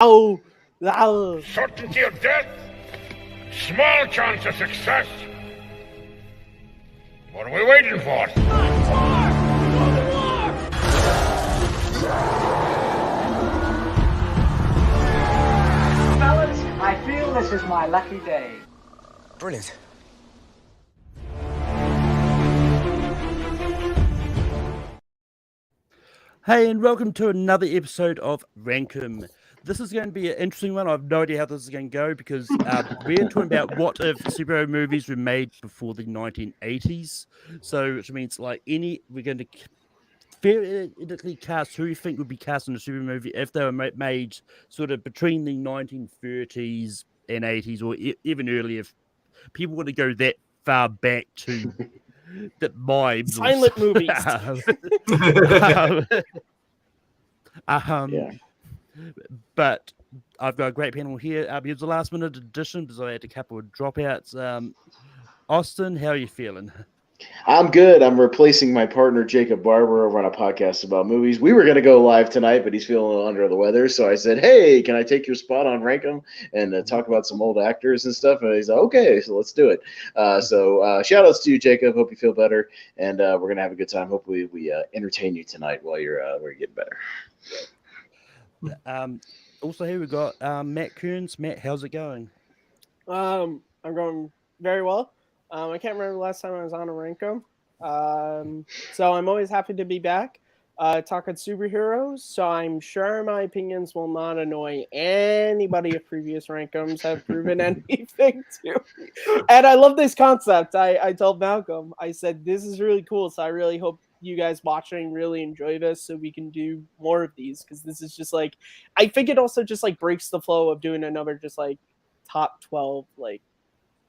Oh, oh. Certainty of death, small chance of success. What are we waiting for? Fellas, I feel this is my lucky day. Brilliant. Hey, and welcome to another episode of Rankum. This is going to be an interesting one. I have no idea how this is going to go because we're talking about what if superhero movies were made before the 1980s. So, which means we're going to theoretically cast who you think would be cast in a superhero movie if they were made sort of between the 1930s and 80s, or even earlier. If people want to go that far back to the vibes, silent movies. But I've got a great panel here. Here's the last minute edition because I had a couple of dropouts. Austin, how are you feeling? I'm good. I'm replacing my partner, Jacob Barber, over on a podcast about movies. We were going to go live tonight, but he's feeling a little under the weather. So I said, hey, can I take your spot on Rankum and talk about some old actors and stuff? And he's like, okay, so let's do it. So shout outs to you, Jacob. Hope you feel better. And we're going to have a good time. Hopefully we entertain you tonight while you're getting better. Also here we've got Matt Kearns. Matt, how's it going? I'm going very well. I can't remember the last time I was on a Rankum. So I'm always happy to be back talking superheroes. So I'm sure my opinions will not annoy anybody if previous Rankums have proven anything to. And I love this concept. I told Malcolm, I said, this is really cool. So I really hope you guys watching really enjoy this so we can do more of these. Because this is just like, I think it also just like breaks the flow of doing another just like top 12 like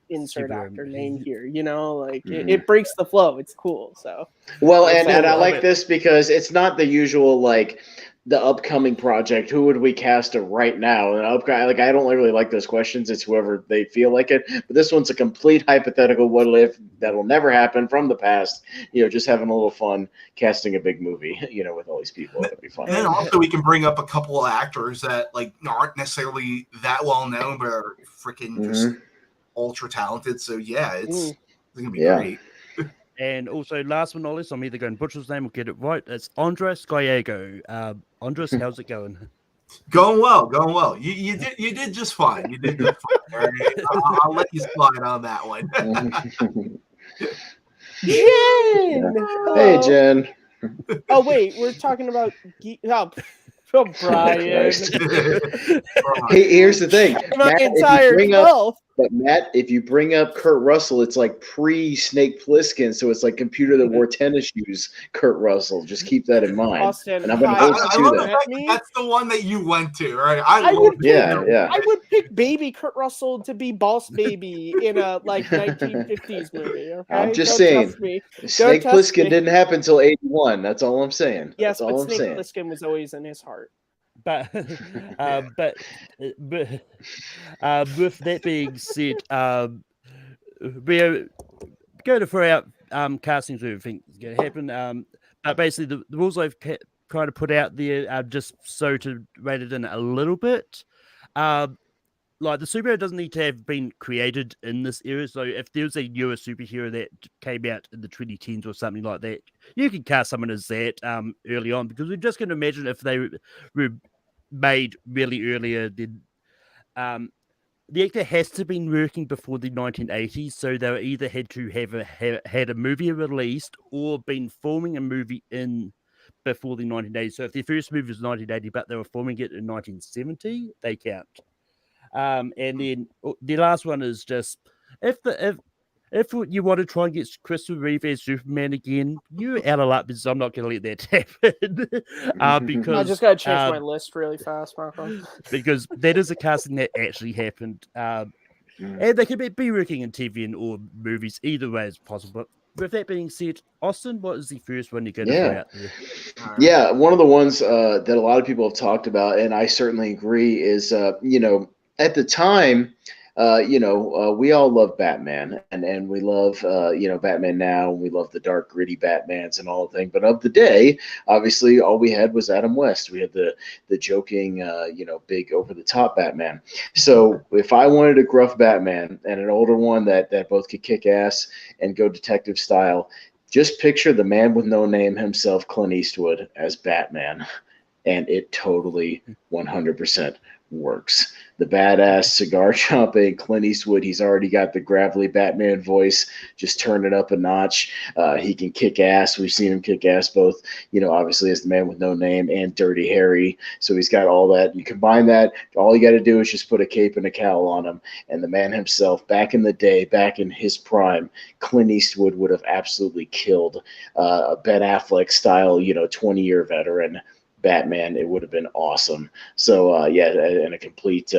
insert actor name here, you know, like it breaks the flow. It's cool. So well, and I like this because it's not the usual like the upcoming project. Who would we cast right now? And I don't really like those questions. It's whoever they feel like it. But this one's a complete hypothetical what if that'll never happen from the past. You know, just having a little fun casting a big movie. You know, with all these people, that'd be fun. And then also we can bring up a couple of actors that like aren't necessarily that well known, but are freaking just ultra talented. So yeah, it's gonna be great. And also, last but not least, I'm either going to butcher his name or get it right. It's Andres Gallego. Andres, how's it going? Going well. You did just fine. You did just fine. All right? I'll let you slide on that one. Jen! Hey, Jen. Oh wait, we're talking about Brian. Hey, here's the thing. My entire But Matt, if you bring up Kurt Russell, it's like pre-Snake Plissken, so it's like computer that wore tennis shoes. Kurt Russell, just keep that in mind. Austin, and I'm going to love the fact that's the one that you went to, right? I would pick baby Kurt Russell to be Boss Baby in a like 1950s movie. Okay? I'm just saying, Snake Plissken didn't happen until '81. That's all I'm saying. Yes, that's but Snake Plissken was always in his heart. But with that being said, we're going to throw out castings we think is going to happen. But basically, the rules I've kind of put out there are just so to rate it in a little bit. Like the superhero doesn't need to have been created in this era. So if there's a newer superhero that came out in the 2010s or something like that, you can cast someone as that early on, because we're just going to imagine if they were made really earlier, then the actor has to have been working before the 1980s. So they either had to have had a movie released or been filming a movie in before the 1980s. So if their first movie was 1980, but they were filming it in 1970, they count. And then the last one is just if you want to try and get Christopher Reeve as Superman again, you're out of luck, because I'm not going to let that happen. Because I just got to change my list really fast, Marco. Because that is a casting that actually happened. And they could be working in TV and or movies. Either way is possible. But with that being said, Austin, what is the first one you're going to put out there? Yeah, one of the ones that a lot of people have talked about, and I certainly agree, is at the time, we all love Batman, and we love Batman now, and we love the dark, gritty Batmans and all the thing. But of the day, obviously, all we had was Adam West. We had the joking, big over the top Batman. So if I wanted a gruff Batman and an older one that both could kick ass and go detective style, just picture the man with no name himself, Clint Eastwood, as Batman, and it totally 100% works. The badass cigar chomping Clint Eastwood, he's already got the gravelly Batman voice, just turn it up a notch. He can kick ass. We've seen him kick ass both, obviously as the man with no name and Dirty Harry. So he's got all that. You combine that, all you got to do is just put a cape and a cowl on him. And the man himself, back in the day, back in his prime, Clint Eastwood would have absolutely killed a Ben Affleck style, 20-year veteran Batman. It would have been awesome. So and a complete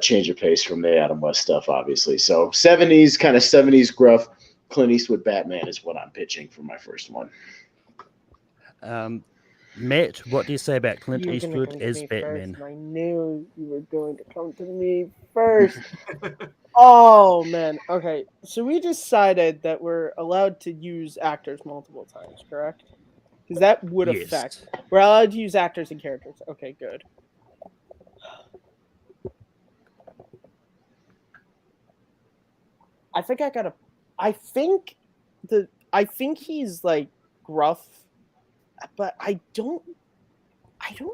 change of pace from the Adam West stuff, obviously. So 70s gruff Clint Eastwood Batman is what I'm pitching for my first one. Matt, what do you say about Clint You're gonna Eastwood come to as me Batman? first, and I knew you were going to come to me first. Oh man. Okay, so we decided that we're allowed to use actors multiple times, correct? Because that would affect. We're allowed to use actors and characters. Okay, good. I think he's like gruff, but I don't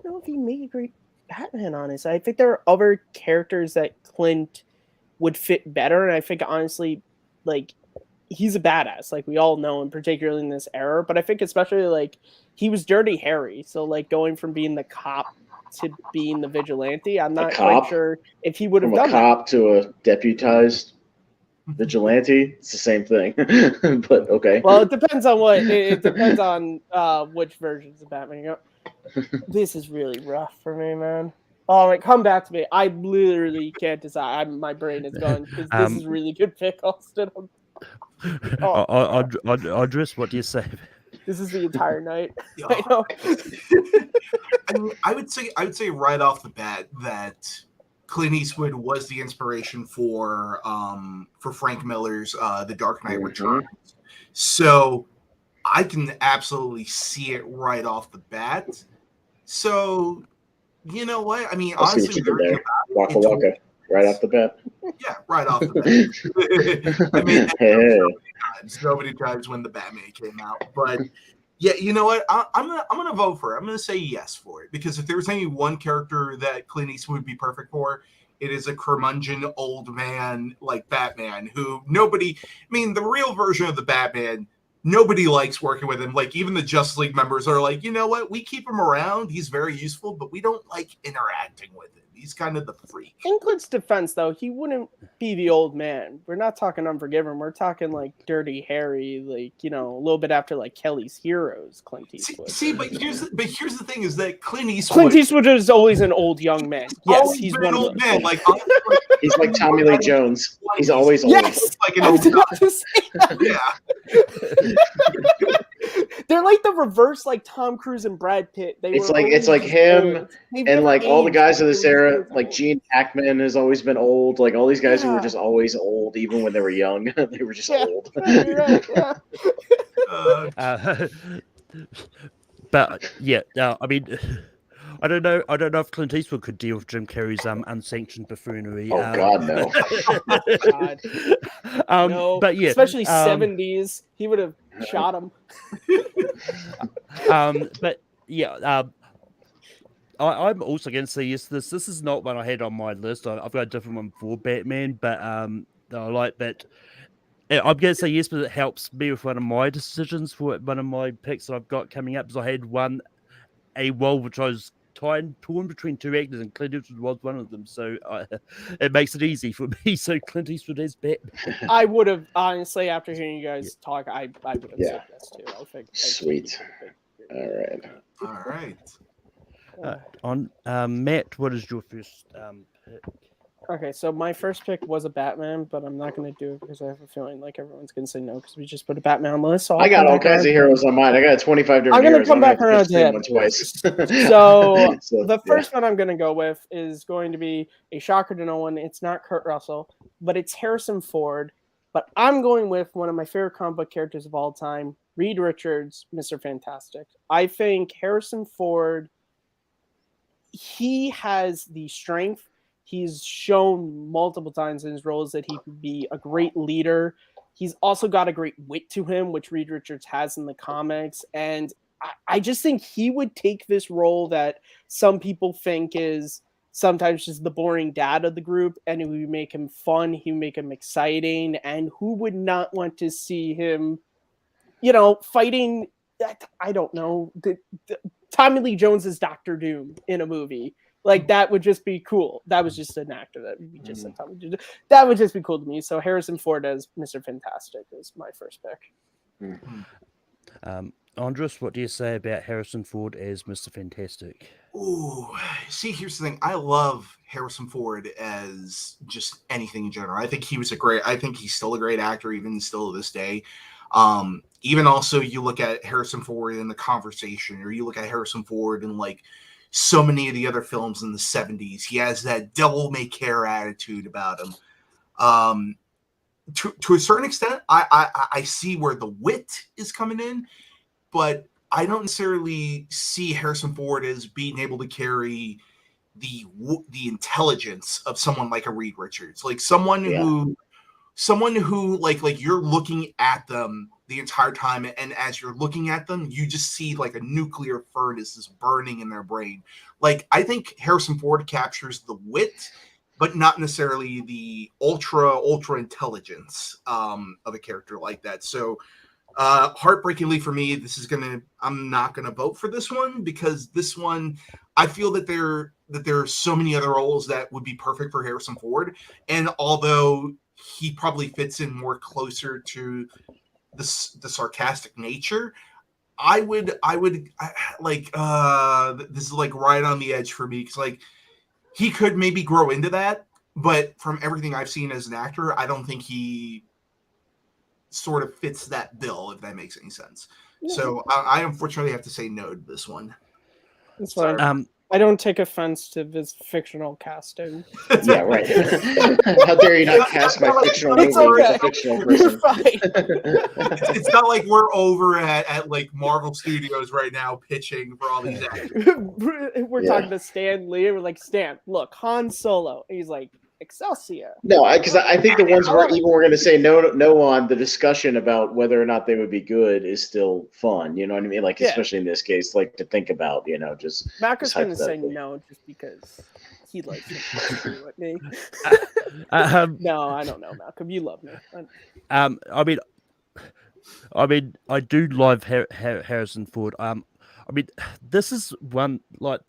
know if he made a great Batman, honestly. I think there are other characters that Clint would fit better, and I think honestly, like, he's a badass, like we all know, and particularly in this era. But I think especially like he was Dirty Harry, so like going from being the cop to being the vigilante, I'm not quite sure if he would have done that. From a cop to a deputized vigilante, it's the same thing. But okay. Well, it depends on what. It depends on which versions of Batman. This is really rough for me, man. Oh, come back to me. I literally can't decide. My brain is gone because this is really good pick, Austin. Audrey, what do you say? This is the entire night. Yeah. I know. I would say right off the bat that Clint Eastwood was the inspiration for Frank Miller's The Dark Knight Returns. So I can absolutely see it right off the bat. So you know what? I mean, honestly, Waka Waka, right off the bat. Yeah, right off the bat. I mean, so many times when the Batman came out, but yeah, you know what? I'm gonna vote for it. I'm gonna say yes for it, because if there was any one character that Clint Eastwood would be perfect for, it is a curmudgeon old man like Batman who nobody. I mean, the real version of the Batman. Nobody likes working with him. Like, even the Justice League members are like, you know what? We keep him around. He's very useful, but we don't like interacting with him. He's kind of the freak. In Clint's defense, though, he wouldn't be the old man. We're not talking Unforgiven. We're talking like Dirty Harry, like, a little bit after like Kelly's Heroes. Clint Eastwood. But here's the thing: is that Clint Eastwood is always an old young man. Yes, he's one of those. Man. Like he's like Tommy Lee Jones. He's always old. Yes, like an old guy. Yeah. They're like the reverse, like Tom Cruise and Brad Pitt. It's like him and like all the guys of this era, like Gene Hackman has always been old. Like all these guys who were just always old, even when they were young, they were just old. Right, But yeah, I mean, I don't know if Clint Eastwood could deal with Jim Carrey's unsanctioned buffoonery. Oh God, no. No, but yeah, especially 70s, he would have shot him. But yeah, I'm also going to say yes. This is not one I had on my list. I've got a different one for Batman, but I like that. I'm going to say yes, but it helps me with one of my decisions for one of my picks that I've got coming up. Because I had a role which I was torn between two actors, and Clint Eastwood was one of them. So it makes it easy for me. So Clint Eastwood is Batman. I would have, honestly, after hearing you guys talk, I would have said yes too. I think sweet. All right. On Matt, what is your first pick? Okay, so my first pick was a Batman, but I'm not going to do it because I have a feeling like everyone's going to say no because we just put a Batman on the list. So I got all kinds of heroes on mine. I got 25 different I'm going to heroes. come back around to him. Twice. So the first one I'm going to go with is going to be a shocker to no one. It's not Kurt Russell, but it's Harrison Ford. But I'm going with one of my favorite comic book characters of all time, Reed Richards, Mr. Fantastic. I think Harrison Ford, he has the strength. He's shown multiple times in his roles that he could be a great leader. He's also got a great wit to him, which Reed Richards has in the comics. And I just think he would take this role that some people think is sometimes just the boring dad of the group, and it would make him fun. He would make him exciting. And who would not want to see him, fighting, I don't know, Tommy Lee Jones's Dr. Doom in a movie. Like, that would just be cool. That was just an actor that would be just a Tommy Lee Jones. That would just be cool to me. So Harrison Ford as Mr. Fantastic is my first pick. Andres, what do you say about Harrison Ford as Mr. Fantastic? Ooh, see, here's the thing. I love Harrison Ford as just anything in general. I think he's still a great actor, even still to this day. Even also, you look at Harrison Ford in The Conversation, or you look at Harrison Ford in like so many of the other films in the 70s. He has that devil may care attitude about him. To a certain extent, I see where the wit is coming in, but I don't necessarily see Harrison Ford as being able to carry the intelligence of someone like a Reed Richards, like someone who like you're looking at them the entire time, and as you're looking at them, you just see like a nuclear furnace is burning in their brain. Like, I think Harrison Ford captures the wit, but not necessarily the ultra intelligence of a character like that. So heartbreakingly for me, I'm not gonna vote for this one, because this one, I feel that there are so many other roles that would be perfect for Harrison Ford, and although he probably fits in more closer to the sarcastic nature, I would like this is like right on the edge for me, because like he could maybe grow into that, but from everything I've seen as an actor, I don't think he sort of fits that bill, if that makes any sense. So I unfortunately have to say no to this one. That's fine. I don't take offense to this fictional casting. Yeah, right. How dare you not cast my fictional movie with a fictional person? It's not like we're over at like Marvel Studios right now pitching for all these actors. We're talking to Stan Lee, and we're like, Stan, look, Han Solo. And he's like, Excelsior. No, because I think the ones we're going to say no on, the discussion about whether or not they would be good is still fun. You know what I mean? Like, especially in this case, like to think about, just. Mac is going to say no just because he likes to agree with me. No, I don't know, Malcolm. You love me. I mean, I do love Harrison Ford. This is one like.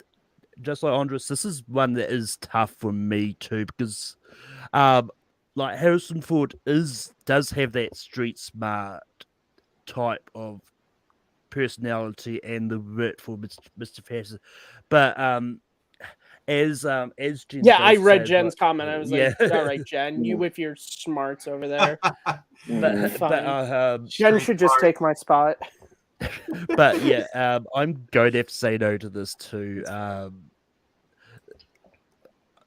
Just like Andres, this is one that is tough for me too, because like Harrison Ford does have that street smart type of personality and the wit for Mr. Fantastic, but as Jen, I read Jen's comment. I was like, all right, Jen, you with your smarts over there. but Jen should just take my spot. But yeah, I'm going to have to say no to this too.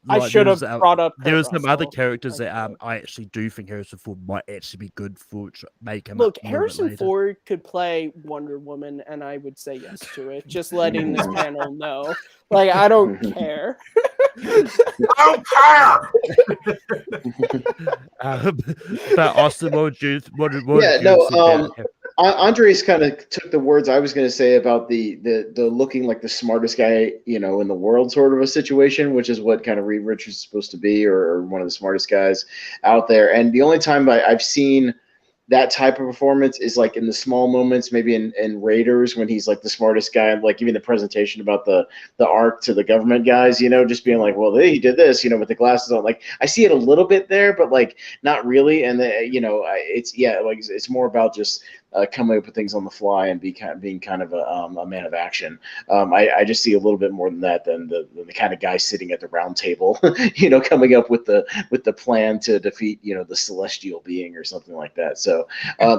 I should have brought up. There are some other characters that I actually do think Harrison Ford might actually be good for, make him. Look, Harrison Ford could play Wonder Woman, and I would say yes to it. Just letting this panel know, like, I don't care. I don't care. But Austin, what would you Andres kind of took the words I was going to say about the looking like the smartest guy, in the world sort of a situation, which is what kind of Reed Richards is supposed to be, or one of the smartest guys out there. And the only time I've seen that type of performance is like in the small moments, maybe in Raiders, when he's like the smartest guy, like giving the presentation about the arc to the government guys, just being like, well, he did this, with the glasses on. Like, I see it a little bit there, but like not really. And it's more about just coming up with things on the fly and being kind of a man of action. I just see a little bit more than that than the kind of guy sitting at the round table, coming up with the plan to defeat, the celestial being or something like that. So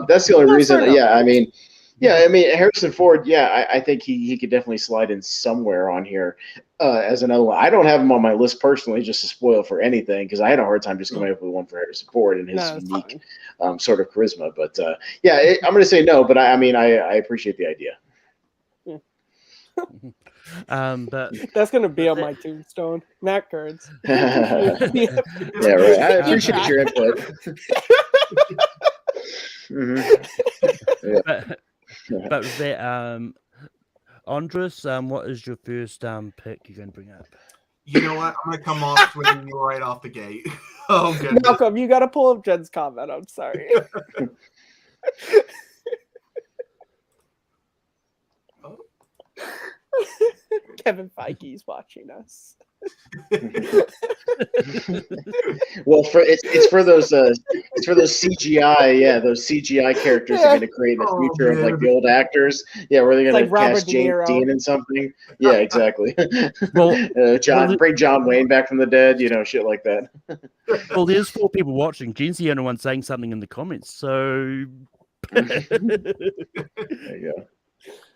that's the only reason. Yeah, I mean Harrison Ford. Yeah, I think he could definitely slide in somewhere on here as another one. I don't have him on my list personally, just to spoil for anything, because I had a hard time just coming up with one for Harrison Ford and his unique sort of charisma. But I'm going to say no. But I appreciate the idea. But that's going to be on my tombstone. Matt Kurtz. Yeah, right. I appreciate your input. But with that, Andres, what is your first pick you're going to bring up? You know what? I'm going to come off swinging you right off the gate. Oh, goodness. Malcolm, you got to pull up Jen's comment. I'm sorry. Kevin Feige's watching us. Well, it's for those CGI, those CGI characters are going to create in the future of like the old actors. Yeah, where they're going to cast James Dean in something. Yeah, exactly. Well, bring John Wayne back from the dead. Shit like that. Well, there's 4 people watching. Jen's the only one saying something in the comments, so there you go.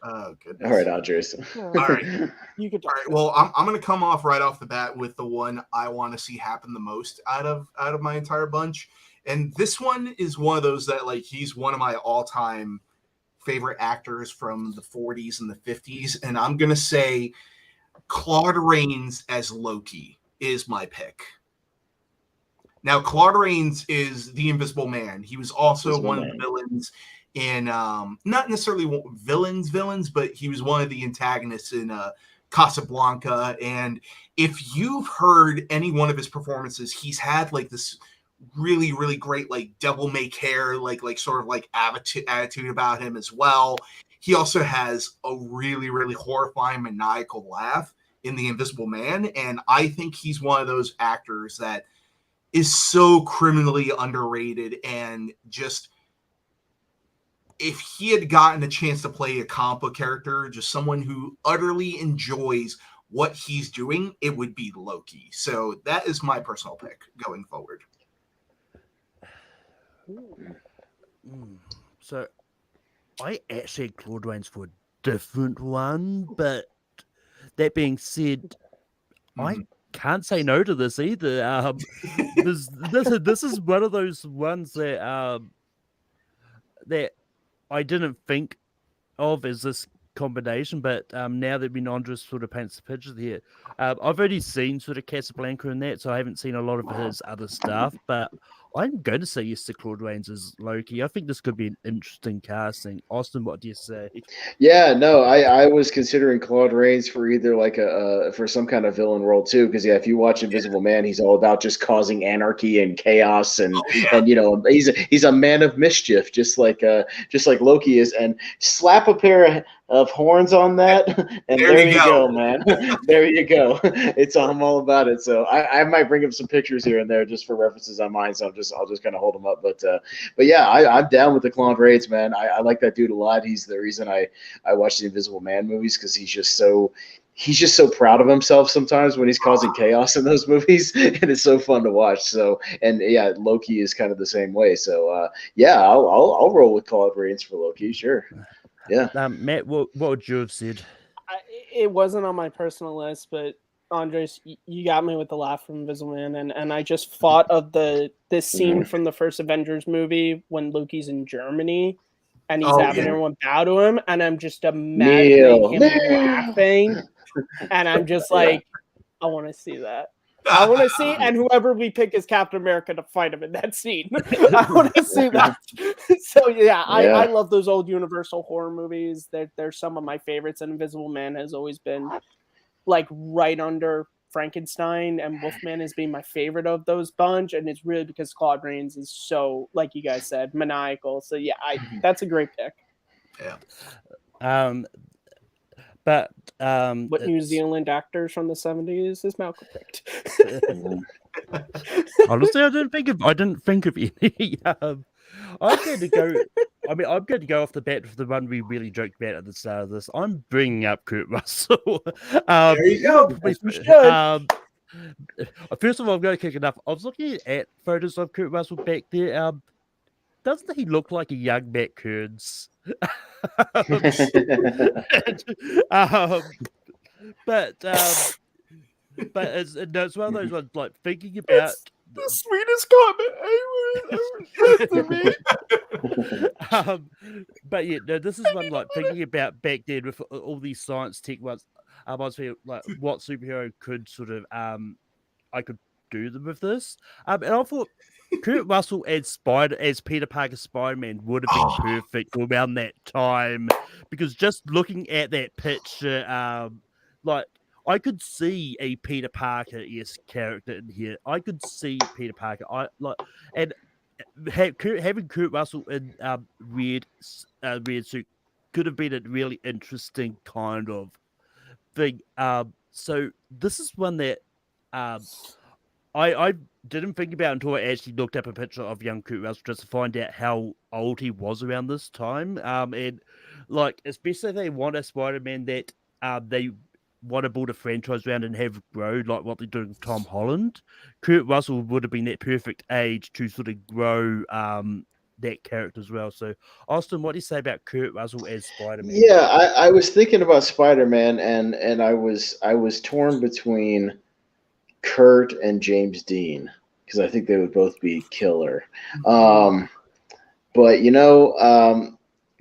Oh, goodness. All right, Andres. All right. You could. All right. Well, I'm going to come off right off the bat with the one I want to see happen the most out of my entire bunch, and this one is one of those that he's one of my all-time favorite actors from the 40s and the 50s, and I'm going to say Claude Reigns as Loki is my pick. Now, Claude Reigns is the Invisible Man. He was also one of the villains in not necessarily villains, but he was one of the antagonists in Casablanca. And if you've heard any one of his performances, he's had this really, really great devil may care sort of attitude about him as well. He also has a really, really horrifying maniacal laugh in The Invisible Man, and I think he's one of those actors that is so criminally underrated, and just if he had gotten a chance to play a comic book character, just someone who utterly enjoys what he's doing, it would be Loki. So that is my personal pick going forward. So I actually had Claude Reigns for a different one, but that being said, I can't say no to this either. This is one of those ones that that I didn't think of as this combination, but now that Andres sort of paints the picture here, I've already seen sort of Casablanca and that, so I haven't seen a lot of his other stuff, but I'm going to say yes to Claude Reigns as Loki. I think this could be an interesting casting. Austin, what do you say? Yeah, no, I was considering Claude Reigns for either for some kind of villain role too, because if you watch Invisible Man, he's all about just causing anarchy and chaos, and he's a man of mischief, just like Loki is, and slap a pair of horns on that, and there you go, man. There you go. I'm all about it. So I might bring up some pictures here and there just for references on mine. So I'll just kind of hold them up. But yeah, I'm down with the Claude Reigns, man. I like that dude a lot. He's the reason I watch the Invisible Man movies, because he's just so proud of himself sometimes when he's causing chaos in those movies, and it's so fun to watch. So, and yeah, Loki is kind of the same way. So yeah, I'll roll with Claude Reigns for Loki, sure. Yeah. Matt, what would you have said? It wasn't on my personal list, but Andres, you got me with the laugh from Invisible Man, and I just thought of this scene from the first Avengers movie when Loki's in Germany and he's having everyone bow to him, and I'm just imagining him laughing, and I'm just I want to see that. I want to see, and whoever we pick as Captain America to fight him in that scene. I want to see that. So yeah, I love those old Universal horror movies. They're some of my favorites, and Invisible Man has always been right under Frankenstein, and Wolfman has been my favorite of those bunch, and it's really because Claude Reigns is so, like you guys said, maniacal. So yeah, that's a great pick. Yeah. But what New Zealand actors from the 70s is Malcolm picked? Honestly, I didn't think of any. I had to go. I mean, I'm going to go off the bat with the one we really joked about at the start of this. I'm bringing up Kurt Russell. There you go. First of all, I'm going to kick it up. I was looking at photos of Kurt Russell back there. Doesn't he look like a young Matt Kearns? But it's one of those ones like thinking about the sweetest comment ever. But yeah, no, this is one like thinking about back then with all these science tech ones. I was feeling like what superhero could sort of I could do them with this. And I thought Kurt Russell as Peter Parker Spider-Man would have been perfect around that time, because just looking at that picture, like I could see a Peter Parker-esque character in here. I could see Peter Parker. Having Kurt Russell in red suit could have been a really interesting kind of thing. So this is one that I didn't think about until I actually looked up a picture of young Kurt Russell just to find out how old he was around this time. And like, especially if they want a Spider-Man that they want to build a franchise around and have grow like what they're doing with Tom Holland, Kurt Russell would have been that perfect age to sort of grow that character as well. So, Austin, what do you say about Kurt Russell as Spider-Man? Yeah, I was thinking about Spider-Man, and I was torn between Kurt and James Dean, because I think they would both be killer. But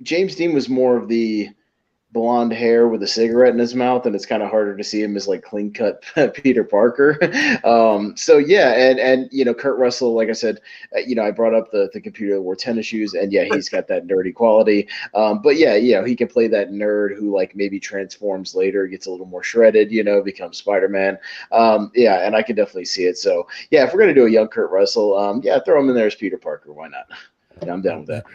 James Dean was more of the blonde hair with a cigarette in his mouth, and it's kind of harder to see him as like clean cut Peter Parker. So yeah, and Kurt Russell, like I said, I brought up the computer that wore tennis shoes, and yeah, he's got that nerdy quality. But yeah, he can play that nerd who like maybe transforms later, gets a little more shredded, becomes Spider-Man. Yeah, and I can definitely see it. So yeah, if we're gonna do a young Kurt Russell, yeah, throw him in there as Peter Parker. Why not? Yeah, I'm down with that.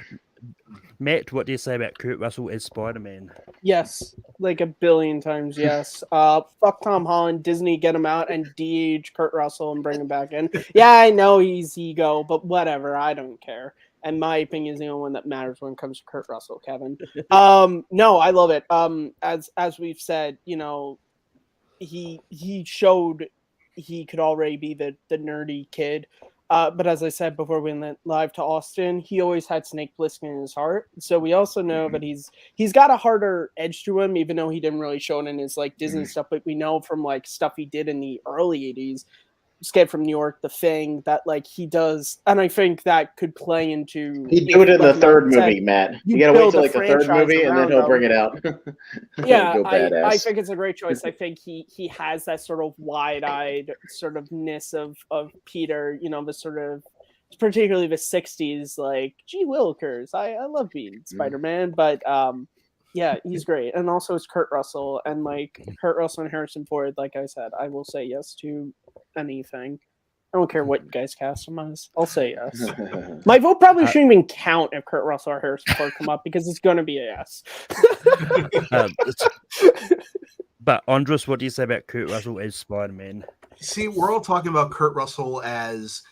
Matt, what do you say about Kurt Russell as Spider-Man? Yes, like a billion times yes. Fuck Tom Holland, Disney, get him out and de-age Kurt Russell and bring him back in. Yeah, I know he's ego, but whatever, I don't care. And my opinion is the only one that matters when it comes to Kurt Russell, Kevin. No, I love it. As we've said, he showed he could already be the nerdy kid. But as I said before we went live to Austin, he always had Snake Plissken in his heart. So we also know that he's got a harder edge to him, even though he didn't really show it in his like Disney stuff. But we know from like stuff he did in the early 80s, Escape from New York, The Thing, that like he does, and I think that could play into. He'd do it in the third movie, Matt. You gotta wait till like the third movie, and then he'll bring it out. Yeah, I think it's a great choice. I think he has that sort of wide-eyed sort of ness of Peter, the sort of, particularly the 60s, like, gee willikers, I love being Spider-Man, but yeah, he's great. And also it's Kurt Russell, and like Kurt Russell and Harrison Ford, like I said, I will say yes to anything. I don't care what you guys cast him as. I'll say yes. My vote probably shouldn't even count if Kurt Russell or Harrison Ford come up, because it's going to be a yes. But Andres, what do you say about Kurt Russell as Spider-Man? See, we're all talking about Kurt Russell as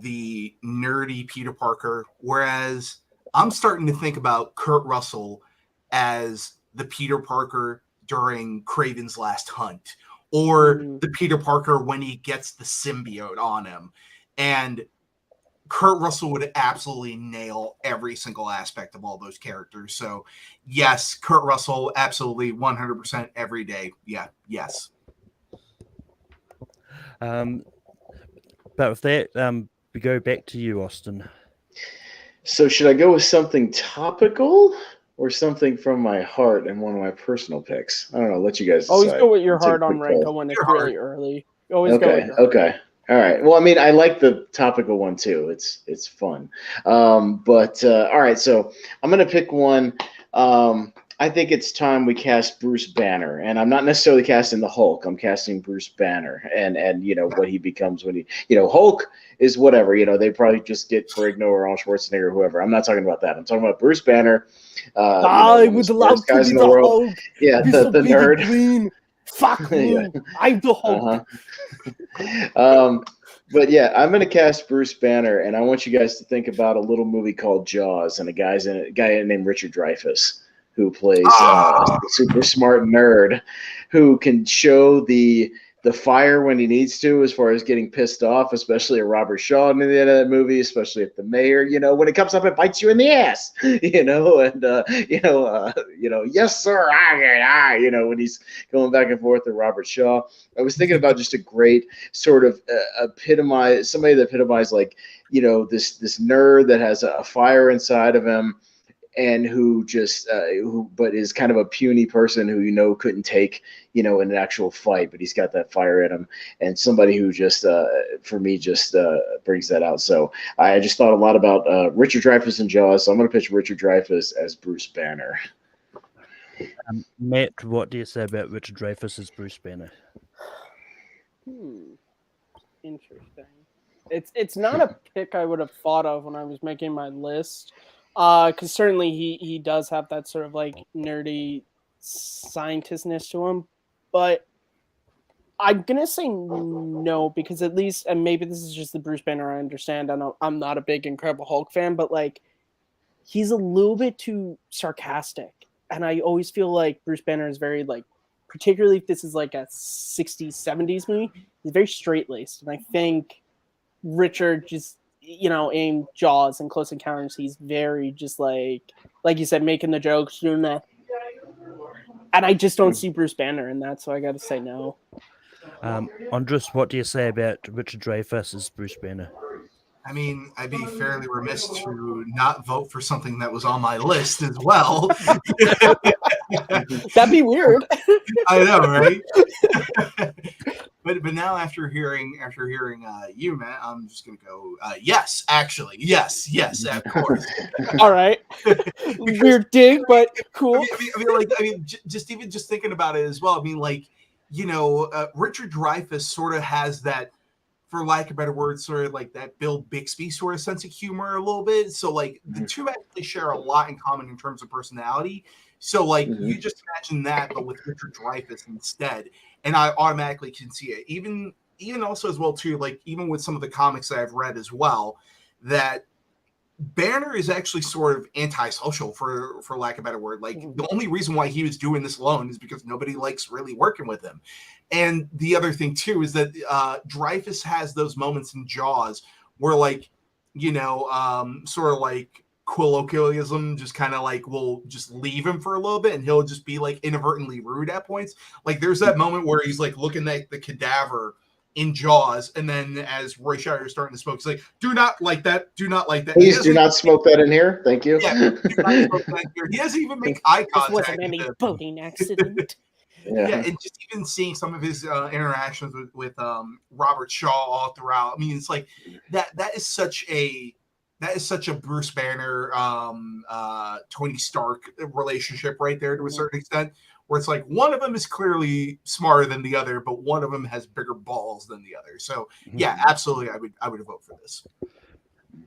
the nerdy Peter Parker, whereas I'm starting to think about Kurt Russell as the Peter Parker during Kraven's Last Hunt, or the Peter Parker when he gets the symbiote on him. And Kurt Russell would absolutely nail every single aspect of all those characters. So yes, Kurt Russell, absolutely 100% every day. Yeah, yes. But with that, we go back to you, Austin. So should I go with something topical or something from my heart and one of my personal picks? I don't know. Let you guys decide. Always go with your heart on Ranko when it's really early. Always go with your heart. Okay. All right. Well, I mean, I like the topical one too. It's fun. But all right. So I'm gonna pick one. I think it's time we cast Bruce Banner, and I'm not necessarily casting the Hulk. I'm casting Bruce Banner, and what he becomes when he, Hulk is whatever. They probably just get Ferrigno or Arnold Schwarzenegger or whoever. I'm not talking about that. I'm talking about Bruce Banner. I would love to be the Hulk. Yeah, the nerd. Fuck you. I'm the Hulk. But yeah, I'm gonna cast Bruce Banner, and I want you guys to think about a little movie called Jaws, and a guy named Richard Dreyfuss who plays a super smart nerd who can show the fire when he needs to, as far as getting pissed off, especially at Robert Shaw in the end of that movie, especially at the mayor. When it comes up, it bites you in the ass. And yes sir, when he's going back and forth with Robert Shaw. I was thinking about just a great sort of somebody that epitomized like this nerd that has a fire inside of him, and who but is kind of a puny person who couldn't take in an actual fight, but he's got that fire in him, and somebody who just for me just brings that out. So I just thought a lot about Richard Dreyfuss and Jaws, so I'm going to pitch Richard Dreyfuss as Bruce Banner. Matt, what do you say about Richard Dreyfuss as Bruce Banner? Interesting. It's not a pick I would have thought of when I was making my list. Because certainly he does have that sort of like nerdy scientistness to him, but I'm gonna say no, because at least, and maybe this is just the Bruce Banner I understand. I'm not a big Incredible Hulk fan, but like he's a little bit too sarcastic, and I always feel like Bruce Banner is very like, particularly if this is like a 60s 70s movie, he's very straight laced, and I think Richard just, in Jaws and Close Encounters, he's very just like you said, making the jokes, doing that. And I just don't see Bruce Banner in that, so I got to say no. Andres, what do you say about Richard Dreyfuss as Bruce Banner? I mean, I'd be fairly remiss to not vote for something that was on my list as well. That'd be weird. I know, right? But now after hearing you, Matt, I'm just gonna go yes, actually, yes, of course. All right, weird dig, but cool. Just thinking about it as well. I mean, like, Richard Dreyfuss sort of has that, for lack of a better word, sort of like that Bill Bixby sort of sense of humor a little bit. So like the two actually share a lot in common in terms of personality. So like you just imagine that, but with Richard Dreyfuss instead, and I automatically can see it. Even also as well too, like even with some of the comics that I've read as well, that Banner is actually sort of antisocial, for lack of a better word. Like the only reason why he was doing this alone is because nobody likes really working with him. And the other thing too is that Dreyfuss has those moments in Jaws where, like, sort of like colloquialism just kind of like will just leave him for a little bit, and he'll just be like inadvertently rude at points. Like there's that moment where he's like looking at the cadaver in Jaws, and then as Roy Scheider is starting to smoke, he's like, "Do not like that. Do not like that. Please do not smoke that in here. Thank you." Yeah, do not smoke that in here. He doesn't even make eye contact. This wasn't any boating accident. Yeah, and just even seeing some of his interactions with Robert Shaw all throughout. I mean, it's like that is such a Bruce Banner Tony Stark relationship right there to a certain extent, where it's like one of them is clearly smarter than the other, but one of them has bigger balls than the other. So yeah, absolutely, I would vote for this.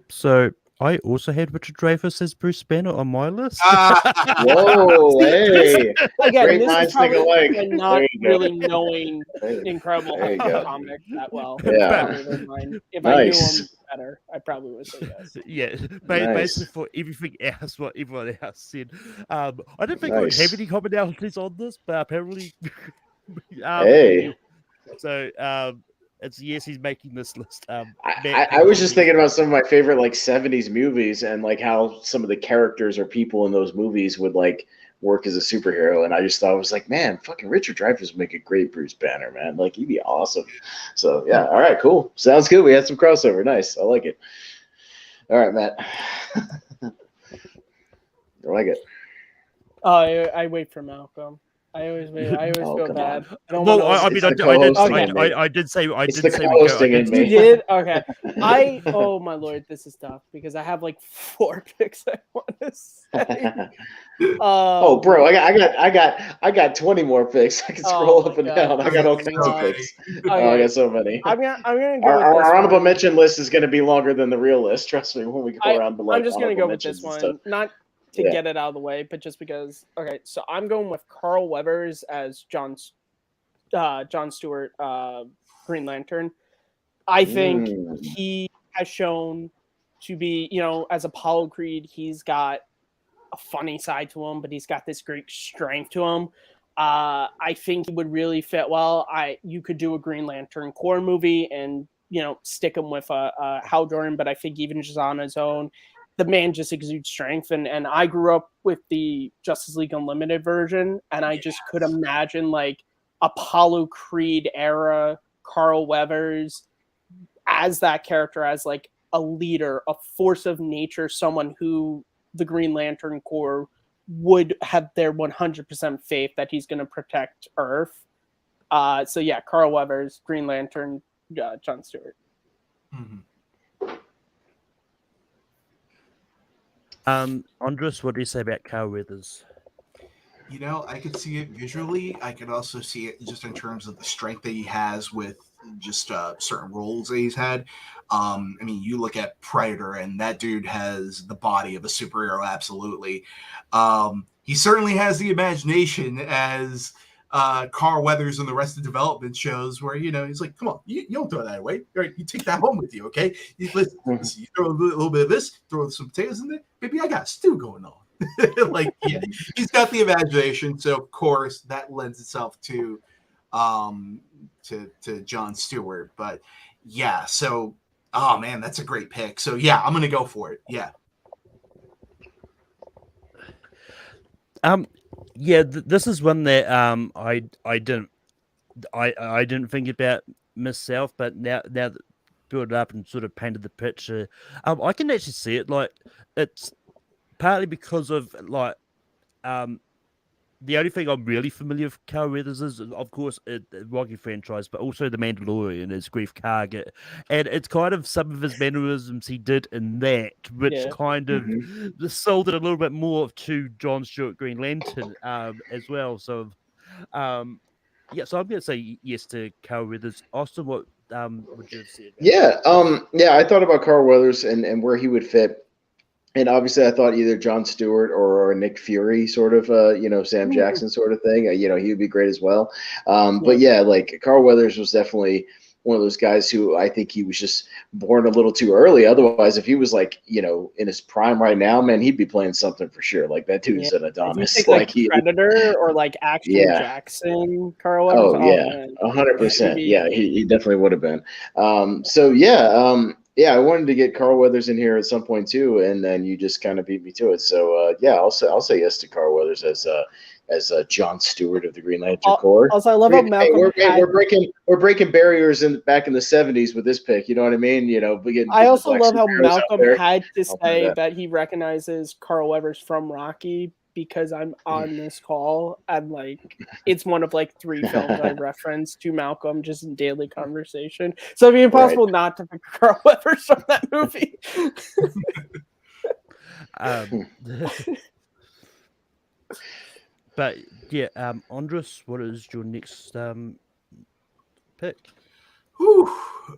So I also had Richard Dreyfuss as Bruce Banner on my list. Whoa, hey. Again, Great this minds is probably think alike. not really knowing Incredible Hulk comic that well. Yeah. If I knew him better, I probably would say yes. Yeah, basically for everything else, what everyone else said. I don't think I would have any commonalities on this, but apparently, hey. So, it's yes, he's making this list. I was just thinking about some of my favorite like 70s movies, and like how some of the characters or people in those movies would like work as a superhero, and I just thought, I was like, man, fucking Richard Dreyfuss would make a great Bruce Banner, man. Like he'd be awesome. So yeah, all right, cool. Sounds good. We had some crossover. Nice. I like it. All right, Matt. I like it. I wait for Malcolm. I always feel bad. I did say we go. You did? Okay. Oh my lord, this is tough because I have like 4 picks I want to say. Oh, bro, I got 20 more picks. I can scroll up and down. I got all kinds of picks. Okay. I got so many. I'm gonna go. Our honorable mention list is going to be longer than the real list. Trust me, when we go around the. I'm just gonna go with this one, not to get it out of the way, but just because. Okay, so I'm going with Carl Weathers as Jon Stewart, Green Lantern. I think he has shown to be, as Apollo Creed, he's got a funny side to him, but he's got this great strength to him. I think he would really fit well. You could do a Green Lantern Corps movie and stick him with Hal Jordan, but I think even just on his own, the man just exudes strength. And I grew up with the Justice League Unlimited version, and I just could imagine like Apollo Creed era Carl Weathers as that character, as like a leader, a force of nature, someone who the Green Lantern Corps would have their 100% faith that he's going to protect Earth. So yeah, Carl Weathers, Green Lantern, Jon Stewart. Andres, what do you say about Carl Weathers? I could see it visually. I could also see it just in terms of the strength that he has with just certain roles that he's had. You look at Predator, and that dude has the body of a superhero, absolutely. He certainly has the imagination, as Carl Weathers and the rest of development shows, where, he's like, come on, you don't throw that away. Right? You take that home with you, okay? You throw a little bit of this, throw some potatoes in there. Maybe I got stew going on. He's got the imagination, so of course that lends itself to Jon Stewart. But yeah, so oh man, that's a great pick. So yeah, I'm gonna go for it. Yeah. This is one that I didn't think about myself, but now that built it up and sort of painted the picture, I can actually see it. Like, it's partly because of the only thing I'm really familiar with Carl Weathers is, of course, the Rocky franchise, but also The Mandalorian as Grief Karga. And it's kind of some of his mannerisms he did in that, which kind of sold it a little bit more to Jon Stewart Green Lantern as well. So, so I'm going to say yes to Carl Weathers. Austin, what would you have said? I thought about Carl Weathers and where he would fit. And obviously, I thought either Jon Stewart or Nick Fury, sort of, Sam Jackson sort of thing. He would be great as well. But yeah, like Carl Weathers was definitely one of those guys who I think he was just born a little too early. Otherwise, if he was like, in his prime right now, man, he'd be playing something for sure. Like that dude's an Adonis. If you take, Predator or like Action Jackson, Carl Weathers. 100%. Yeah, he definitely would have been. I wanted to get Carl Weathers in here at some point too, and then you just kind of beat me to it. So I'll say yes to Carl Weathers as Jon Stewart of the Green Lantern Corps. Also, I love how Malcolm. We're breaking barriers back in the 70s with this pick. You know what I mean? I also love how Malcolm had to say that he recognizes Carl Weathers from Rocky, because I'm on this call and like it's one of like 3 films I reference to Malcolm just in daily conversation. So it'd be impossible not to pick Carl Weathers from that movie. But yeah, Andres, what is your next pick?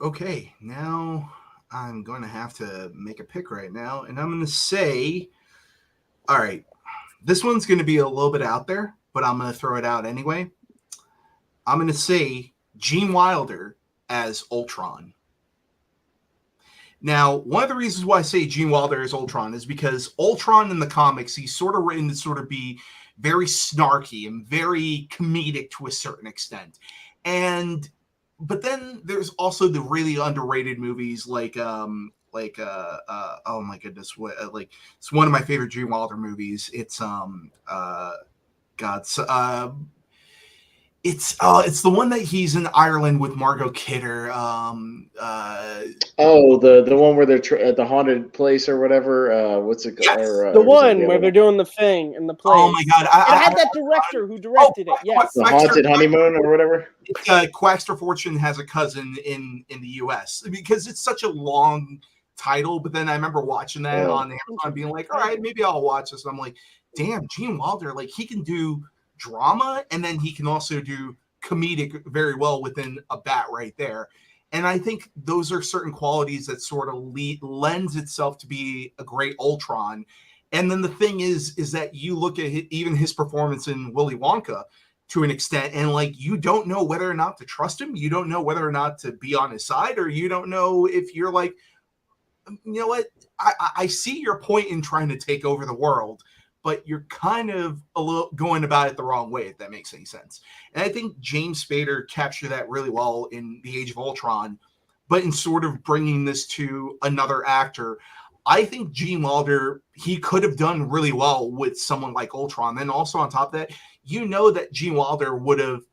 Okay, now I'm going to have to make a pick right now, and I'm going to say, all right, this one's going to be a little bit out there, but I'm going to throw it out anyway. I'm going to say Gene Wilder as Ultron. Now, one of the reasons why I say Gene Wilder as Ultron is because Ultron in the comics, he's sort of written to sort of be very snarky and very comedic to a certain extent. But then there's also the really underrated movies like oh my goodness, it's one of my favorite Gene Wilder movies. It's it's the one that he's in Ireland with Margot Kidder. The one where they're at the haunted place or whatever. What's it called? Yes. The one where they're doing the thing in the place. Oh my god! It had that director who directed it. Yes, the Haunted Honeymoon or whatever. Quaxter Fortune has a cousin in the U.S. because it's such a long title. But then I remember watching that on Amazon, being like, all right, maybe I'll watch this. And I'm like, damn, Gene Wilder, like he can do drama and then he can also do comedic very well within a bat right there. And I think those are certain qualities that sort of lends itself to be a great Ultron. And then the thing is that you look at even his performance in Willy Wonka, to an extent, and like you don't know whether or not to trust him, you don't know whether or not to be on his side, or you don't know if you're like, you know what, I see your point in trying to take over the world, but you're kind of a little going about it the wrong way, if that makes any sense. And I think James Spader captured that really well in The Age of Ultron, but in sort of bringing this to another actor. I think Gene Wilder, he could have done really well with someone like Ultron. Then also on top of that, you know that Gene Wilder would have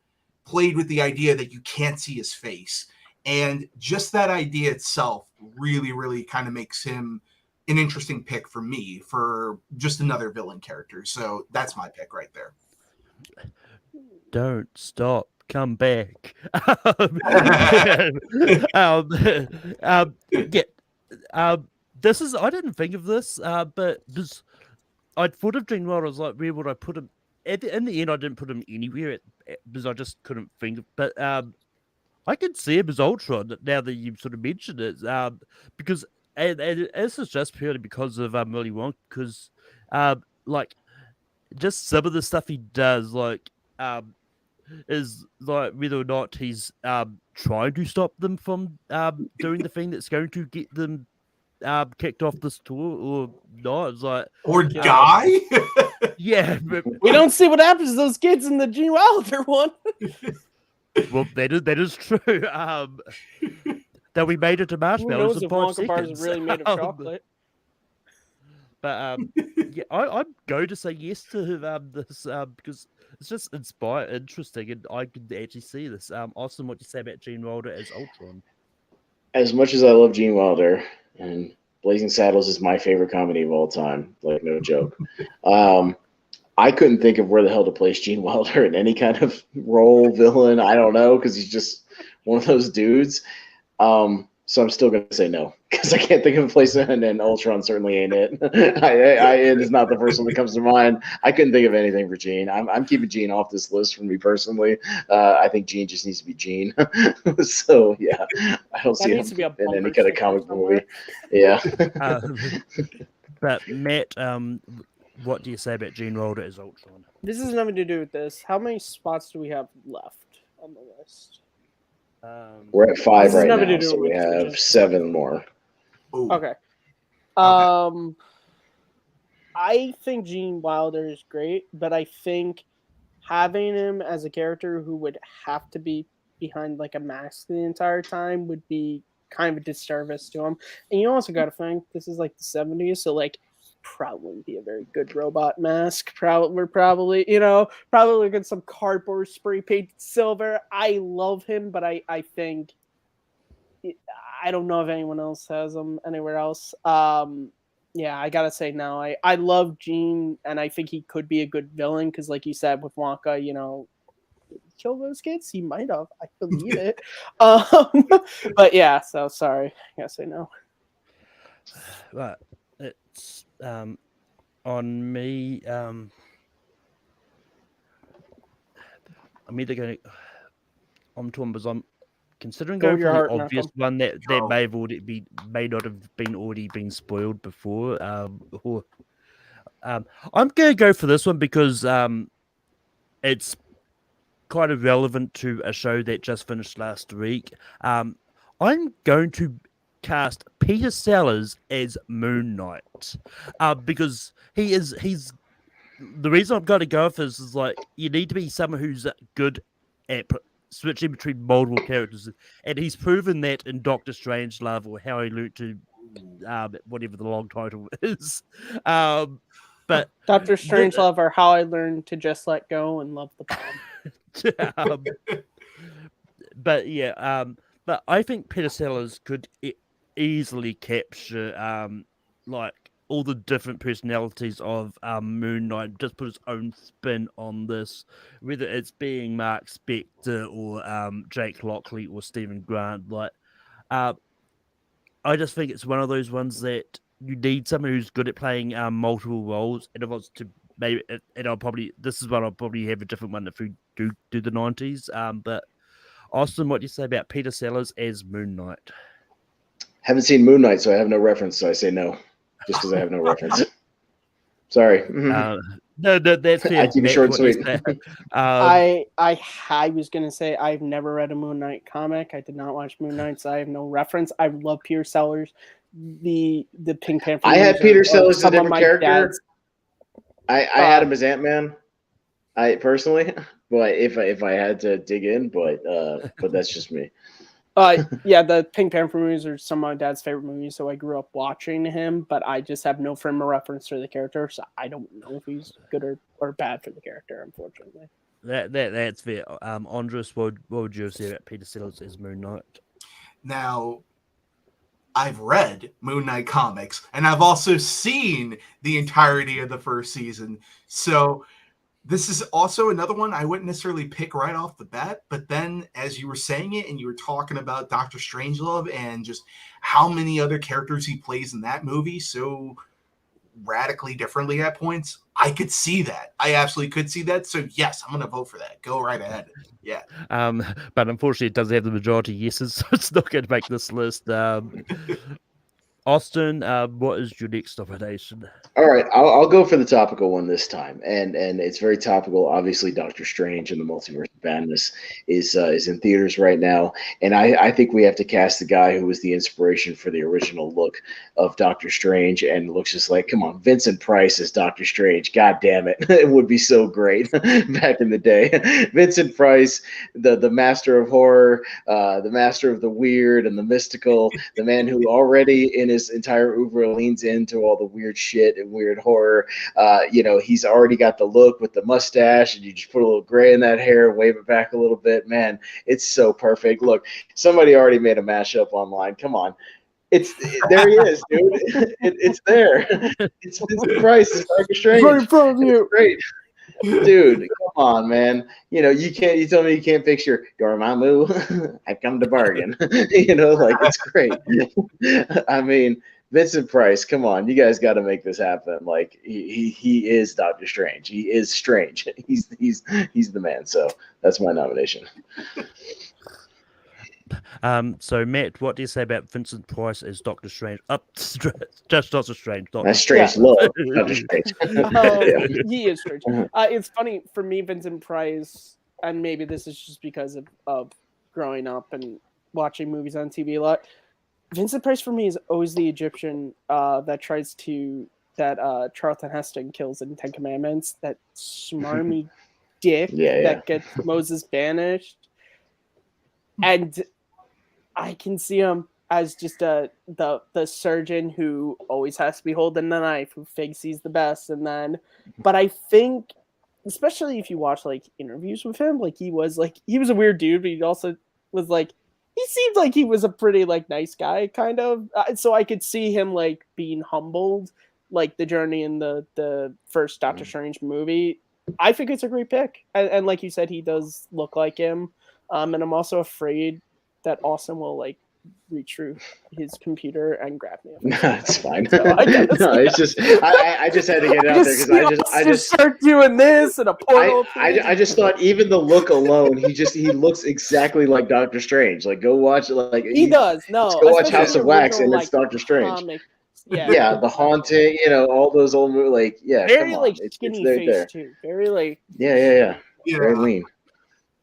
played with the idea that you can't see his face. And just that idea itself really, really kind of makes him an interesting pick for me for just another villain character. So that's my pick right there. Don't stop. Come back. This is, I didn't think of this, but this, I thought of Gene Wilder. I was like, where would I put him? In the end, I didn't put him anywhere because I just couldn't think of. But I could see him as Ultron now that you've sort of mentioned it, because and this is just purely because of Willy Wonka, because like just some of the stuff he does, like is like whether or not he's trying to stop them from doing the thing that's going to get them kicked off this tour or not. It's like, or die. Yeah, we don't see what happens to those kids in the Gene Wilder one. Well, that is true. That we made it to marshmallows in 5 Wonka bars seconds. are really made of chocolate. But yeah, I'm going to say yes to this because it's just interesting, and I could actually see this. Austin, what do you say about Gene Wilder as Ultron? As much as I love Gene Wilder, and Blazing Saddles is my favorite comedy of all time, like no joke. I couldn't think of where the hell to place Gene Wilder in any kind of role, villain. I don't know, because he's just one of those dudes. So I'm still going to say no, because I can't think of a place, and Ultron certainly ain't it. It is not the first one that comes to mind. I couldn't think of anything for Gene. I'm keeping Gene off this list for me personally. I think Gene just needs to be Gene. So, yeah, I don't see him in any kind of comic movie. Yeah. But Matt, what do you say about Gene Wilder as Ultron? This has nothing to do with this. How many spots do we have left on the list? We're at 5 right now, so we have 7 more. Ooh. Okay. I think Gene Wilder is great, but I think having him as a character who would have to be behind like a mask the entire time would be kind of a disservice to him. And you also got to think this is like the 70s, so like probably be a very good robot mask. We're probably get some cardboard spray painted silver. I love him, but I think I don't know if anyone else has him anywhere else. Yeah, I gotta say no. I love Gene, and I think he could be a good villain because, like you said, with Wonka, kill those kids. He might have. I believe it. But yeah, so sorry. I gotta say no. Right. It's on me. I'm either going to. I'm torn because I'm considering going for the obvious one that may not have been already been spoiled before. I'm going to go for this one because it's kind of relevant to a show that just finished last week. I'm going to cast Peter Sellers as Moon Knight because he's the reason I'm going to go for this is like you need to be someone who's good at switching between multiple characters, and he's proven that in Doctor Strangelove, or How He Learned to whatever the long title is. But Dr. Strangelove, or How I Learned to Just Let Go and Love the Bomb. But yeah, but I think Peter Sellers could easily capture like all the different personalities of Moon Knight, just put his own spin on this, whether it's being Mark Spector or Jake Lockley or Stephen Grant. Like, I just think it's one of those ones that you need someone who's good at playing multiple roles. And if I was to maybe, and I'll probably have a different one if we do the 90s. But Austin, what do you say about Peter Sellers as Moon Knight? Haven't seen Moon Knight, so I have no reference. So I say no, just because I have no reference. Sorry. No, that's fair. I keep it Matt, short and what you sweet. said. I was gonna say I've never read a Moon Knight comic. I did not watch Moon Knight, so I have no reference. I love Peter Sellers. The Pink Panther. I had Peter Sellers as a some of different my character. dad's- I had him as Ant-Man. I personally, but if I had to dig in, but that's just me. Yeah, the Pink Panther movies are some of my dad's favorite movies, so I grew up watching him, but I just have no frame of reference for the character, so I don't know if he's good or bad for the character, unfortunately. That's fair. Andres, what would you say about Peter Sellers as Moon Knight? Now, I've read Moon Knight comics, and I've also seen the entirety of the first season, so this is also another one I wouldn't necessarily pick right off the bat, but then as you were saying it and you were talking about Dr. Strangelove and just how many other characters he plays in that movie so radically differently at points, I could see that. I absolutely could see that. So yes, I'm going to vote for that. Go right ahead. Yeah. But unfortunately, it doesn't have the majority yeses, so it's not going to make this list. Austin, what is your next nomination? All right, I'll go for the topical one this time, and it's very topical. Obviously, Doctor Strange and the Multiverse of Madness is in theaters right now, and I think we have to cast the guy who was the inspiration for the original look of Doctor Strange, and looks just like, come on, Vincent Price as Doctor Strange. God damn it, it would be so great back in the day. Vincent Price, the master of horror, the master of the weird and the mystical, the man who already in his entire oeuvre leans into all the weird shit and weird horror. He's already got the look with the mustache, and you just put a little gray in that hair, wave it back a little bit. Man, it's so perfect. Look, somebody already made a mashup online. Come on. There he is, dude. It's there. It's Vincent Price. It's Doctor Strange. Right in front of you. It's great. Dude, come on, man. You tell me you can't picture Dormammu. I've come to bargain. It's great. I mean, Vincent Price, come on, you guys got to make this happen. Like he is Doctor Strange. He is strange. He's the man. So that's my nomination. So Matt, what do you say about Vincent Price as Doctor Strange? Just Doctor Strange. That's strange. Yeah. Love Doctor Strange. He is strange. It's funny for me, Vincent Price, and maybe this is just because of growing up and watching movies on TV a lot. Vincent Price for me is always the Egyptian that Charlton Heston kills in Ten Commandments. That smarmy dick that gets Moses banished, and I can see him as just the surgeon who always has to be holding the knife, who thinks he's the best, but I think, especially if you watch like interviews with him, like he was a weird dude, but he also was like, he seemed like he was a pretty like nice guy, kind of. So I could see him like being humbled, like the journey in the first Doctor Strange movie. I think it's a great pick, and like you said, he does look like him. And I'm also afraid that Austin will like reach through his computer and grab me. No, it's fine. So it's just I just had to get it out there because I just start doing this and a portal. I just thought even the look alone, he looks exactly like Doctor Strange. Like go watch he does. No, go watch House of Wax and it's Doctor Strange. Comic. Yeah, The Haunting. all those old movies. Very come on. like skinny face there. Too. Very like yeah. Very lean.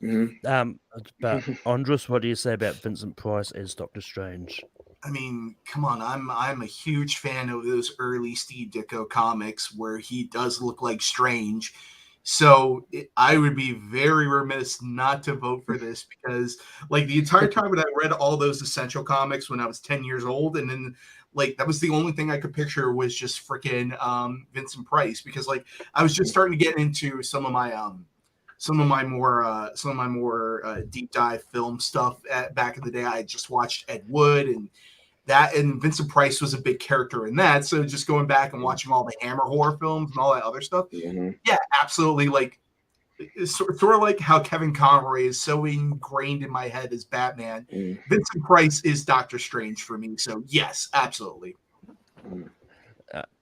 Mm-hmm. But Andres, what do you say about Vincent Price as Doctor Strange? I mean, come on, I'm a huge fan of those early Steve Ditko comics where he does look like Strange. So I would be very remiss not to vote for this because, like, the entire time when I read all those Essential comics when I was 10 years old, and then like that was the only thing I could picture was just freaking Vincent Price, because like I was just starting to get into some of my more deep dive film stuff back in the day. I just watched Ed Wood and Vincent Price was a big character in that. So just going back and watching all the Hammer horror films and all that other stuff. Mm-hmm. Yeah, absolutely. Like it's sort of like how Kevin Conroy is so ingrained in my head as Batman. Mm-hmm. Vincent Price is Doctor Strange for me. So yes, absolutely.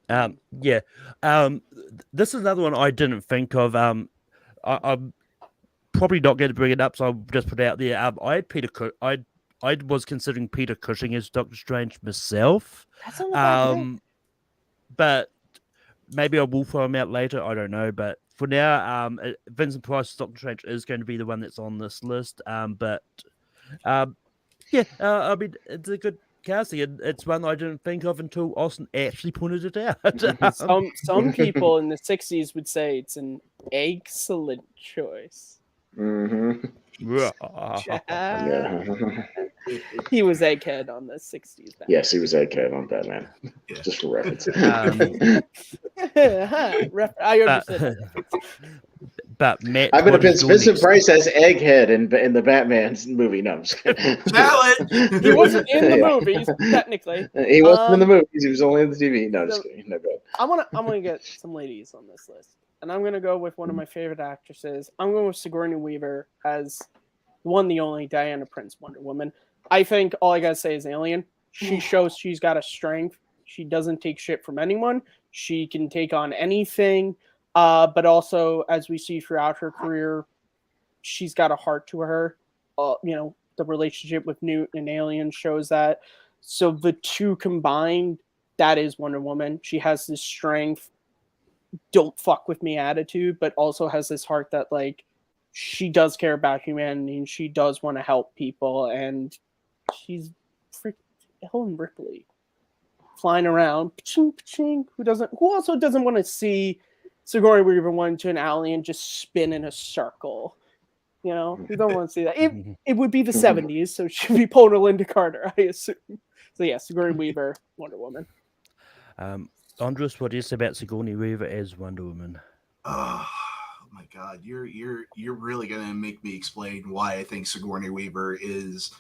This is another one I didn't think of. I'm probably not going to bring it up, so I'll just put it out there. I was considering Peter Cushing as Doctor Strange myself, That's not a bad pick. but maybe I will throw him out later. I don't know, but for now, Vincent Price's Doctor Strange is going to be the one that's on this list. But I mean, it's a good casting, and it's one I didn't think of until Austin actually pointed it out. Some people in the 60s would say it's an excellent choice. Mm-hmm. Yeah. He was Egghead on the 60s. Batman. Yes, he was Egghead on Batman. Just for reference. I understand. But Matt, I'm going to pin Vincent Price as Egghead in the Batman movie. No, I'm just kidding. Valid. He wasn't in the movies, technically. He wasn't in the movies. He was only in the TV. No, just kidding. No, go ahead. I'm gonna get some ladies on this list, and I'm gonna go with one of my favorite actresses. I'm going with Sigourney Weaver as the only Diana Prince Wonder Woman. I think all I gotta say is Alien. She shows she's got a strength. She doesn't take shit from anyone. She can take on anything. But also, as we see throughout her career, she's got a heart to her. The relationship with Newt and Alien shows that. So the two combined, that is Wonder Woman. She has this strength, don't fuck with me attitude, but also has this heart that, like, she does care about humanity and she does want to help people. And she's Ellen Ripley flying around. Who also doesn't want to see Sigourney Weaver went to an alley and just spin in a circle? You don't want to see that. It would be the 70s, so she'd be pulling a Linda Carter, I assume. So yeah, Sigourney Weaver, Wonder Woman. Andres, what do you say about Sigourney Weaver as Wonder Woman? Oh my God, you're really gonna make me explain why I think Sigourney Weaver is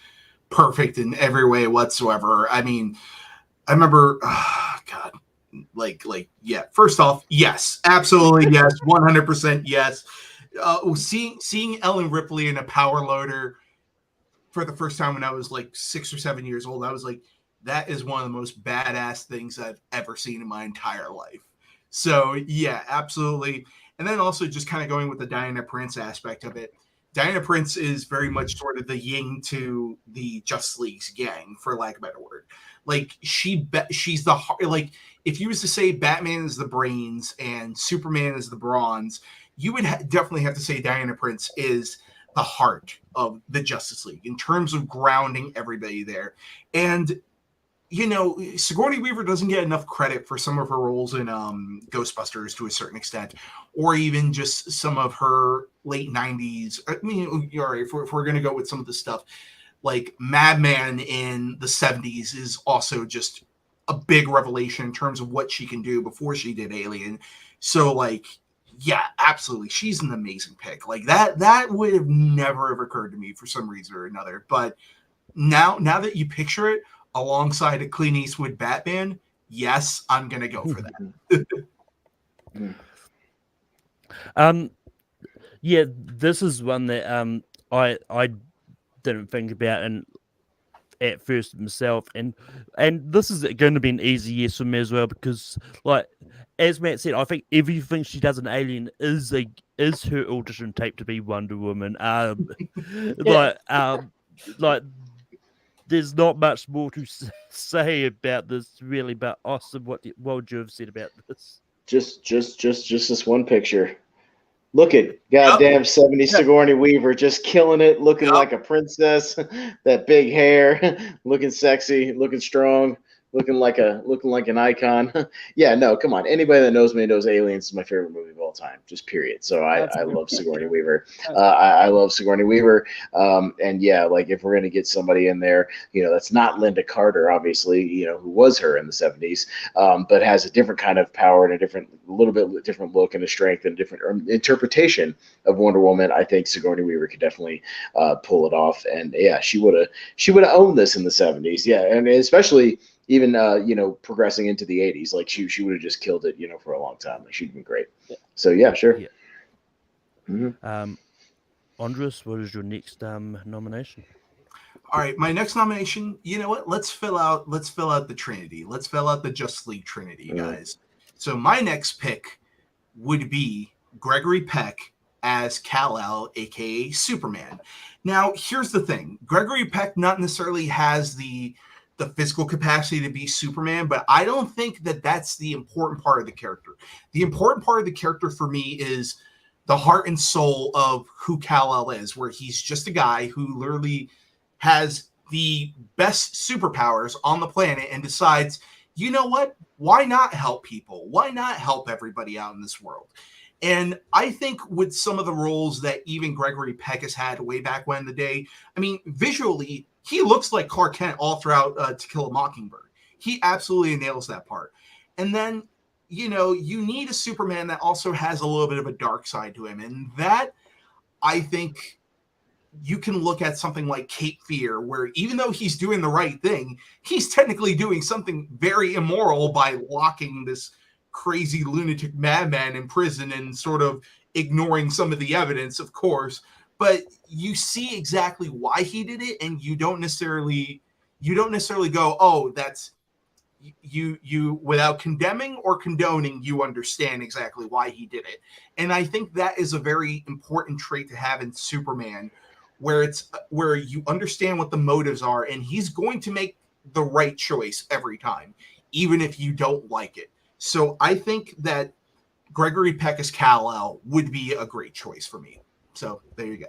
perfect in every way whatsoever. I mean, I remember, God. First off, yes, absolutely, yes, 100% yes. Seeing Ellen Ripley in a power loader for the first time when I was like 6 or 7 years old, I was like, that is one of the most badass things I've ever seen in my entire life. So yeah, absolutely. And then also just kind of going with the Diana Prince aspect of it. Diana Prince is very much sort of the yin to the Justice League's gang, for lack of a better word. Like she's the heart. Like if you was to say Batman is the brains and Superman is the bronze, you would definitely have to say Diana Prince is the heart of the Justice League in terms of grounding everybody there. And Sigourney Weaver doesn't get enough credit for some of her roles in Ghostbusters to a certain extent, or even just some of her late 90s. I mean, all right, if we're going to go with some of the stuff, like Madman in the 70s is also just a big revelation in terms of what she can do before she did Alien. So, like, yeah, absolutely. She's an amazing pick. Like, that would have never have occurred to me for some reason or another. But now that you picture it, alongside a Clint Eastwood Batman, yes, I'm gonna go for that. Yeah, this is one that I didn't think about and at first myself, and this is going to be an easy yes for me as well, because, like, as Matt said, I think everything she does in Alien is her audition tape to be Wonder Woman. Like there's not much more to say about this, really. But Austin, what would you have said about this? Just this one picture. Look at goddamn 70s Sigourney Weaver just killing it, looking like a princess. That big hair, looking sexy, looking strong, looking like an icon. Yeah, no, come on. Anybody that knows me knows Aliens is my favorite movie of all time, just period. So I love Sigourney Weaver. I love Sigourney Weaver. And yeah, like if we're gonna get somebody in there, that's not Linda Carter, obviously, who was her in the 70s, but has a different kind of power and a little bit different look and a strength and a different interpretation of Wonder Woman. I think Sigourney Weaver could definitely pull it off. And yeah, she would have owned this in the 70s. Yeah, and especially even progressing into the 80s, like she would have just killed it, for a long time. Like she'd been great. Yeah. So yeah, sure. Yeah. Mm-hmm. Andres, what is your next nomination? All right, my next nomination. You know what? Let's fill out the Trinity. Let's fill out the Justice League Trinity, guys. So my next pick would be Gregory Peck as Kal-El, aka Superman. Now, here's the thing: Gregory Peck not necessarily has the the physical capacity to be Superman, but I don't think that that's the important part of the character. The important part of the character for me is the heart and soul of who Kal-El is, where he's just a guy who literally has the best superpowers on the planet and decides, you know what? Why not help people? Why not help everybody out in this world? And I think with some of the roles that even Gregory Peck has had way back when in the day, I mean, visually, he looks like Clark Kent all throughout To Kill a Mockingbird. He absolutely nails that part. And then, you know, you need a Superman that also has a little bit of a dark side to him. And that, I think, you can look at something like Cape Fear, where even though he's doing the right thing, he's technically doing something very immoral by locking this crazy lunatic madman in prison and sort of ignoring some of the evidence, of course. But you see exactly why he did it, and you don't necessarily go, oh, that's you without condemning or condoning, you understand exactly why he did it. And I think that is a very important trait to have in Superman, where you understand what the motives are, and he's going to make the right choice every time, even if you don't like it. So I think that Gregory Peck as Kal-El would be a great choice for me. So there you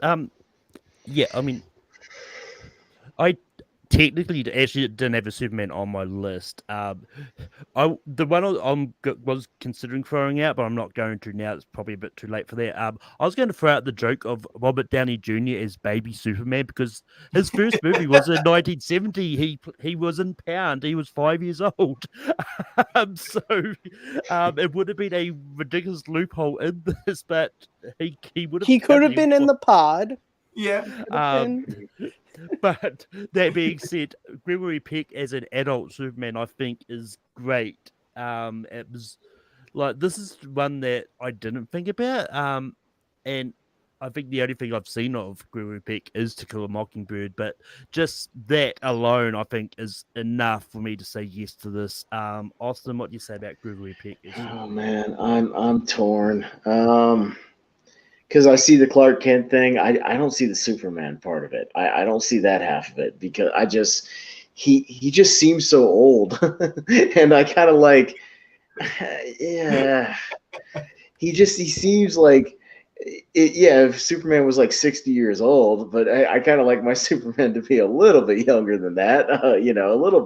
go. Yeah, I mean, I technically actually didn't have a Superman on my list. The one I was considering throwing out, but I'm not going to now. It's probably a bit too late for that. I was going to throw out the joke of Robert Downey Jr. as Baby Superman, because his first movie was in 1970. He was in Pound. He was 5 years old. So it would have been a ridiculous loophole in this, but he would have. He could have been in the pod. Yeah. But that being said, Gregory Peck as an adult Superman, I think, is great. It was like, this is one that I didn't think about. And I think the only thing I've seen of Gregory Peck is To Kill a Mockingbird, but just that alone, I think, is enough for me to say yes to this. Austin, what do you say about Gregory Peck? Oh man, I'm torn. Because I see the Clark Kent thing. I don't see the Superman part of it. I don't see that half of it, because he just seems so old. And I kind of like, yeah, he seems like, if Superman was like 60 years old, but I kind of like my Superman to be a little bit younger than that, a little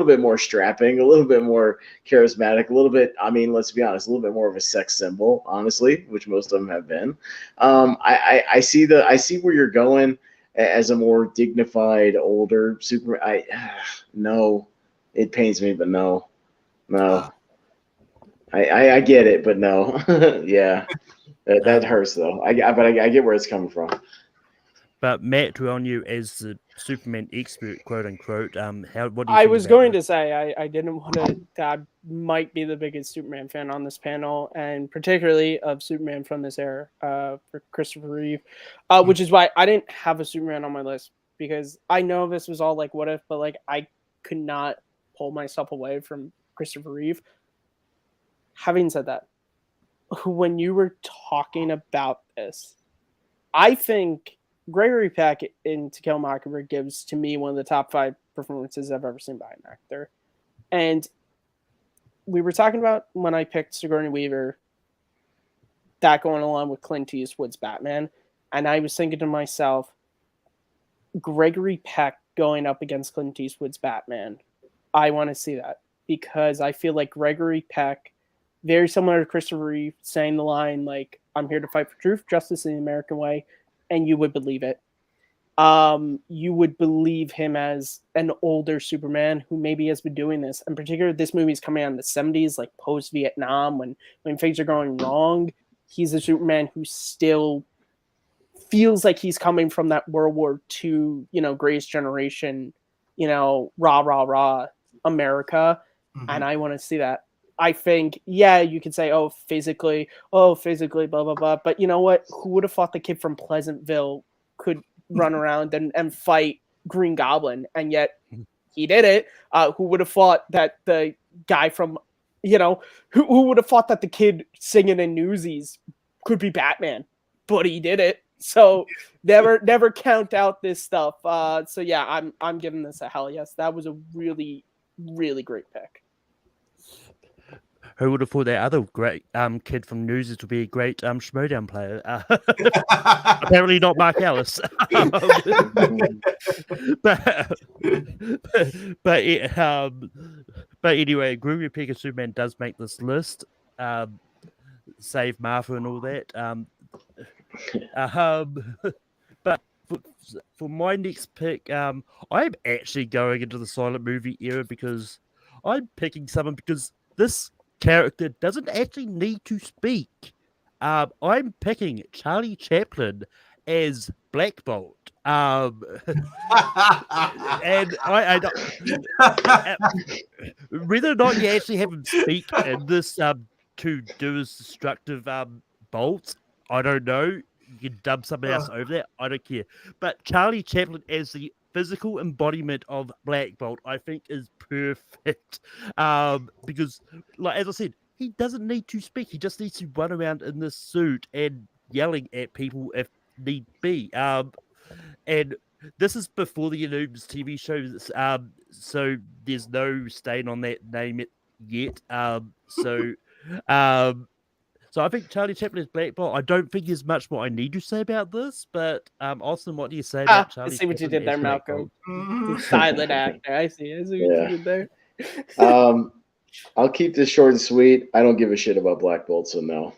bit more strapping, a little bit more charismatic, a little bit, I mean, let's be honest, a little bit more of a sex symbol, honestly, which most of them have been. I see where you're going as a more dignified, older Superman. No, it pains me, but no. I get it, but no. Yeah. That hurts, though. But I get where it's coming from. But Matt, we're on you as the Superman expert, quote unquote. What do you think? I was going to say I didn't want to. I might be the biggest Superman fan on this panel, and particularly of Superman from this era, for Christopher Reeve, which is why I didn't have a Superman on my list, because I know this was all like what if, but like I could not pull myself away from Christopher Reeve. Having said that, when you were talking about this, I think Gregory Peck in To Kill a Mockingbird gives to me one of the top 5 performances I've ever seen by an actor. And we were talking about, when I picked Sigourney Weaver, that going along with Clint Eastwood's Batman. And I was thinking to myself, Gregory Peck going up against Clint Eastwood's Batman, I want to see that, because I feel like Gregory Peck, very similar to Christopher Reeve, saying the line like, I'm here to fight for truth, justice, in the American way, and you would believe it. You would believe him as an older Superman who maybe has been doing this. In particular, this movie is coming out in the 70s, like post-Vietnam, when things are going wrong. He's a Superman who still feels like he's coming from that World War II, greatest generation, rah, rah, rah, America. Mm-hmm. And I want to see that. I think, yeah, you could say, physically, blah, blah, blah. But you know what? Who would have thought the kid from Pleasantville could run around and fight Green Goblin? And yet he did it. Who would have thought that the guy from, who would have thought that the kid singing in Newsies could be Batman? But he did it. So never count out this stuff. So yeah, I'm giving this a hell yes. That was a really, really great pick. Who would have thought that other great kid from Newsies would be a great Schmodown player? Apparently not Mark Ellis. But anyway, Gregory Peck as Superman does make this list. Save Martha and all that. But for my next pick, I'm actually going into the silent movie era because I'm picking someone because this character doesn't actually need to speak. I'm picking Charlie Chaplin as Black Bolt. And I whether or not you actually have him speak in this to do his destructive bolts, I don't know. You can dub somebody else over there. I don't care. But Charlie Chaplin as the physical embodiment of Black Bolt, I think, is perfect. Because, like as I said, he doesn't need to speak. He just needs to run around in this suit and yelling at people if need be. And this is before the Illumin's TV shows, so there's no stain on that name yet. So I think Charlie Chaplin is Black Bolt. I don't think there's much more I need to say about this, but Austin, what do you say about Charlie? I see what you did there, Malcolm. Mhm. The silent actor. I see what you did there. I'll keep this short and sweet. I don't give a shit about Black Bolt, so no.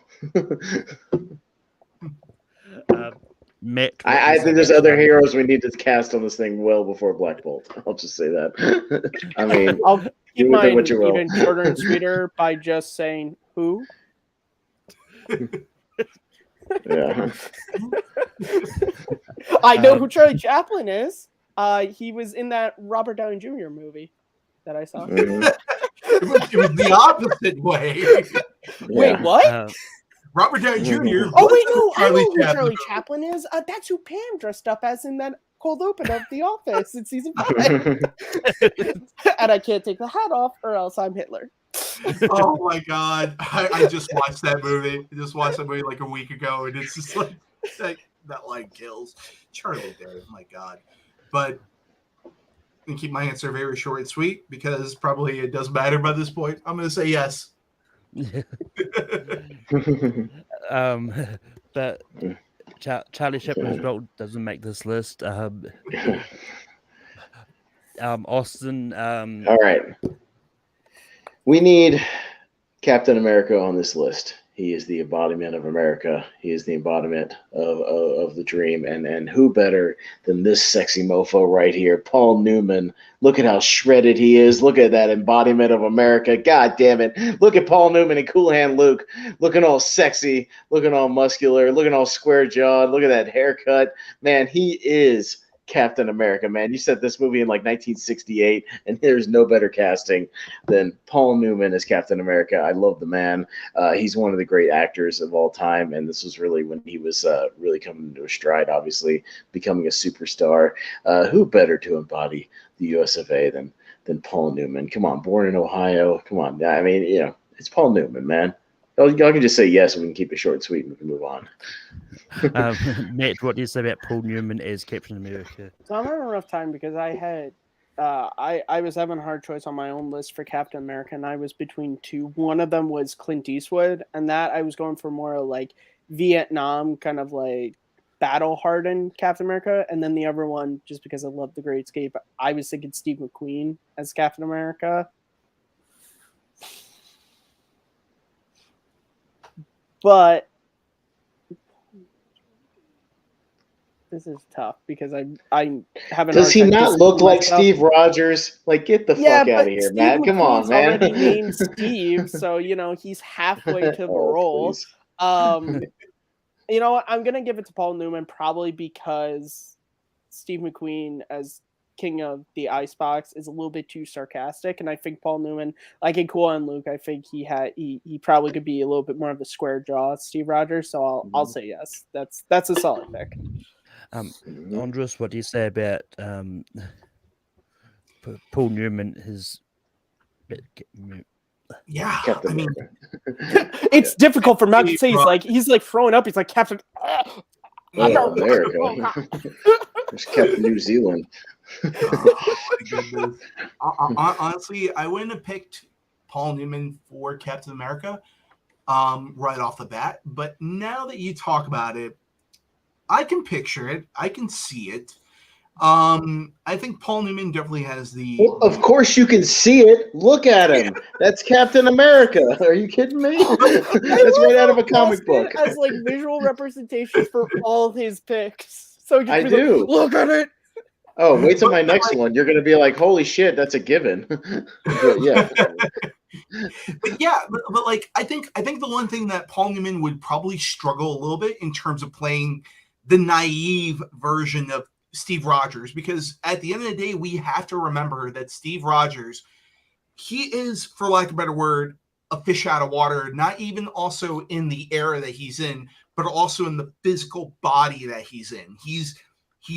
Matt, I think there's other heroes we need to cast on this thing well before Black Bolt. I'll just say that. I mean, I'll keep mine what you will. even shorter and sweeter by just saying who. Yeah. I know who Charlie Chaplin is. He was in that Robert Downey Jr. movie that I saw. Mhm. It was the opposite way. Wait, what? Robert Downey Jr. Oh wait, no, I know Charlie who Chaplin. Charlie Chaplin is. That's who Pam dressed up as in that cold open of The Office in season 5. And I can't take the hat off, or else I'm Hitler. Oh my god, I just watched that movie. I just watched that movie like a week ago, and it's just like that line kills. Charlie Day, my god. But I'm gonna keep my answer very short and sweet because probably it doesn't matter by this point. I'm gonna say yes. But Charlie Chaplin's belt doesn't make this list. Austin. All right. We need Captain America on this list. He is the embodiment of America. He is the embodiment of the dream. And who better than this sexy mofo right here, Paul Newman. Look at how shredded he is. Look at that embodiment of America. God damn it. Look at Paul Newman and Cool Hand Luke. Looking all sexy. Looking all muscular. Looking all square jawed. Look at that haircut. Man, he is Captain America, man. You set this movie in like 1968, and there's no better casting than Paul Newman as Captain America. I love the man. He's one of the great actors of all time, and this was really when he was really coming into a stride, obviously becoming a superstar. Who better to embody the US of A than Paul Newman? Come on, born in Ohio. Come on. I mean, you know, it's Paul Newman, man. Y'all can just say yes, and we can keep it short and sweet, and we can move on. Matt, what do you say about Paul Newman as Captain America? So I'm having a rough time because I had I was having a hard choice on my own list for Captain America, and I was between two. One of them was Clint Eastwood, and that I was going for more like Vietnam kind of like battle hardened Captain America, and then the other one, just because I love The Great Escape, I was thinking Steve McQueen as Captain America. But this is tough because I haven't. Does he not look like Steve Rogers? Like, get the fuck out of here, Steve Matt. Come on, McQueen's man. already named Steve, so you know he's halfway to the role. Please. You know what? I'm gonna give it to Paul Newman probably because Steve McQueen as King of the Icebox is a little bit too sarcastic, and I think Paul Newman, like in Cool and Luke, I think he probably could be a little bit more of a square jaw Steve Rogers. So I'll say yes. That's a solid pick. Andres, what do you say about Paul Newman? Yeah, Captain I mean, America. It's difficult for Matt to say. He's like throwing up. He's like Captain. Oh, America. There's Captain New Zealand. Oh, my goodness. Honestly, I wouldn't have picked Paul Newman for Captain America right off the bat. But now that you talk about it, I can picture it. I can see it. I think Paul Newman definitely has the. Well, of course you can see it. Look at him. That's Captain America. Are you kidding me? That's right out of a comic book. As like visual representation for all his picks. So I do. Like, look at it. Oh, wait till my next one. You're going to be like, holy shit, that's a given. But yeah. But like I think the one thing that Paul Newman would probably struggle a little bit in terms of playing the naive version of Steve Rogers, because at the end of the day, we have to remember that Steve Rogers, he is, for lack of a better word, a fish out of water, not even also in the era that he's in, but also in the physical body that he's in. He's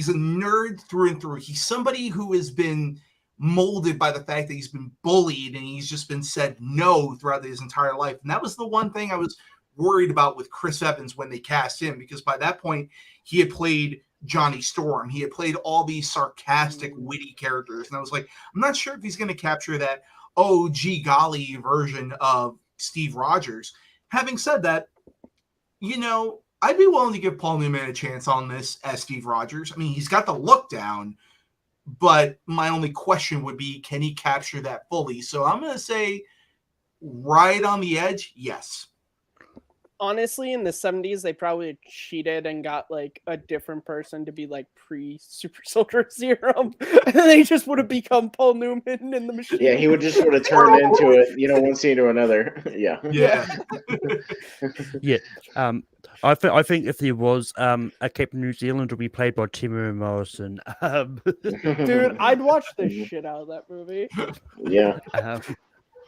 a nerd through and through. He's somebody who has been molded by the fact that he's been bullied and he's just been said no throughout his entire life. And that was the one thing I was worried about with Chris Evans when they cast him, because by that point, he had played Johnny Storm. He had played all these sarcastic, witty characters. And I was like, I'm not sure if he's going to capture that, oh, gee golly version of Steve Rogers. Having said that, you know, I'd be willing to give Paul Newman a chance on this as Steve Rogers. I mean, he's got the look down, but my only question would be, can he capture that fully? So I'm going to say right on the edge, yes. Honestly, in the 70s, they probably cheated and got like a different person to be like pre-super soldier serum. And then they just would have become Paul Newman in the machine. Yeah, he would just sort of turn into it, you know, one scene to another. Yeah. Yeah. I think if there was a Captain New Zealand, it would be played by Timur Morrison. Dude, I'd watch the shit out of that movie. Yeah.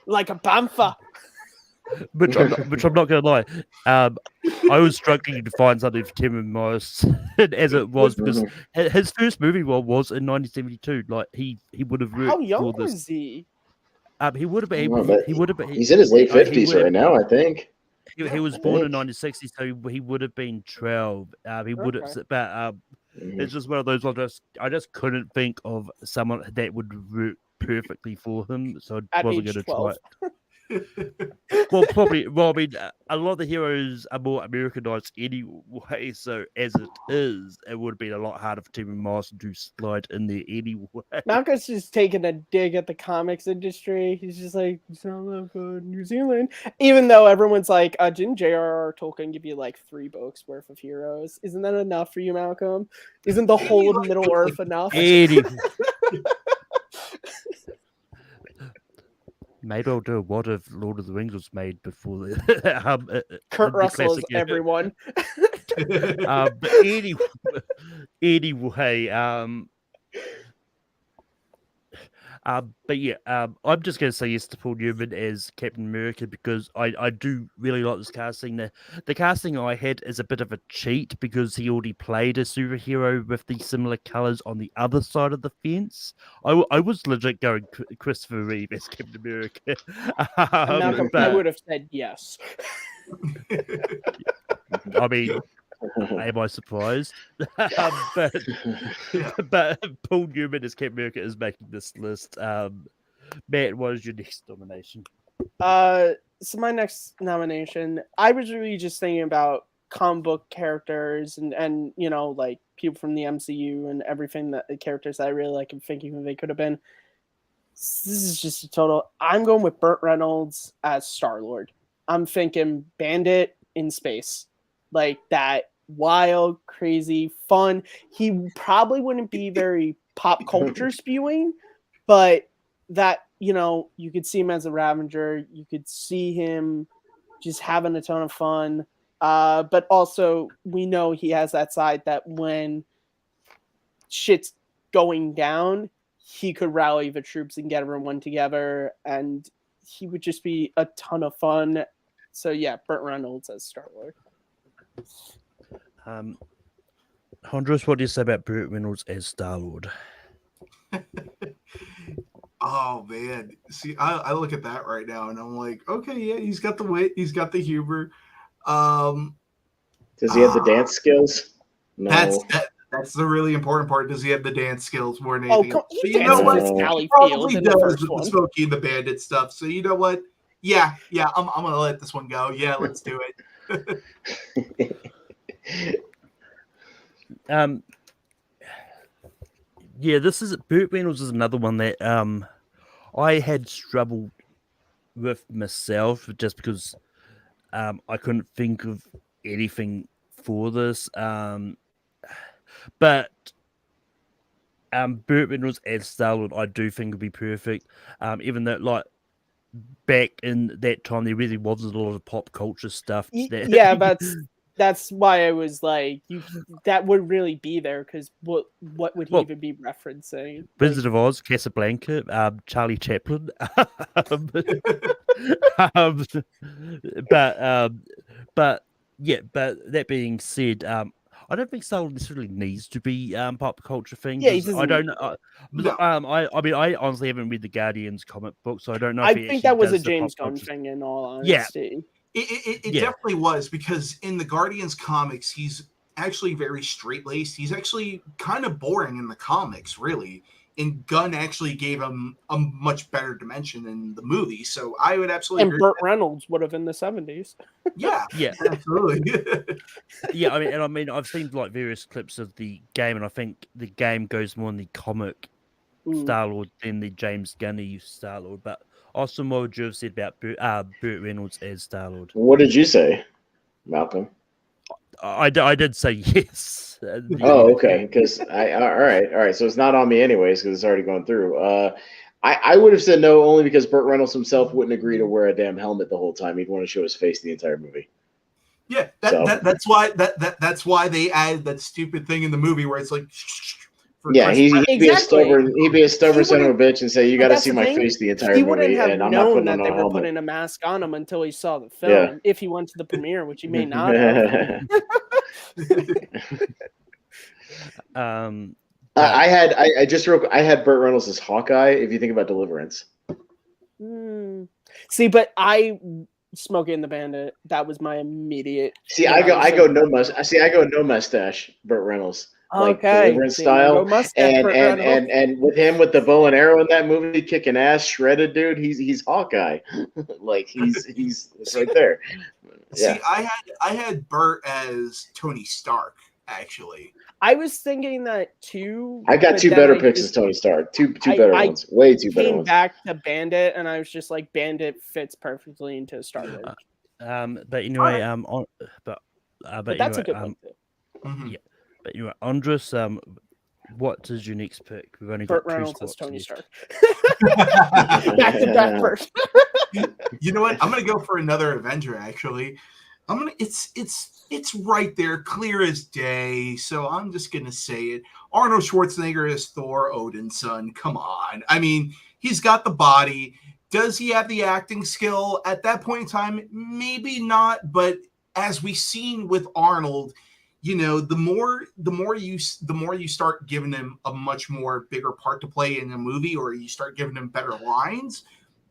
Like a panther. Which I'm not going to lie. I was struggling to find something for Tim and Morris as it was, because his first movie was in 1972. Like he would have. How young was he? He would have been. He's in his late 50s right now, I think. He was born in 1960, so he would have been 12. He would have, but it's just one of those. I just couldn't think of someone that would work perfectly for him, so I wasn't going to try it. Well, probably. Well, I mean, a lot of the heroes are more Americanized anyway. So as it is, it would have been a lot harder for Tim and Morrison to slide in there anyway. Malcolm's just taking a dig at the comics industry. He's just like, sound like New Zealand. Even though everyone's like, didn't J.R.R. Tolkien give you like 3 books worth of heroes? Isn't that enough for you, Malcolm? Isn't the whole of Middle Earth enough? Maybe I'll do what if Lord of the Rings was made before Kurt Russell is everyone. But anyway, but yeah, I'm just going to say yes to Paul Newman as Captain America, because I do really like this casting. The casting I had is a bit of a cheat, because he already played a superhero with the similar colors on the other side of the fence. I was legit going Christopher Reeve as Captain America. Malcolm, I would have said yes. I mean, am I surprised? but Paul Newman as Captain America is making this list. Matt, what is your next nomination? So my next nomination, I was really just thinking about comic book characters and you know, like people from the MCU and everything, that the characters that I really like and thinking who they could have been. This is just a total. I'm going with Burt Reynolds as Starlord. I'm thinking Bandit in space. Like that wild, crazy, fun. He probably wouldn't be very pop culture spewing, but that, you know, you could see him as a Ravager. You could see him just having a ton of fun. But also, we know he has that side that when shit's going down, he could rally the troops and get everyone together, and he would just be a ton of fun. So yeah, Burt Reynolds as Starlord. Hondros, what do you say about Burt Reynolds as Starlord? Oh man, see, I look at that right now and I'm like, okay, yeah, he's got the wit, he's got the humor. Does he have the dance skills? No. That's the really important part. Does he have the dance skills more than Oh, anything? he But you know dances what? with No. Sally He probably Field in the does first with the one. Smokey and the Bandit stuff. So you know what? Yeah, I'm gonna let this one go. Yeah, let's do it. Yeah, Burt Reynolds is another one that I had struggled with myself just because I couldn't think of anything for this. But Burt Reynolds as Starlord, I do think would be perfect. Even though, like, back in that time, there really wasn't a lot of pop culture stuff. Yeah, that's why I was like, that would really be there because what would he even be referencing? Wizard of Oz, Casablanca, Charlie Chaplin. But that being said, I don't think Starlord necessarily needs to be pop culture thing. Yeah, he I don't doesn't. know. No. I honestly haven't read the Guardians comic book, so I don't know. I If he think actually that was a does the James pop Gunn culture- thing, in all Yeah. honesty. It Yeah. definitely was, because in the Guardians comics, he's actually very straight-laced. He's actually kind of boring in the comics, really. And Gunn actually gave him a much better dimension in the movie. So I would absolutely And agree Burt with Reynolds would have in the 70s. that. Yeah, Yeah. absolutely. Yeah, I mean, I've seen like various clips of the game, and I think the game goes more in the comic Starlord than the James Gunny Starlord. But Austin, what would you have said about Burt Reynolds as Starlord? What did you say, Malcolm? I did say yes. Oh, okay. Because all right. So it's not on me anyways because it's already going through. I would have said no only because Burt Reynolds himself wouldn't agree to wear a damn helmet the whole time. He'd want to show his face the entire movie. Yeah, that's why they added that stupid thing in the movie where it's like. Yeah, he'd be a stubborn son of a bitch and say, "You got to that's see the my thing. face the entire He movie," wouldn't have and I'm not known putting that on they a were helmet. putting a mask on him until he saw the film. Yeah. If he went to the premiere, which he may not have. I had Burt Reynolds as Hawkeye. If you think about Deliverance, See, but Smokey and the Bandit. That was my immediate. I go no mustache. Burt Reynolds. Like Okay, Deliverance style, and with him with the bow and arrow in that movie, kicking ass, shredded dude. He's Hawkeye, like he's right there. Yeah. See, I had Burt as Tony Stark actually. I was thinking that too. I got two better picks as Tony Stark. Two better ones, way two better ones. Came back to Bandit, and I was just like, Bandit fits perfectly into Starlord. But anyway, but that's anyway, a good one too. Yeah. But anyway, Andres, what is your next pick? We've only Burt got Reynolds two as spots Tony left. Stark. Back to back first. You know what? I'm gonna go for another Avenger. Actually, it's right there, clear as day. So I'm just gonna say it. Arnold Schwarzenegger is Thor, Odin's son. Come on. I mean, he's got the body. Does he have the acting skill at that point in time? Maybe not. But as we've seen with Arnold, you know, the more you start giving him a much more bigger part to play in a movie, or you start giving him better lines,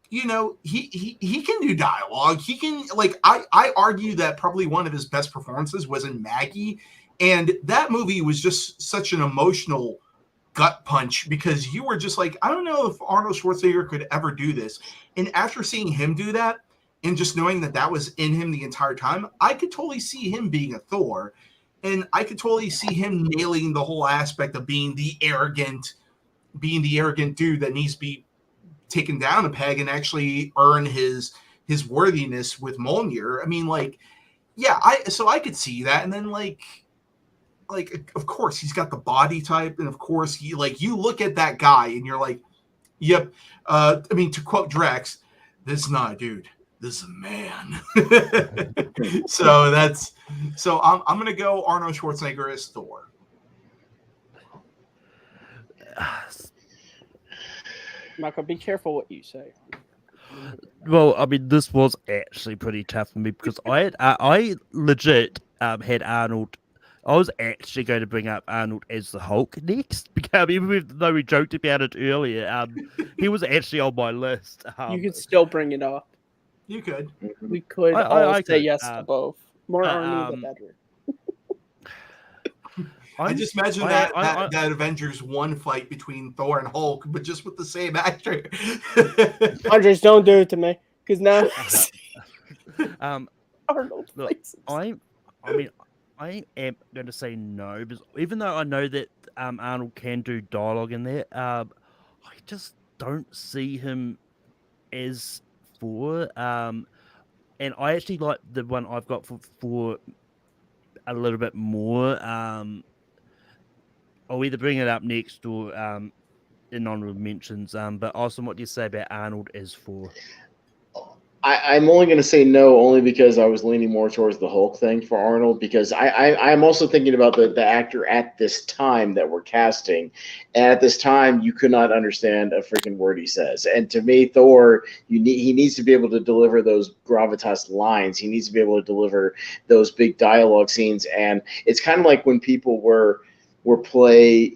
you know, he can do dialogue. He can, like, I argue that probably one of his best performances was in Maggie, and that movie was just such an emotional gut punch because you were just like, I don't know if Arnold Schwarzenegger could ever do this. And after seeing him do that, and just knowing that that was in him the entire time, I could totally see him being a Thor. And I could totally see him nailing the whole aspect of being the arrogant dude that needs to be taken down a peg and actually earn his worthiness with Mjolnir. I mean, like, yeah, I could see that. And then like of course he's got the body type, and of course he, like, you look at that guy and you're like, yep. I mean, to quote Drex, this is not a dude. This is a man. So I'm gonna go Arnold Schwarzenegger as Thor. Michael, be careful what you say. Well, I mean, this was actually pretty tough for me because I legit had Arnold. I was actually going to bring up Arnold as the Hulk next, because even though we joked about it earlier, he was actually on my list. You could still bring it up. You could. We could I say could. yes to both. More Arnie, the better. I just imagine that Avengers 1 fight between Thor and Hulk, but just with the same actor. Andres, don't do it to me, because now Arnold. Look, I mean, I am going to say no, because even though I know that Arnold can do dialogue in there, I just don't see him as Thor. And I actually like the one I've got for a little bit more. I'll either bring it up next or in honorable mentions. But Austin, what do you say about Arnold as Thor? I'm only going to say no, only because I was leaning more towards the Hulk thing for Arnold, because I'm also thinking about the actor at this time that we're casting. And at this time, you could not understand a freaking word he says. And to me, Thor, he needs to be able to deliver those gravitas lines. He needs to be able to deliver those big dialogue scenes. And it's kind of like when people were play,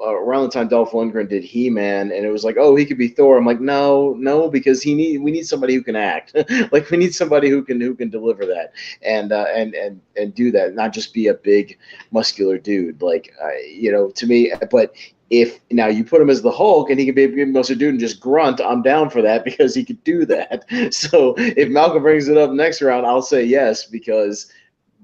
around the time Dolph Lundgren did He-Man, and it was like, oh, he could be Thor. I'm like, no, because we need somebody who can act. Like, we need somebody who can deliver that and do that, not just be a big muscular dude. Like, to me, but if now you put him as the Hulk and he can be a big muscular dude and just grunt, I'm down for that, because he could do that. So if Malcolm brings it up next round, I'll say yes, because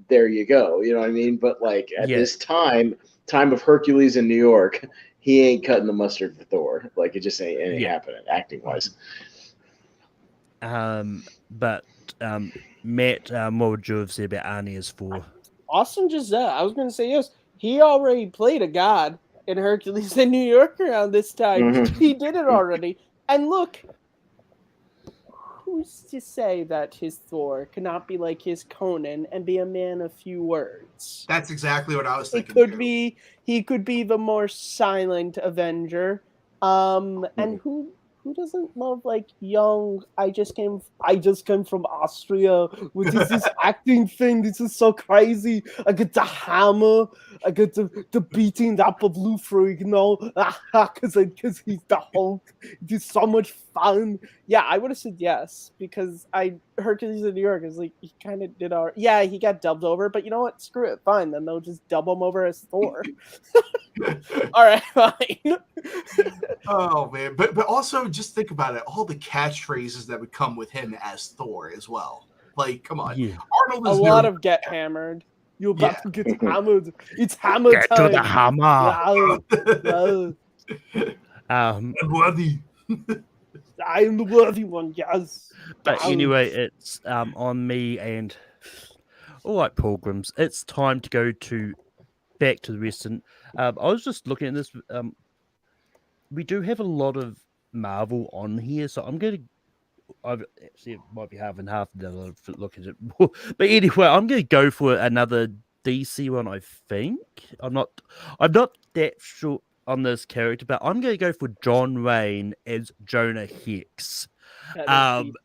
there you go. You know what I mean? But like at this time of Hercules in New York, he ain't cutting the mustard for Thor. Like, it just ain't happening acting wise. But Matt, what would you have said about Arnie as Thor? Austin just said, I was going to say yes. He already played a god in Hercules in New York around this time. Mm-hmm. He did it already. And look, who's to say that his Thor cannot be like his Conan and be a man of few words? That's exactly what I was thinking. He could be the more silent Avenger. And who doesn't love like young? I just came from Austria. What is this acting thing? This is so crazy. I get the hammer. I get the beating up of Luthor, because he's the Hulk. It is so much fun. Yeah, I would have said yes, because Hercules in New York is like, he kind of did he got dubbed over, but you know what? Screw it. Fine, then they'll just dub him over as Thor. All right, fine. Oh man, but also just think about it. All the catchphrases that would come with him as Thor as well. Like, come on, Arnold is a lot of get hammered. You're about to get hammered. It's hammer get time. To the hammer. Worthy. I am the worthy one. Yes. But anyway, it's on me and all right, pilgrims. It's time to go back to the Western. I was just looking at this. We do have a lot of Marvel on here, so I'm going to. Actually, it might be half and half. Look at it, but anyway, I'm going to go for another DC one. I think I'm not that sure on this character, but I'm going to go for John Wayne as Jonah Hicks. And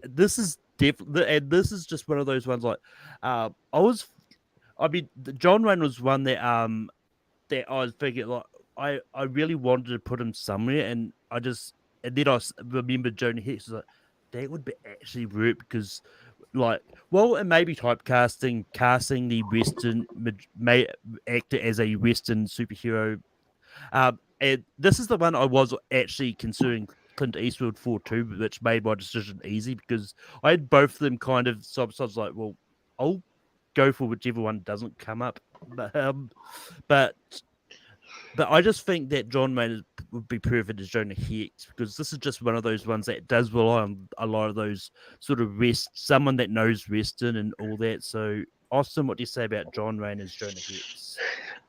this is this is just one of those ones like John Wayne was one that I was thinking like I really wanted to put him somewhere, and then I remembered Jonah Hicks. Like, that would be actually work, because it may be typecasting, casting the Western actor as a Western superhero. And this is the one I was actually considering Clint Eastwood for too, which made my decision easy, because I had both of them kind of. So I was like, well, I'll go for whichever one doesn't come up. But I just think that John Wayne would be perfect as Jonah Hicks, because this is just one of those ones that does rely on a lot of those sort of someone that knows Western and all that. So, Austin, what do you say about John Wayne as Jonah Hicks?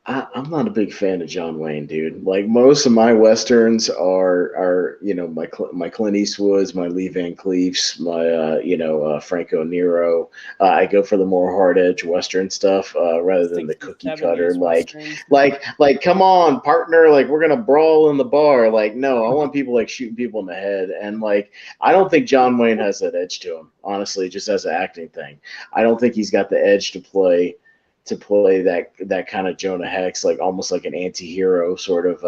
I'm not a big fan of John Wayne, dude. Like, most of my Westerns are my Clint Eastwoods, my Lee Van Cleefs, my Franco Nero. I go for the more hard edge Western stuff rather than the cookie cutter. Like, come on, partner. Like, we're gonna brawl in the bar. Like, no, I want people like shooting people in the head. And like, I don't think John Wayne has that edge to him. Honestly, just as an acting thing, I don't think he's got the edge to play that kind of Jonah Hex, like almost like an anti-hero sort of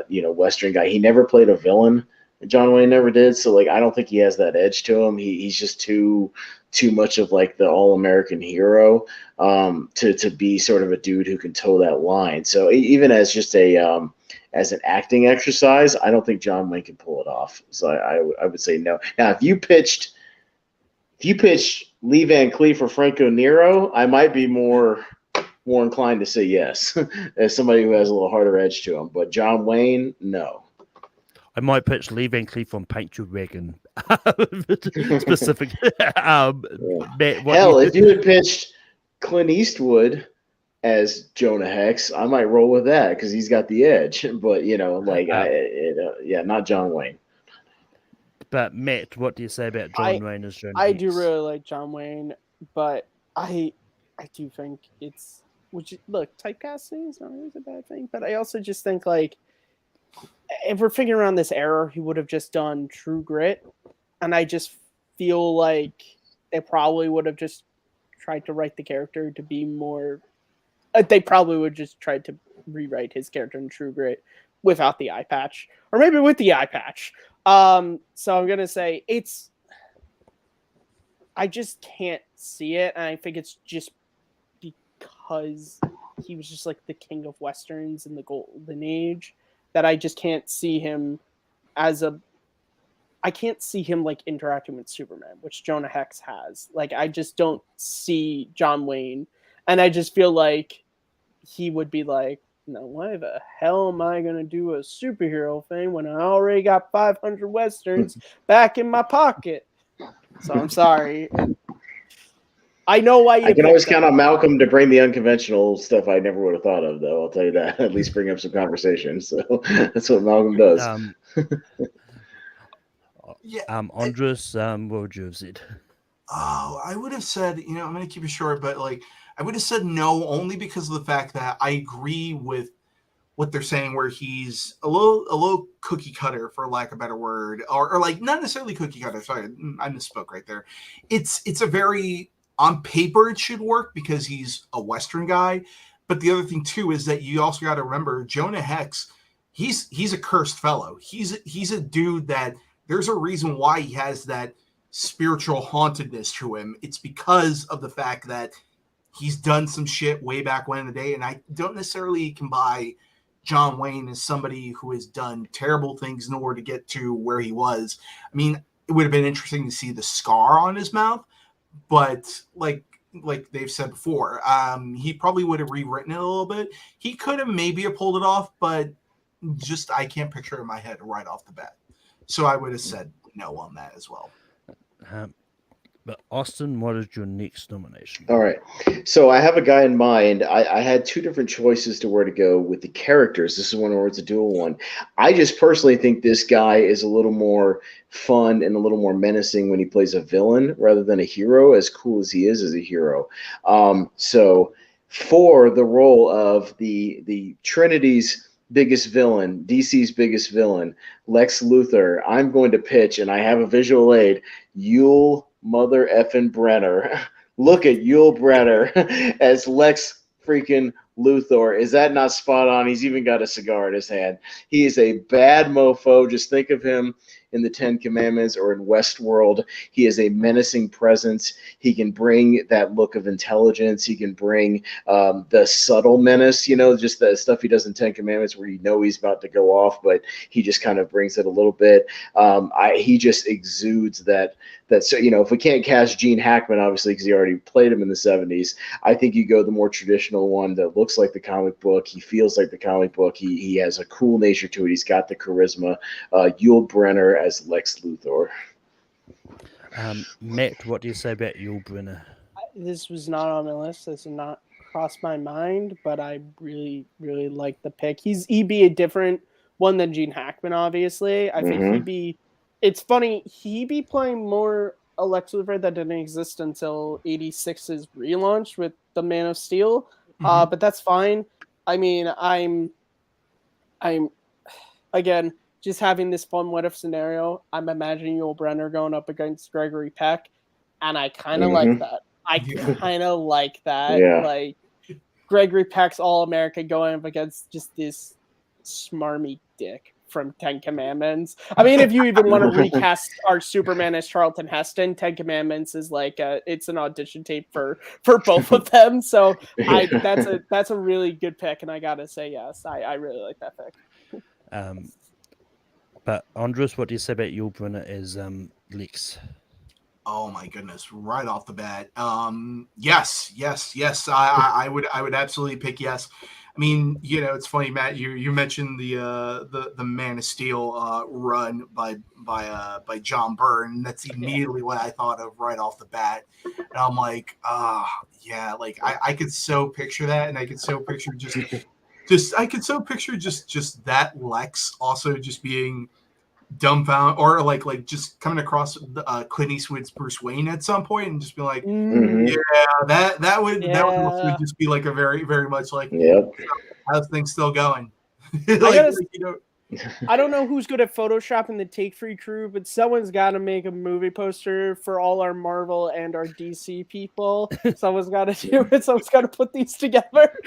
Western guy. He never played a villain John Wayne never did. So like, I don't think he has that edge to him. He's just too much of like the all-American hero to be sort of a dude who can toe that line. So even as just a as an acting exercise, I don't think John Wayne can pull it off. So I would say no. Now, if you pitched Lee Van Cleef or Franco Nero, I might be more inclined to say yes, as somebody who has a little harder edge to him. But John Wayne, no. I might pitch Lee Van Cleef on Paint Your Wagon. Specific. Hell, if you had pitched Clint Eastwood as Jonah Hex, I might roll with that because he's got the edge. But not John Wayne. But Matt, what do you say about John Wayne as Jonah? I do really like John Wayne, but I do think it's typecasting is not always a bad thing. But I also just think like, if we're figuring around this era, he would have just done True Grit, and I just feel like they probably would have just tried to write the character to be more. They probably would just try to rewrite his character in True Grit without the eye patch, or maybe with the eye patch. So I'm gonna say it's. I just can't see it, and I think it's just because he was just like the king of westerns in the golden age. That I just can't see him I can't see him like interacting with Superman, which Jonah Hex has. Like, I just don't see John Wayne. And I just feel like he would be like, no, why the hell am I going to do a superhero thing when I already got 500 Westerns back in my pocket? So I'm sorry. I know why you. I can always count on Malcolm to bring the unconventional stuff I never would have thought of, though. I'll tell you that. At least bring up some conversation. So that's what Malcolm does. Andres, what would you have said? Oh, I would have said, I'm going to keep it short, but like, I would have said no only because of the fact that I agree with what they're saying, where he's a little cookie cutter, for lack of a better word, or like not necessarily cookie cutter. Sorry, I misspoke right there. It's a very, on paper it should work because he's a Western guy, but the other thing too is that you also got to remember Jonah Hex. He's a cursed fellow. He's a dude that there's a reason why he has that spiritual hauntedness to him. It's because of the fact that he's done some shit way back when in the day, and I don't necessarily can buy John Wayne as somebody who has done terrible things in order to get to where he was. I mean, it would have been interesting to see the scar on his mouth, but like they've said before, he probably would have rewritten it a little bit. He could have maybe pulled it off, but just I can't picture it in my head right off the bat. So I would have said no on that as well. But Austin, what is your next nomination? All right. So I have a guy in mind. I had two different choices to where to go with the characters. This is one where it's a dual one. I just personally think this guy is a little more fun and a little more menacing when he plays a villain rather than a hero, as cool as he is as a hero. So for the role of the Trinity's biggest villain, DC's biggest villain, Lex Luthor, I'm going to pitch, and I have a visual aid, Yul Mother effing Brenner. Look at Yul Brenner as Lex freaking Luthor. Is that not spot on? He's even got a cigar in his hand. He is a bad mofo. Just think of him in the Ten Commandments or in Westworld. He is a menacing presence. He can bring that look of intelligence. He can bring the subtle menace, just the stuff he does in Ten Commandments where he's about to go off, but he just kind of brings it a little bit. He just exudes that. So, if we can't cast Gene Hackman, obviously, because he already played him in the 70s, I think you go the more traditional one that looks like the comic book. He feels like the comic book. He has a cool nature to it. He's got the charisma. Yul Brenner as Lex Luthor. Matt, what do you say about Yul Brenner? This was not on my list. This did not cross my mind, but I really, really like the pick. He'd be a different one than Gene Hackman, obviously. I think he'd be. It's funny, he'd be playing more a Lex Luthor that didn't exist until 86's relaunch with the Man of Steel. But that's fine. I mean, I'm again just having this fun what if scenario. I'm imagining Yul Brenner going up against Gregory Peck, and I kind of like that. I kind of like that. Yeah. Like Gregory Peck's All American going up against just this smarmy dick from Ten Commandments. I mean, if you even want to recast our Superman as Charlton Heston, Ten Commandments is like it's an audition tape for both of them. So that's a really good pick, and I gotta say yes, I really like that pick. But Andres, what do you say about Yul Brynner as Lex? Oh my goodness! Right off the bat, yes. I would absolutely pick yes. I mean, it's funny, Matt. You mentioned the Man of Steel run by John Byrne. That's immediately what I thought of right off the bat. And I'm like, yeah, like I could so picture that, and I could so picture just that Lex also just being dumbfounded, or like just coming across Clint Eastwood's Bruce Wayne at some point and just be like, yeah, that would also just be like a very, very much like, how's things still going? I don't know who's good at photoshopping the Take Free crew, but someone's got to make a movie poster for all our Marvel and our DC people. Someone's got to do it. Someone's got to put these together.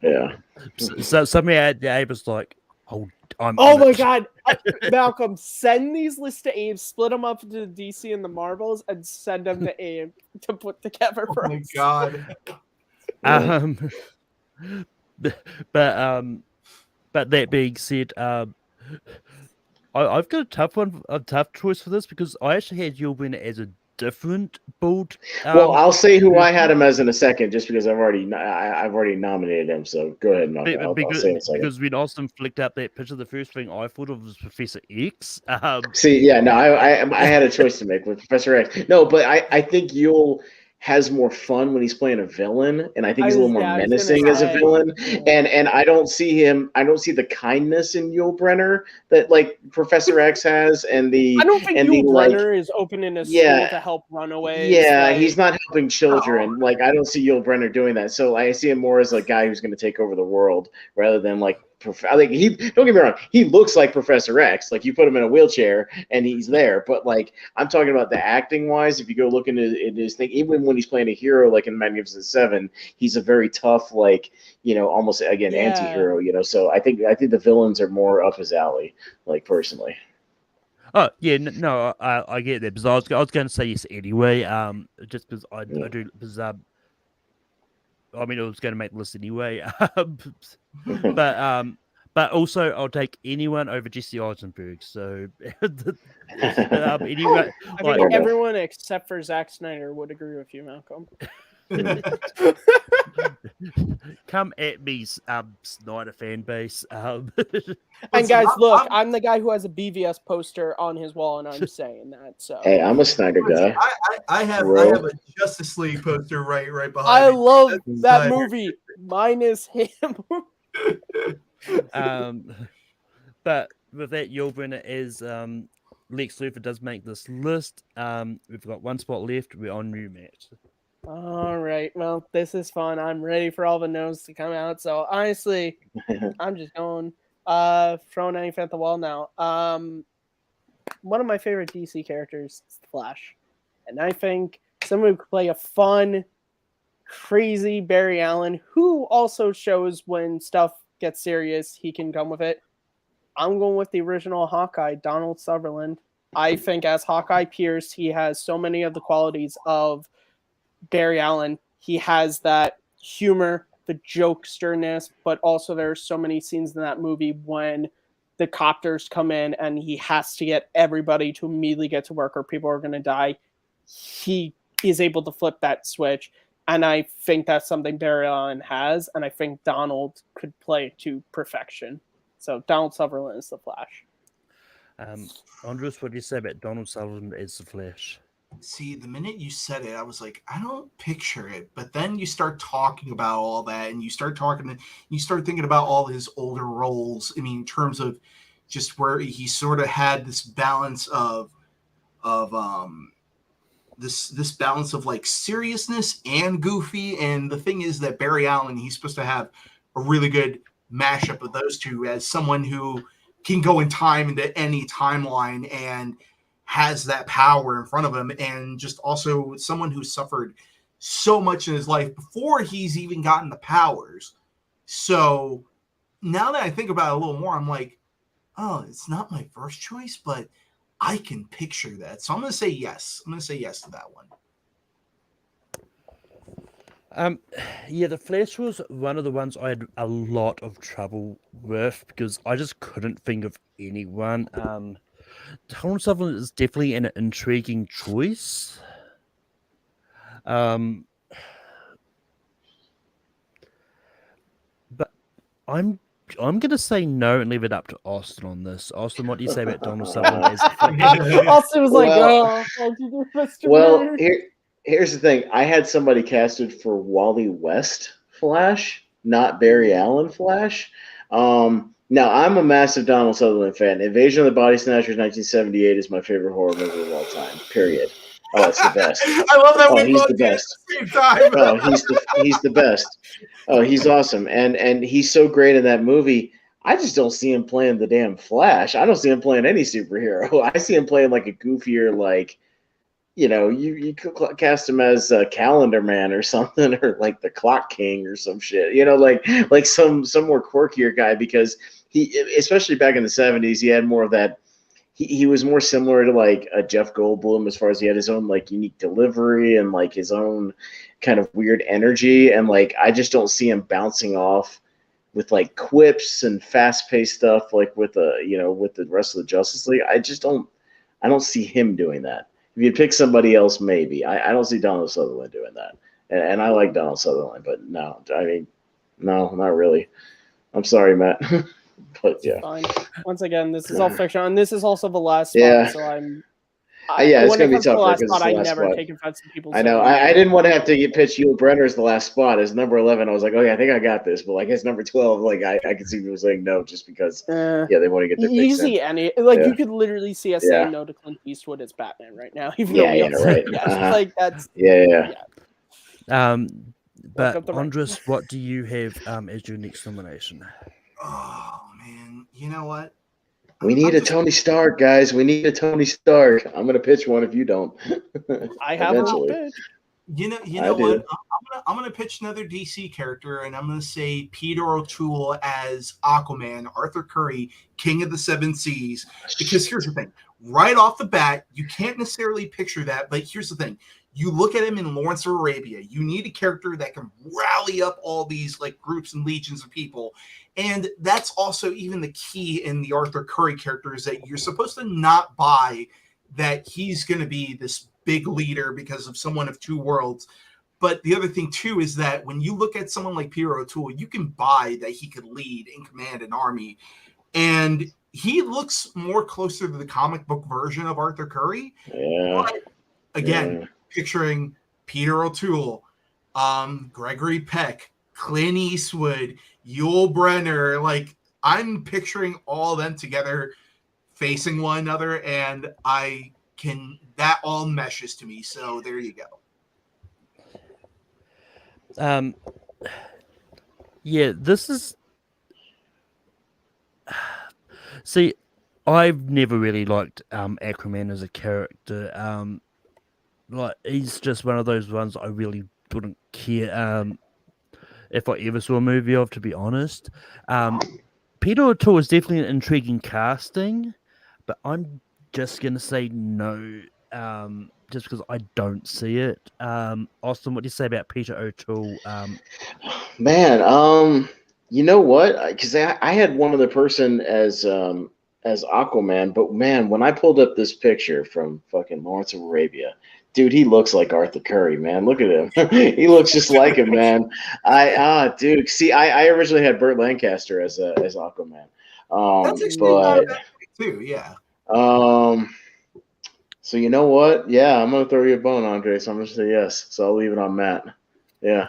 Yeah. So somebody at the Abe was like, my God, Malcolm, send these lists to Abe, split them up into DC and the Marvels, and send them to Abe to put together for us. Oh my God. But that being said, I've got a tough choice for this because I actually had Yul Brynner as a different build. Well, I'll say who I had him as in a second, just because I've already nominated him. So go ahead, I'll say in a second. Because when Austin flicked up that picture, the first thing I thought of was Professor X. I had a choice to make with Professor X. No, but I think Yul has more fun when he's playing a villain, and I think he's a little more menacing as a villain. And I don't see the kindness in Yul Brynner that like Professor X has, and I don't think Yul Brynner is opening a school to help runaways. Yeah, he's not helping children. Like I don't see Yul Brynner doing that. So I see him more as a guy who's going to take over the world rather than like. Don't get me wrong. He looks like Professor X. Like you put him in a wheelchair and he's there. But like I'm talking about the acting wise. If you go look into his thing, even when he's playing a hero like in Magnificent Seven, he's a very tough, like almost again anti-hero. So I think the villains are more up his alley. Like personally. Oh yeah, no, I get that. Because I was going to say yes anyway. Just because I do. Because I mean, it was going to make the list anyway. But also, I'll take anyone over Jesse Eisenberg. So, anyway, I think everyone except for Zack Snyder would agree with you, Malcolm. Come at me, Snyder fan base. And guys, look, I'm the guy who has a BVS poster on his wall, and I'm saying that. So hey, I'm a Snyder guy. I have a Justice League poster right behind I me. love that movie. Minus him. But with that, Yul Brynner is Lex Luthor does make this list. We've got one spot left. We're on new match. All right. Well, this is fun. I'm ready for all the no's to come out. So honestly, I'm just going throwing anything at the wall now. One of my favorite DC characters is the Flash, and I think someone who could play a fun, crazy Barry Allen, who also shows when stuff gets serious, he can come with it. I'm going with the original Hawkeye, Donald Sutherland. I think as Hawkeye Pierce, he has so many of the qualities of Barry Allen. He has that humor, the jokesterness, but also there are so many scenes in that movie when the copters come in and he has to get everybody to immediately get to work or people are going to die. He is able to flip that switch. And I think that's something Barry Allen has. And I think Donald could play to perfection. So Donald Sutherland is the Flash. Andres, what do you say about Donald Sutherland as the Flash? See, the minute you said it, I was like, I don't picture it. But then you start talking about all that, and you start thinking about all his older roles. I mean, in terms of just where he sort of had this balance of this balance of like seriousness and goofy. And the thing is that Barry Allen, he's supposed to have a really good mashup of those two as someone who can go in time into any timeline and has that power in front of him, and just also someone who suffered so much in his life before he's even gotten the powers. So now that I think about it a little more, I'm like, oh, it's not my first choice, but I can picture that. So I'm going to say yes. I'm going to say yes to that one. Yeah, the Flash was one of the ones I had a lot of trouble with because I just couldn't think of anyone. Donald Sutherland is definitely an intriguing choice. But I'm gonna say no and leave it up to Austin on this. Austin, what do you say about Donald Sutherland as Austin was like, Well- why'd you do this to Well, me? here's the thing. I had somebody casted for Wally West Flash, not Barry Allen Flash. Now, I'm a massive Donald Sutherland fan. Invasion of the Body Snatchers 1978 is my favorite horror movie of all time, period. Oh, it's the best. I love that we he's both the did it best. at the same time. Oh, he's the best. Oh, he's awesome. And he's so great in that movie. I just don't see him playing the damn Flash. I don't see him playing any superhero. I see him playing like a goofier, like, you could cast him as a Calendar Man or something, or like the Clock King or some shit. Like some more quirkier guy, because he, especially back in the 70s, he had more of that. He was more similar to like a Jeff Goldblum as far as he had his own like unique delivery and like his own kind of weird energy. And like I just don't see him bouncing off with like quips and fast paced stuff like with the rest of the Justice League. I don't see him doing that. If you pick somebody else, maybe. I don't see Donald Sutherland doing that. And I like Donald Sutherland, but no, no, not really. I'm sorry, Matt. But yeah. Fine. Once again, this is all fiction, and this is also the last spot, Yeah. so I'm. It's when gonna it be comes to the tougher last because spot, it's the I last never spot. take offense to people. I know. I didn't want to have to pitch Yul Brenner as the last spot as number 11. I was like, okay, I think I got this. But like as number 12, like I could see people saying no just because they want to get their You picks see in. any Yeah. you could literally see us saying no to Clint Eastwood as Batman right now, even though we all right. said yes. Like that's Yeah. But Andres, what do you have as your next nomination? Oh man, you know what? We need a Tony Stark, guys. We need a Tony Stark. I'm gonna pitch one if you don't. I have Eventually. a pitch. You know what? I'm gonna pitch another DC character, and I'm gonna say Peter O'Toole as Aquaman, Arthur Curry, King of the Seven Seas. Because here's the thing: right off the bat, you can't necessarily picture that. But here's the thing: you look at him in Lawrence of Arabia. You need a character that can rally up all these like groups and legions of people. And that's also even the key in the Arthur Curry character is that you're supposed to not buy that he's going to be this big leader because of someone of two worlds. But the other thing, too, is that when you look at someone like Peter O'Toole, you can buy that he could lead and command an army. And he looks more closer to the comic book version of Arthur Curry. Yeah. But again, picturing Peter O'Toole, Gregory Peck, Clint Eastwood, Yul Brenner, like I'm picturing all of them together facing one another, and that all meshes to me. So there you go. Yeah, this is. See, I've never really liked Aquaman as a character. Like he's just one of those ones I really wouldn't care if I ever saw a movie of, to be honest. Peter O'Toole is definitely an intriguing casting, but I'm just gonna say no, just because I don't see it. Austin, what do you say about Peter O'Toole? Man, you know what? Because I had one other person as Aquaman, but man, when I pulled up this picture from fucking Lawrence of Arabia, dude, he looks like Arthur Curry, man. Look at him. He looks just like him, man. Dude. See, I originally had Burt Lancaster as Aquaman. That's actually too, yeah. So you know what? Yeah, I'm gonna throw you a bone, Andre. So I'm gonna say yes. So I'll leave it on Matt. Yeah.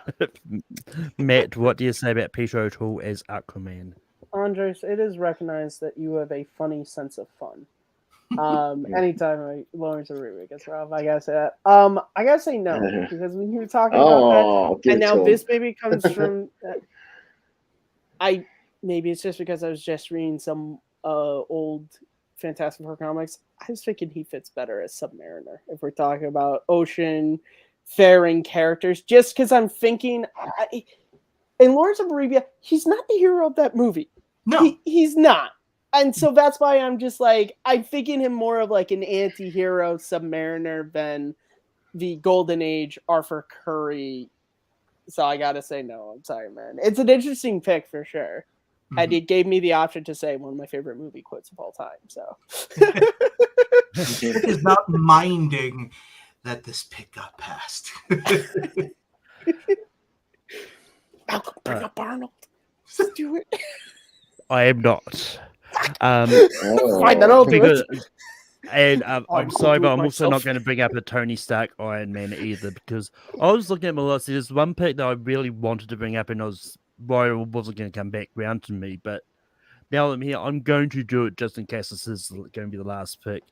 Matt, what do you say about Peter O'Toole as Aquaman? Andres, it is recognized that you have a funny sense of fun. Anytime Lawrence of Arabia gets rough, I gotta say that. I gotta say no, because when you were talking about that, and now this maybe comes from maybe it's just because I was just reading some old Fantastic Four comics. I was thinking he fits better as Submariner if we're talking about ocean faring characters, just because I'm thinking in Lawrence of Arabia, he's not the hero of that movie. No. He's not. And so that's why I'm just like, I'm thinking him more of like an anti-hero Submariner than the Golden Age Arthur Curry. So I gotta say no. I'm sorry, man. It's an interesting pick for sure. Mm-hmm. And it gave me the option to say one of my favorite movie quotes of all time. So is not minding that this pick got passed. Malcolm, bring up Arnold. Let's do it. I am not. Fine, then I'll do because, it. and I'm sorry, but I'm also myself. not going to bring up a Tony Stark Iron Man either, because I was looking at my list. There's one pick that I really wanted to bring up, and I wasn't going to come back round to me, but now that I'm here, I'm going to do it just in case this is going to be the last pick.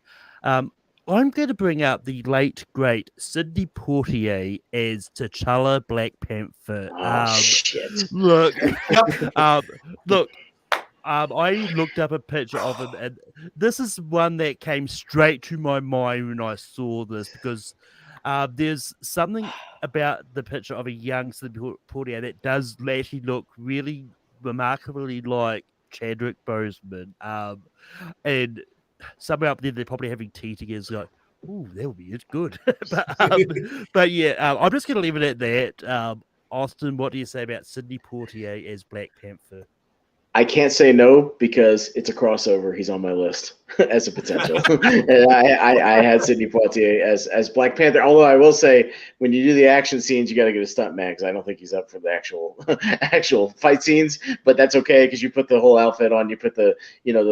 I'm going to bring up the late, great Sidney Poitier as T'Challa Black Panther. Shit. Look, I looked up a picture of him, and this is one that came straight to my mind when I saw this, because there's something about the picture of a young Sidney Poitier that does actually look really remarkably like Chadwick Boseman. And somewhere up there, they're probably having tea together. It's like, ooh, that would be good. but yeah, I'm just going to leave it at that. Austin, what do you say about Sidney Poitier as Black Panther? I can't say no because it's a crossover. He's on my list as a potential. And I had Sidney Poitier as Black Panther. Although I will say, when you do the action scenes, you got to get a stunt man because I don't think he's up for the actual fight scenes. But that's okay because you put the whole outfit on, you put the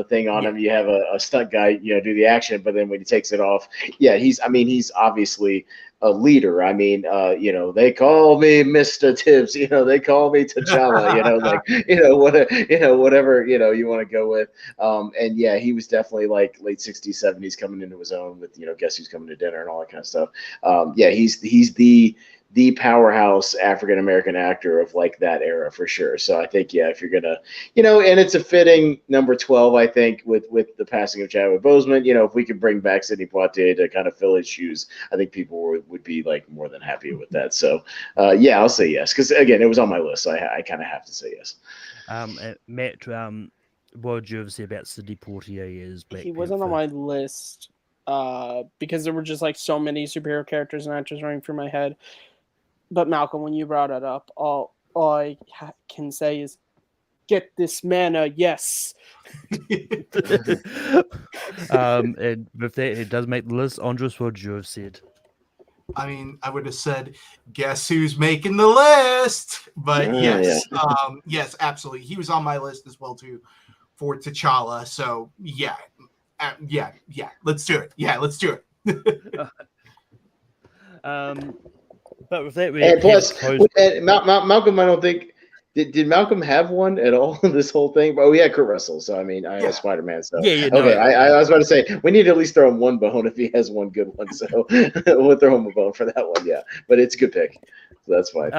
thing on him. You have a stunt guy do the action. But then when he takes it off, he's obviously a leader. I mean, they call me Mr. Tibbs, they call me T'Challa, whatever, you want to go with. And yeah, he was definitely like late 60s, 70s coming into his own with, Guess Who's Coming to Dinner and all that kind of stuff. He's the powerhouse African-American actor of like that era for sure. So I think, if you're going to, and it's a fitting number 12, I think with the passing of Chadwick Boseman, if we could bring back Sidney Poitier to kind of fill his shoes, I think people would be like more than happy with that. So I'll say yes. Cause again, it was on my list. So I kind of have to say yes. Matt, what would you have said about Sidney Poitier as Black Panther? Wasn't on my list because there were just like so many superhero characters and actors running through my head. But Malcolm, when you brought it up, all I can say is, get this man a yes. And with that, it does make the list. Andres, what would you have said? I mean, I would have said, guess who's making the list? But yes, absolutely. He was on my list as well, too, for T'Challa. So, yeah, let's do it. Yeah, let's do it. But with that, Malcolm, I don't think did Malcolm have one at all this whole thing? Oh, yeah, Kurt Russell. So I mean, I have Spider-Man. So okay, I was about to say we need to at least throw him one bone if he has one good one. So we'll throw him a bone for that one. Yeah, but it's a good pick. So that's fine.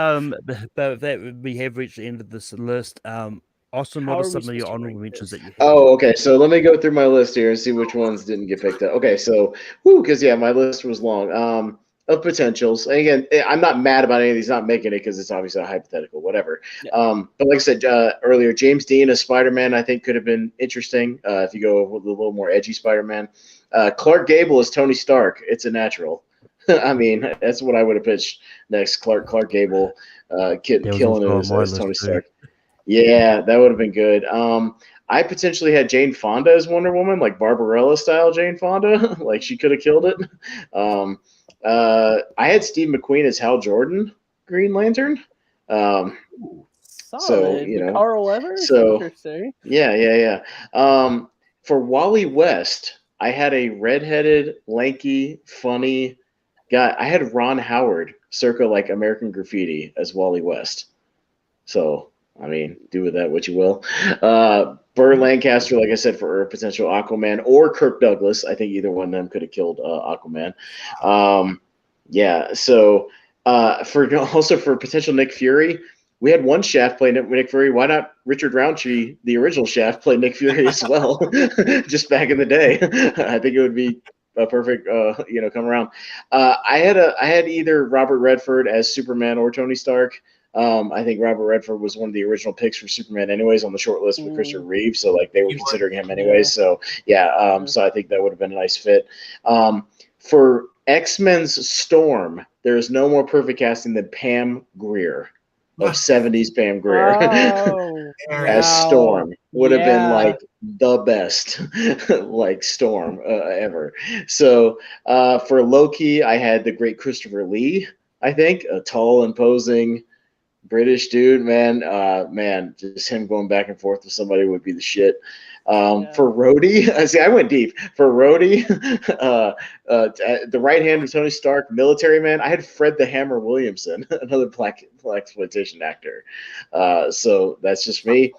But with that, we have reached the end of this list. Austin, what are some of your honorable mentions that you have? Oh, okay. So let me go through my list here and see which ones didn't get picked up. Okay, so because my list was long. Of potentials. And again, I'm not mad about any of these not making it because it's obviously a hypothetical, whatever. Yeah. But like I said earlier, James Dean as Spider-Man, I think could have been interesting if you go with a little more edgy Spider-Man. Clark Gable as Tony Stark. It's a natural. I mean, that's what I would have pitched next. Clark Gable killing it as Tony Stark. Yeah, that would have been good. I potentially had Jane Fonda as Wonder Woman, like Barbarella style Jane Fonda. Like she could have killed it. I had Steve McQueen as Hal Jordan, Green Lantern. Solid. So Carl Weathers. So Interesting. Yeah. For Wally West, I had a redheaded, lanky, funny guy. I had Ron Howard, circa like American Graffiti, as Wally West. So I mean, do with that what you will. Burt Lancaster, like I said, for a potential Aquaman, or Kirk Douglas. I think either one of them could have killed Aquaman. So for potential Nick Fury, we had one Shaft play Nick Fury. Why not Richard Roundtree, the original Shaft, play Nick Fury as well? Just back in the day, I think it would be a perfect, come around. I had either Robert Redford as Superman or Tony Stark. I think Robert Redford was one of the original picks for Superman, anyways, on the short list with Christopher Reeve. So like they were considering him anyways. So yeah, so I think that would have been a nice fit. For X-Men's Storm, there is no more perfect casting than Pam Grier of 70s Pam Grier as Storm. Would have been like the best like Storm ever. So for Loki, I had the great Christopher Lee, I think, a tall, imposing British dude, man, just him going back and forth with somebody would be the shit. For Rhodey, see, I went deep. For Rhodey, the right hand of Tony Stark, military man, I had Fred the Hammer Williamson, another black exploitation actor. So that's just me.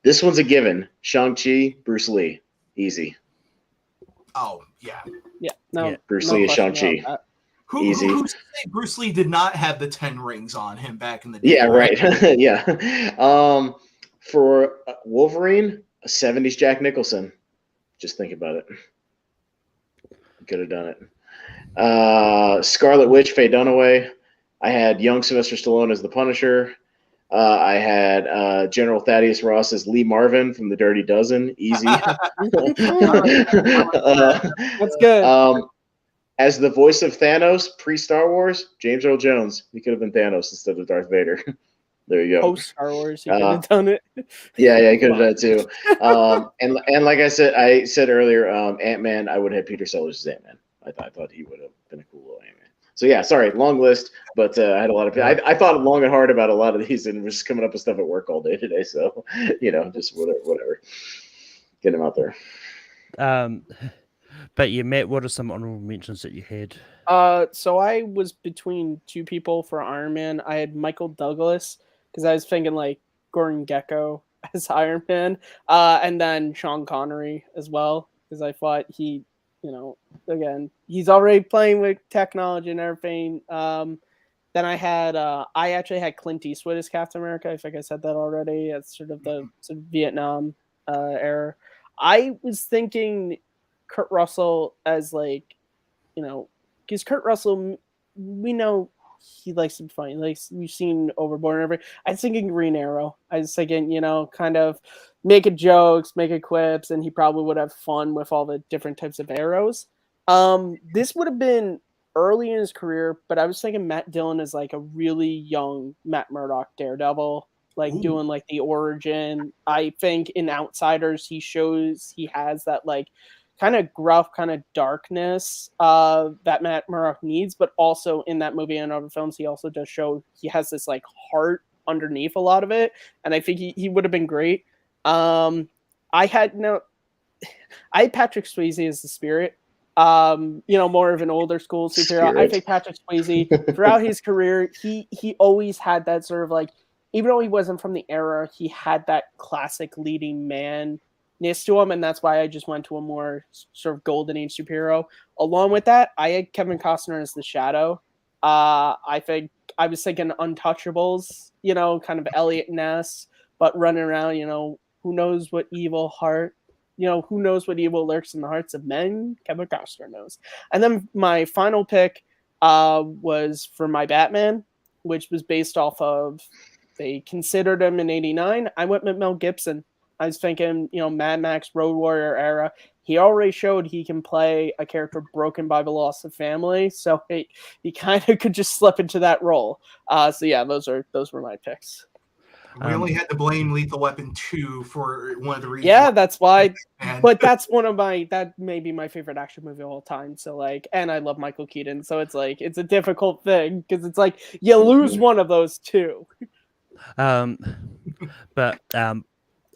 This one's a given. Shang-Chi, Bruce Lee, easy. Oh yeah. No, Bruce Lee is Shang-Chi. Easy. Who said Bruce Lee did not have the 10 rings on him back in the day? Yeah, right. Yeah. For Wolverine, a 70s Jack Nicholson. Just think about it. Could have done it. Scarlet Witch, Faye Dunaway. I had young Sylvester Stallone as the Punisher. I had General Thaddeus Ross as Lee Marvin from The Dirty Dozen. Easy. That's good. As the voice of Thanos pre-Star Wars, James Earl Jones. He could have been Thanos instead of Darth Vader. There you go. Post Star Wars, he could have done it. Yeah, he could have done it too. And like I said earlier, Ant-Man, I would have had Peter Sellers as Ant-Man. I thought he would have been a cool little Ant-Man. So yeah, sorry, long list, but I had a lot of. I thought long and hard about a lot of these, and was just coming up with stuff at work all day today. So just whatever, get him out there. But you Matt, what are some honorable mentions that you had? So I was between two people for Iron Man. I had Michael Douglas because I was thinking like Gordon Gekko as Iron Man, and then Sean Connery as well because I thought he, again, he's already playing with technology and everything. Then I actually had Clint Eastwood as Captain America. I think I said that already. It's sort of the Vietnam era. I was thinking Kurt Russell as because Kurt Russell, we know he likes to be funny. We've seen Overboard and everything. I was thinking Green Arrow. I was thinking, kind of making jokes, making quips, and he probably would have fun with all the different types of arrows. This would have been early in his career, but I was thinking Matt Dillon is like a really young Matt Murdock Daredevil, doing like the origin. I think in Outsiders, he shows he has that kind of gruff, kind of darkness that Matt Murdock needs, but also in that movie and other films, he also does show he has this heart underneath a lot of it, and I think he would have been great. I had Patrick Swayze as the Spirit, more of an older school superhero. I think Patrick Swayze throughout his career, he always had that sort of even though he wasn't from the era, he had that classic leading man to him, and that's why I just went to a more sort of golden age superhero. Along with that, I had Kevin Costner as the Shadow. I think I was thinking Untouchables, kind of Elliot Ness, but running around, who knows what evil heart, who knows what evil lurks in the hearts of men? Kevin Costner knows. And then my final pick was for my Batman, which was based off of, they considered him in '89. I went with Mel Gibson. I was thinking, Mad Max, Road Warrior era. He already showed he can play a character broken by the loss of family, so he kind of could just slip into that role. So yeah, those were my picks. We only had to blame Lethal Weapon 2 for one of the reasons. Yeah, that's why. But that's that may be my favorite action movie of all time. So and I love Michael Keaton, so it's it's a difficult thing because it's you lose one of those two. But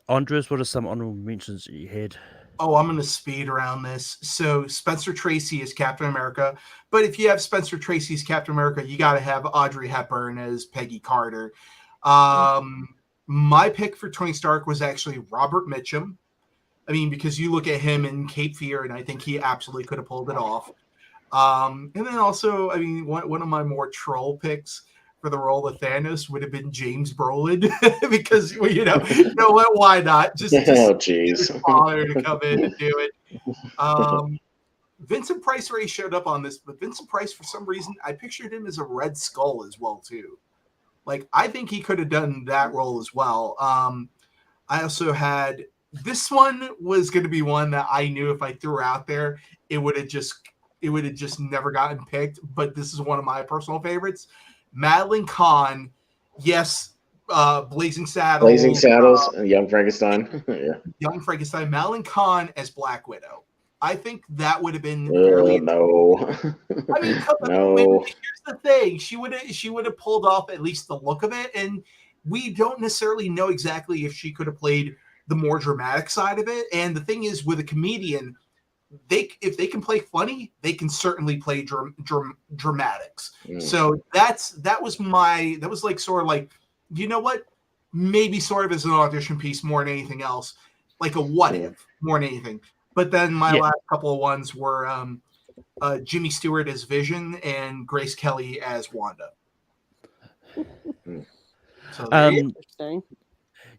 Andres, what are some honorable mentions that you had? Oh, I'm going to speed around this. So Spencer Tracy is Captain America. But if you have Spencer Tracy's Captain America, you got to have Audrey Hepburn as Peggy Carter. My pick for Tony Stark was actually Robert Mitchum. I mean, because you look at him in Cape Fear, and I think he absolutely could have pulled it off. And then also, I mean, one of my more troll picks for the role of Thanos would have been James Brolin because what? Why not? Just his father to come in and do it. Vincent Price already showed up on this, but Vincent Price, for some reason, I pictured him as a Red Skull as well too. Like, I think he could have done that role as well. I also had this one was going to be one that I knew if I threw out there, it would have just never gotten picked. But this is one of my personal favorites. Madeline Kahn, yes, Blazing Saddles, Young Frankenstein. Yeah. Young Frankenstein, Madeline Kahn as Black Widow. I think that would have been no. I mean, no. here's the thing: she would have pulled off at least the look of it, and we don't necessarily know exactly if she could have played the more dramatic side of it. And the thing is, with a comedian, if they can play funny, they can certainly play dramatics. So that was like sort of like, you know what? Maybe sort of as an audition piece more than anything else, like a what if more than anything. But then my last couple of ones were Jimmy Stewart as Vision and Grace Kelly as Wanda. So Interesting.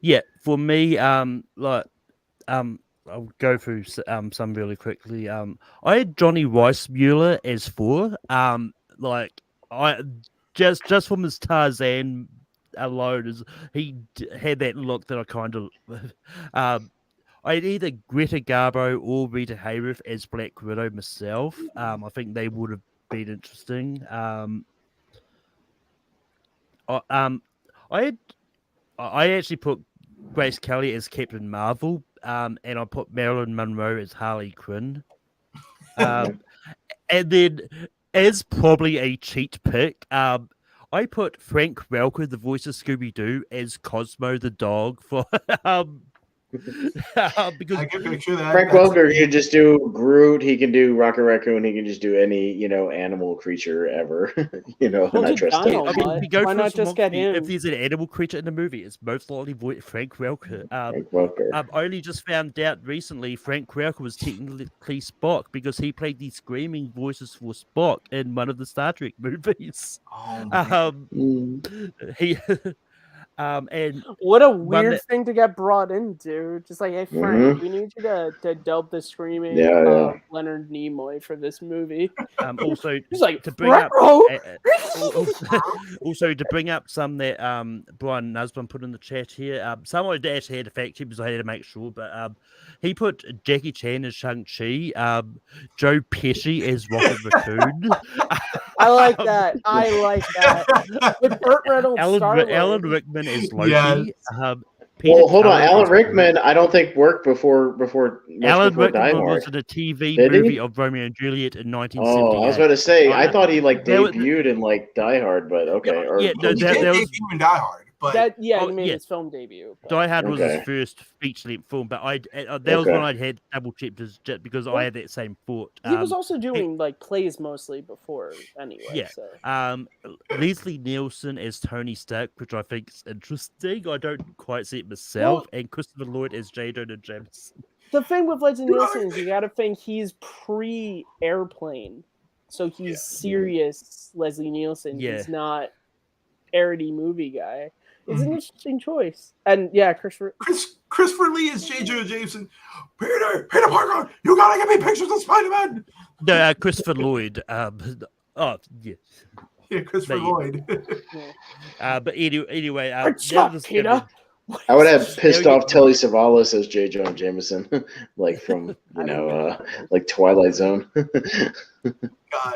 Yeah, for me, I'll go through some really quickly. I had Johnny Weissmuller as Thor. Like I just from his Tarzan alone, he had that look that I kind of. I had either Greta Garbo or Rita Hayworth as Black Widow myself. I think they would have been interesting. I actually put Grace Kelly as Captain Marvel, and I put Marilyn Monroe as Harley Quinn. And then, as probably a cheat pick, I put Frank Welker, the voice of Scooby-Doo, as Cosmo the dog for because I can picture that. Frank Welker can just do Groot. He can do Rocket Raccoon. He can just do any animal creature ever. And I trust him. Why not just get him? If there's an animal creature in the movie, it's most likely Frank Welker. Frank Welker. I only just found out recently Frank Welker was technically Spock because he played the screaming voices for Spock in one of the Star Trek movies. And what a weird thing to get brought into. Just like, hey Frank, we need you to dub the screaming Leonard Nimoy for this movie. Also, he's like to bring up also to bring up some that Brian Nusbaum put in the chat here. Some I actually had to fact check because I had to make sure, but he put Jackie Chan as Shang-Chi, Joe Pesci as Rocket Raccoon. I like that. With Burt Reynolds, Alan Rickman is Loki. Yeah. Hold on. Alan Rickman, I don't think worked before Alan before Rickman Die Hard. was in a TV movie of Romeo and Juliet in 1978. Oh, I was about to say, I thought he debuted in Die Hard, but okay. He did debut in Die Hard. But his film debut. But. Die Hard was his first feature-length film, but that was when I had double-checked just because I had that same thought. He was also doing plays mostly before anyway. Yeah. So. Leslie Nielsen as Tony Stark, which I think is interesting. I don't quite see it myself, and Christopher Lloyd as J. Jonah Jameson. The thing with Leslie Nielsen is you got to think he's pre-Airplane, so he's serious Leslie Nielsen. Yeah. He's not parody movie guy. It's an interesting choice. And Christopher Lee is J. Jonah Jameson. Peter Parker, you gotta give me pictures of Spider-Man. No, Christopher Lloyd. Christopher Lloyd. But anyway, Peter. I would have pissed off Telly Savalas as J. Jonah Jameson, like from like Twilight Zone.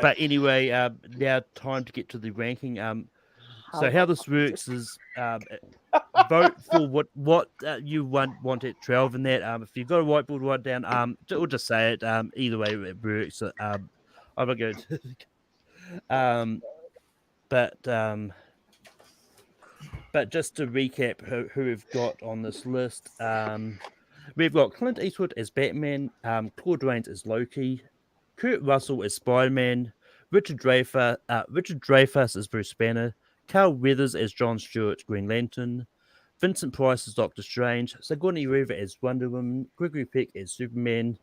But anyway, now time to get to the ranking. So how this works is vote for what you want at 12 and that. If you've got a whiteboard, write down. We'll just say it. Either way it works. I'm not going to. But just to recap who we've got on this list, we've got Clint Eastwood as Batman, Claude Reigns as Loki, Kurt Russell as Spider-Man, Richard Dreyfuss as Bruce Banner, Carl Weathers as Jon Stewart, Green Lantern, Vincent Price as Doctor Strange, Sigourney Weaver as Wonder Woman, Gregory Peck as Superman,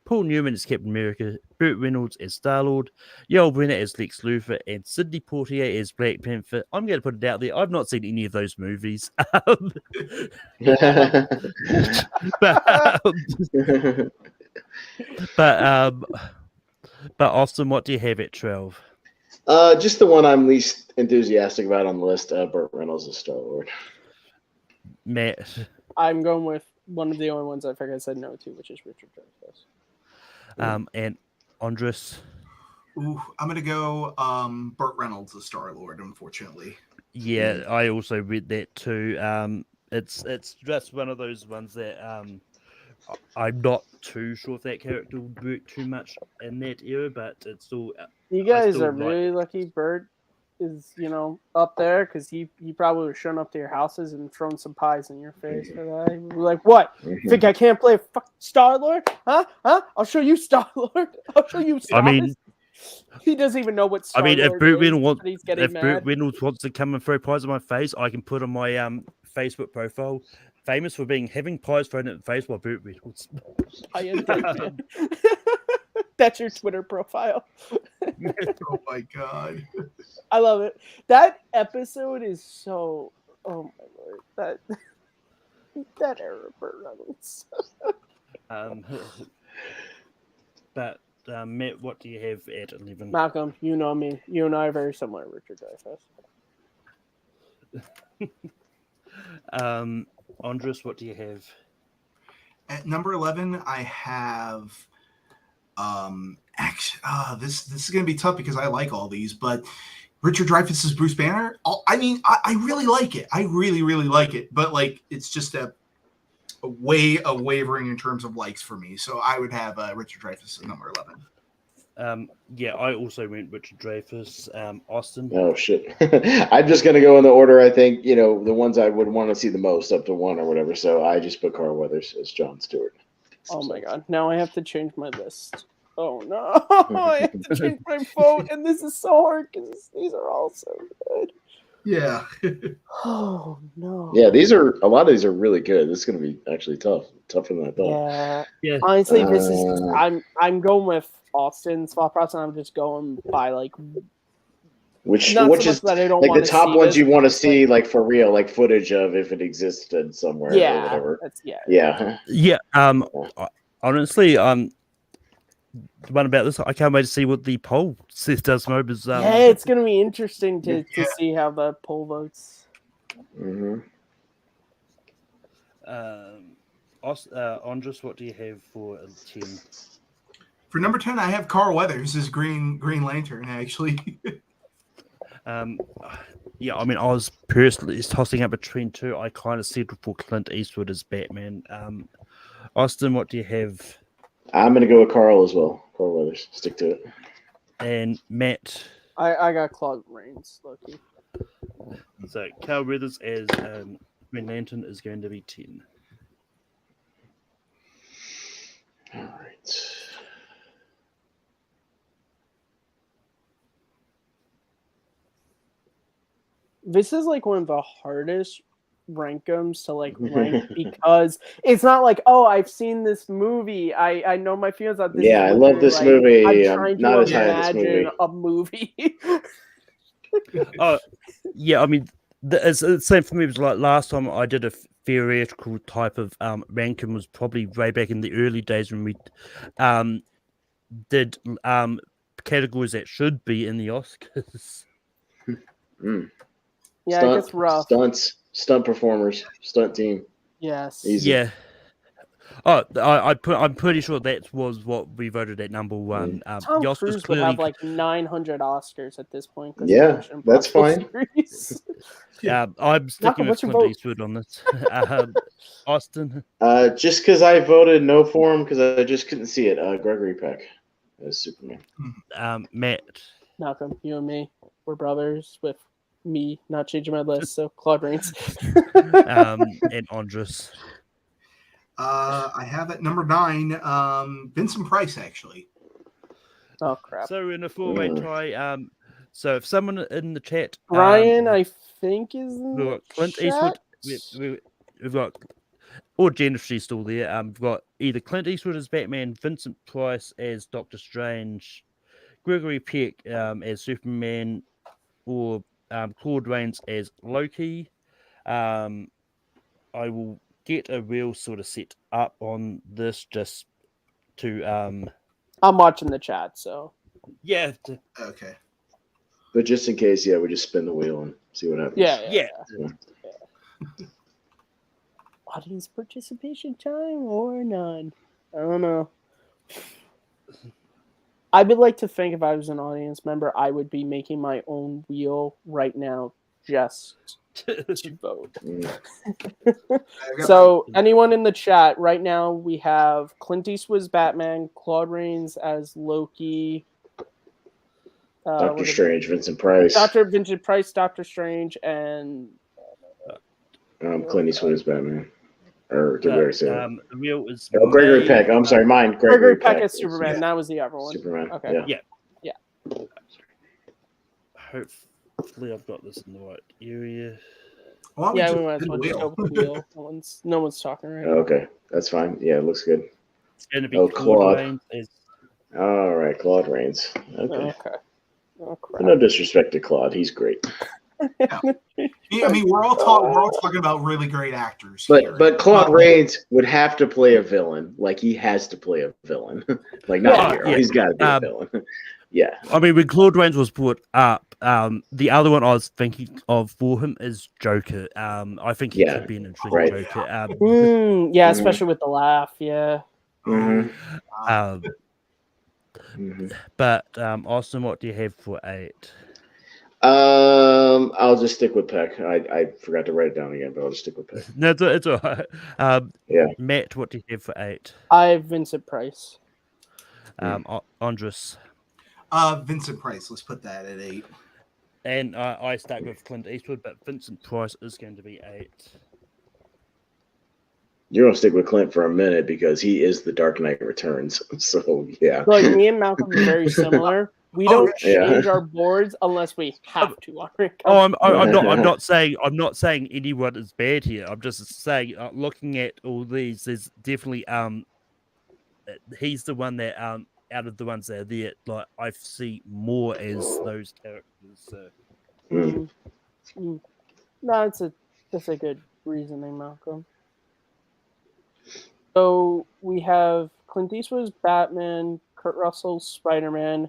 Paul Newman as Captain America, Burt Reynolds as Starlord, Yul Brynner as Lex Luthor, and Sidney Poitier as Black Panther. I'm going to put it out there. I've not seen any of those movies. But Austin, what do you have at 12? Just the one I'm least enthusiastic about on the list. Burt Reynolds as Starlord. Matt. I'm going with one of the only ones I think I said no to, which is Richard Dreyfuss. And Andres. Ooh, I'm gonna go Burt Reynolds as Starlord, unfortunately. Yeah, I also read that too. It's just one of those ones that I'm not too sure if that character will work too much in that era, but it's still. You guys still are really lucky Bert is, up there, because he probably was showing up to your houses and throwing some pies in your face for that. He'd be like, what? Think I can't play Star-Lord? Huh? I'll show you Star-Lord. I'll show you Star. I mean, he doesn't even know what Star-Lord if Burt is. Reynolds wants to come and throw pies in my face, I can put on my Facebook profile, famous for having pies thrown at the face by Burt Reynolds. That's your Twitter profile. Oh my god. I love it. That episode is so, oh my lord. That era Burt Reynolds. But Matt, what do you have at 11? Malcolm, you know me. You and I are very similar, Richard Dreyfuss. Andres, what do you have? At number 11, I have this is gonna be tough because I like all these, but Richard Dreyfuss' Bruce Banner. I really like it. I really, really like it, but like it's just a wavering in terms of likes for me. So I would have Richard Dreyfuss at number 11. Yeah, I also went Richard Dreyfuss. Austin. Oh shit! I'm just gonna go in the order. I think the ones I would want to see the most, up to 1 or whatever. So I just put Carl Weathers as Jon Stewart. Oh my god! Now I have to change my list. Oh no! I have to change my vote, and this is so hard because these are all so good. Yeah. Oh no. Yeah, a lot of these are really good. This is gonna be actually tougher than I thought. Yeah. Honestly, this is. I'm going with Austin's thought process. I'm just going by like. Which is that I don't like the top ones you want to see, like like for real, like footage of if it existed somewhere or whatever. Yeah. Honestly, the one about this, I can't wait to see what the poll does. It's going to be interesting to see how the poll votes. Mm-hmm. Andres, what do you have for 10? For number 10, I have Carl Weathers as Green Lantern, actually. Yeah, I mean, I was personally tossing up between two. I kind of settled for Clint Eastwood as Batman. Austin, what do you have? I'm going to go with Carl as well. Carl Weathers. Stick to it. And Matt? I got Claude Reigns, Loki. So, Carl Weathers as Green Lantern is going to be 10. All right. This is like one of the hardest rankums to like rank because it's not like, oh, I've seen this movie. I know my feelings on this. Yeah, I love this movie. I'm trying to imagine a movie. Oh, yeah. I mean, it's the same for me. It was like last time I did a theoretical type of ranking was probably way back in the early days when we did categories that should be in the Oscars. Yeah, it gets rough. Stunt performers, stunt team. Yes. Easy. Yeah. Oh, I'm pretty sure that was what we voted at number 1. Tom Cruise would have like 900 Oscars at this point. Yeah, that's fine. I'm sticking with Clint Eastwood on this. Austin? Just because I voted no for him because I just couldn't see it. Gregory Peck as Superman. Matt? Malcolm, you and me, we're brothers with me not changing my list, so Claude Reigns. And Andres. I have at number 9, Vincent Price, actually. Oh crap! So in a 4-way tie, so if someone in the chat, Brian, I think is in we've got Clint Eastwood. We've got, or Jennifer's still there. We've got either Clint Eastwood as Batman, Vincent Price as Doctor Strange, Gregory Peck as Superman, or Claude Reigns as Loki. I will get a real sort of set up on this just to I'm watching the chat, so yeah. Okay. But just in case, we just spin the wheel and see what happens. Yeah. Audience participation time or none? I don't know. I would like to think if I was an audience member, I would be making my own wheel right now just to vote. So anyone in the chat right now, we have Clint Eastwood's Batman, Claude Reigns as Loki, Doctor Strange, Vincent Price, Vincent Price, Doctor Strange, and Clint Eastwood as Batman. Or did we already say that? The wheel is Gregory Peck. I'm sorry, mine. Gregory Peck as Superman. That was the other one. Superman. Okay. Yeah. Hopefully, I've got this in the right area. We might as well just go with the wheel. No one's talking right now. Okay, that's fine. Yeah, it looks good. It's going to be Claude Reigns. All right, Claude Reigns. Okay. Oh, No disrespect to Claude, he's great. I mean, we're all talking about really great actors. But Claude Reigns would have to play a villain. Like he has to play a villain. Like not a hero. Yeah. He's got to be a villain. Yeah. I mean, when Claude Reigns was put up, the other one I was thinking of for him is Joker. I think he could be an interesting Joker. Especially with the laugh. Yeah. But Austin, what do you have for 8? I'll just stick with Peck. I forgot to write it down again, but I'll just stick with Peck. No, it's all right. Matt, what do you have for 8? I have Vincent Price. Andres. Vincent Price. Let's put that at 8. And I stuck with Clint Eastwood, but Vincent Price is going to be 8. You're gonna stick with Clint for a minute because he is the Dark Knight Returns. So yeah. Like me and Malcolm are very similar. We don't change our boards unless we have to. I'm not saying anyone is bad here. I'm just saying, looking at all these, there's definitely he's the one that out of the ones that are there, like I see more as those characters. So. No, that's a good reasoning, Malcolm. So we have Clint Eastwood's Batman, Kurt Russell's Spiderman,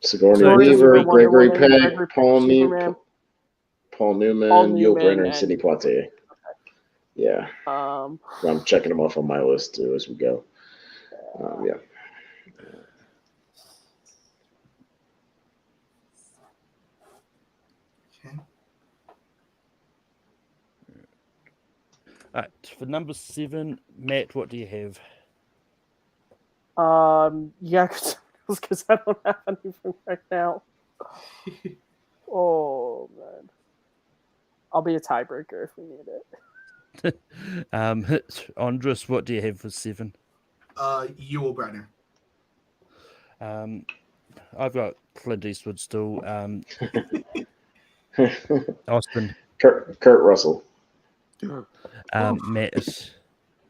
Sigourney Weaver, Gregory Peck, Paul Newman, Yul Brynner, and Sidney Poitier. Okay. Yeah. I'm checking them off on my list too as we go. Yeah. All right, for number 7, Matt, what do you have? Because I don't have anything right now. Oh man, I'll be a tiebreaker if we need it. Andres, what do you have for 7? Yul Brynner. I've got Clint Eastwood still. Austin. Kurt Russell. Matt.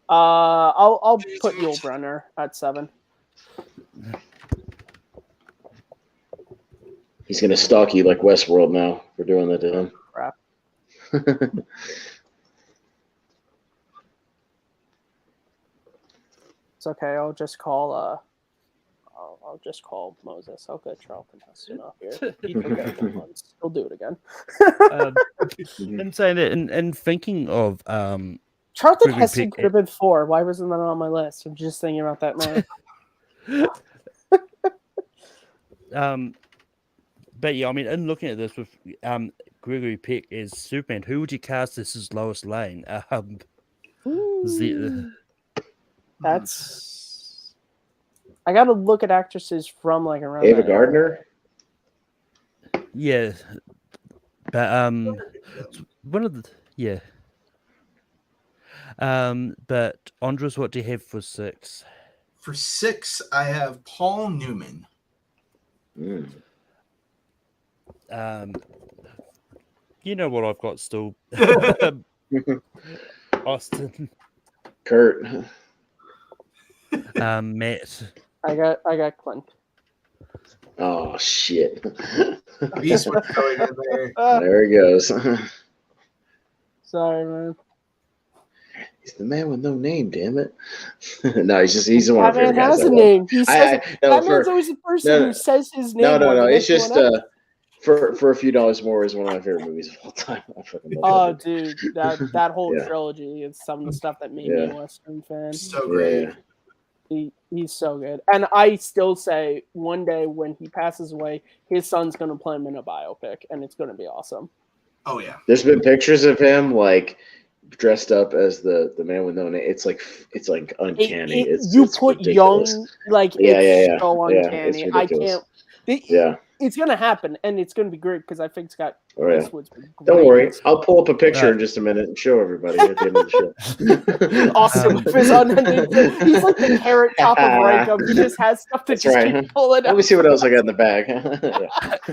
I'll put Yul Brynner at 7. He's gonna stalk you like Westworld now for doing that to him. Crap. It's okay. I'll just call Moses. I'll get Charlton Heston up here. He'll do it again. I'm saying that and thinking of Charlton Heston could have been 4. Why wasn't that on my list? I'm just thinking about that now. But yeah, I mean, in looking at this with Gregory Peck as Superman, who would you cast as his Lois Lane? That's. I got to look at actresses from like around. Ava Gardner. Yeah, but one of the but Andres, what do you have for 6? For 6, I have Paul Newman. You know what I've got still. Austin. Kurt. Matt. I got Clint. Oh shit. He's going in there. There he goes. Sorry, man. He's the man with no name, damn it. No, he's one of my Batman favorite guys. has a name. He says no, Batman's always the person who says his name. No. than It's just anyone else. for a few dollars more is one of my favorite movies of all time. I fucking love Oh, dude, that whole trilogy is some of the stuff that made me a Western fan. So great. He's so good. And I still say one day when he passes away, his son's going to play him in a biopic, and it's going to be awesome. Oh, yeah. There's been pictures of him, like, dressed up as the man with no name. It's like uncanny. It's put ridiculous. young, like, it's so uncanny. It's I can't. – It's going to happen, and it's going to be great because I think it's got Eastwood's great. Don't worry. I'll pull up a picture in just a minute and show everybody at the end of the show. Awesome. He's like the carrot top of Rankum. He just has stuff to keep pulling up. Let me see what else I got in the bag.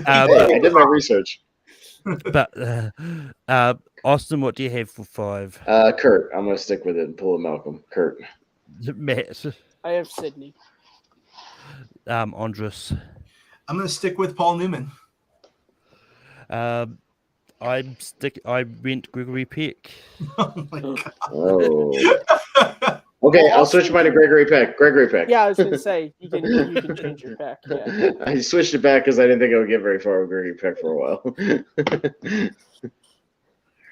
I did my research. But Austin, what do you have for 5? Kurt. I'm going to stick with it and pull a Malcolm. Kurt. Matt. I have Sydney. Andres. I'm going to stick with Paul Newman. I went Gregory Peck. Oh my god. Oh. Okay, I'll switch mine to Gregory Peck. Gregory Peck. Yeah, I was gonna say you can change your Peck. Yeah. I switched it back because I didn't think I would get very far with Gregory Peck for a while.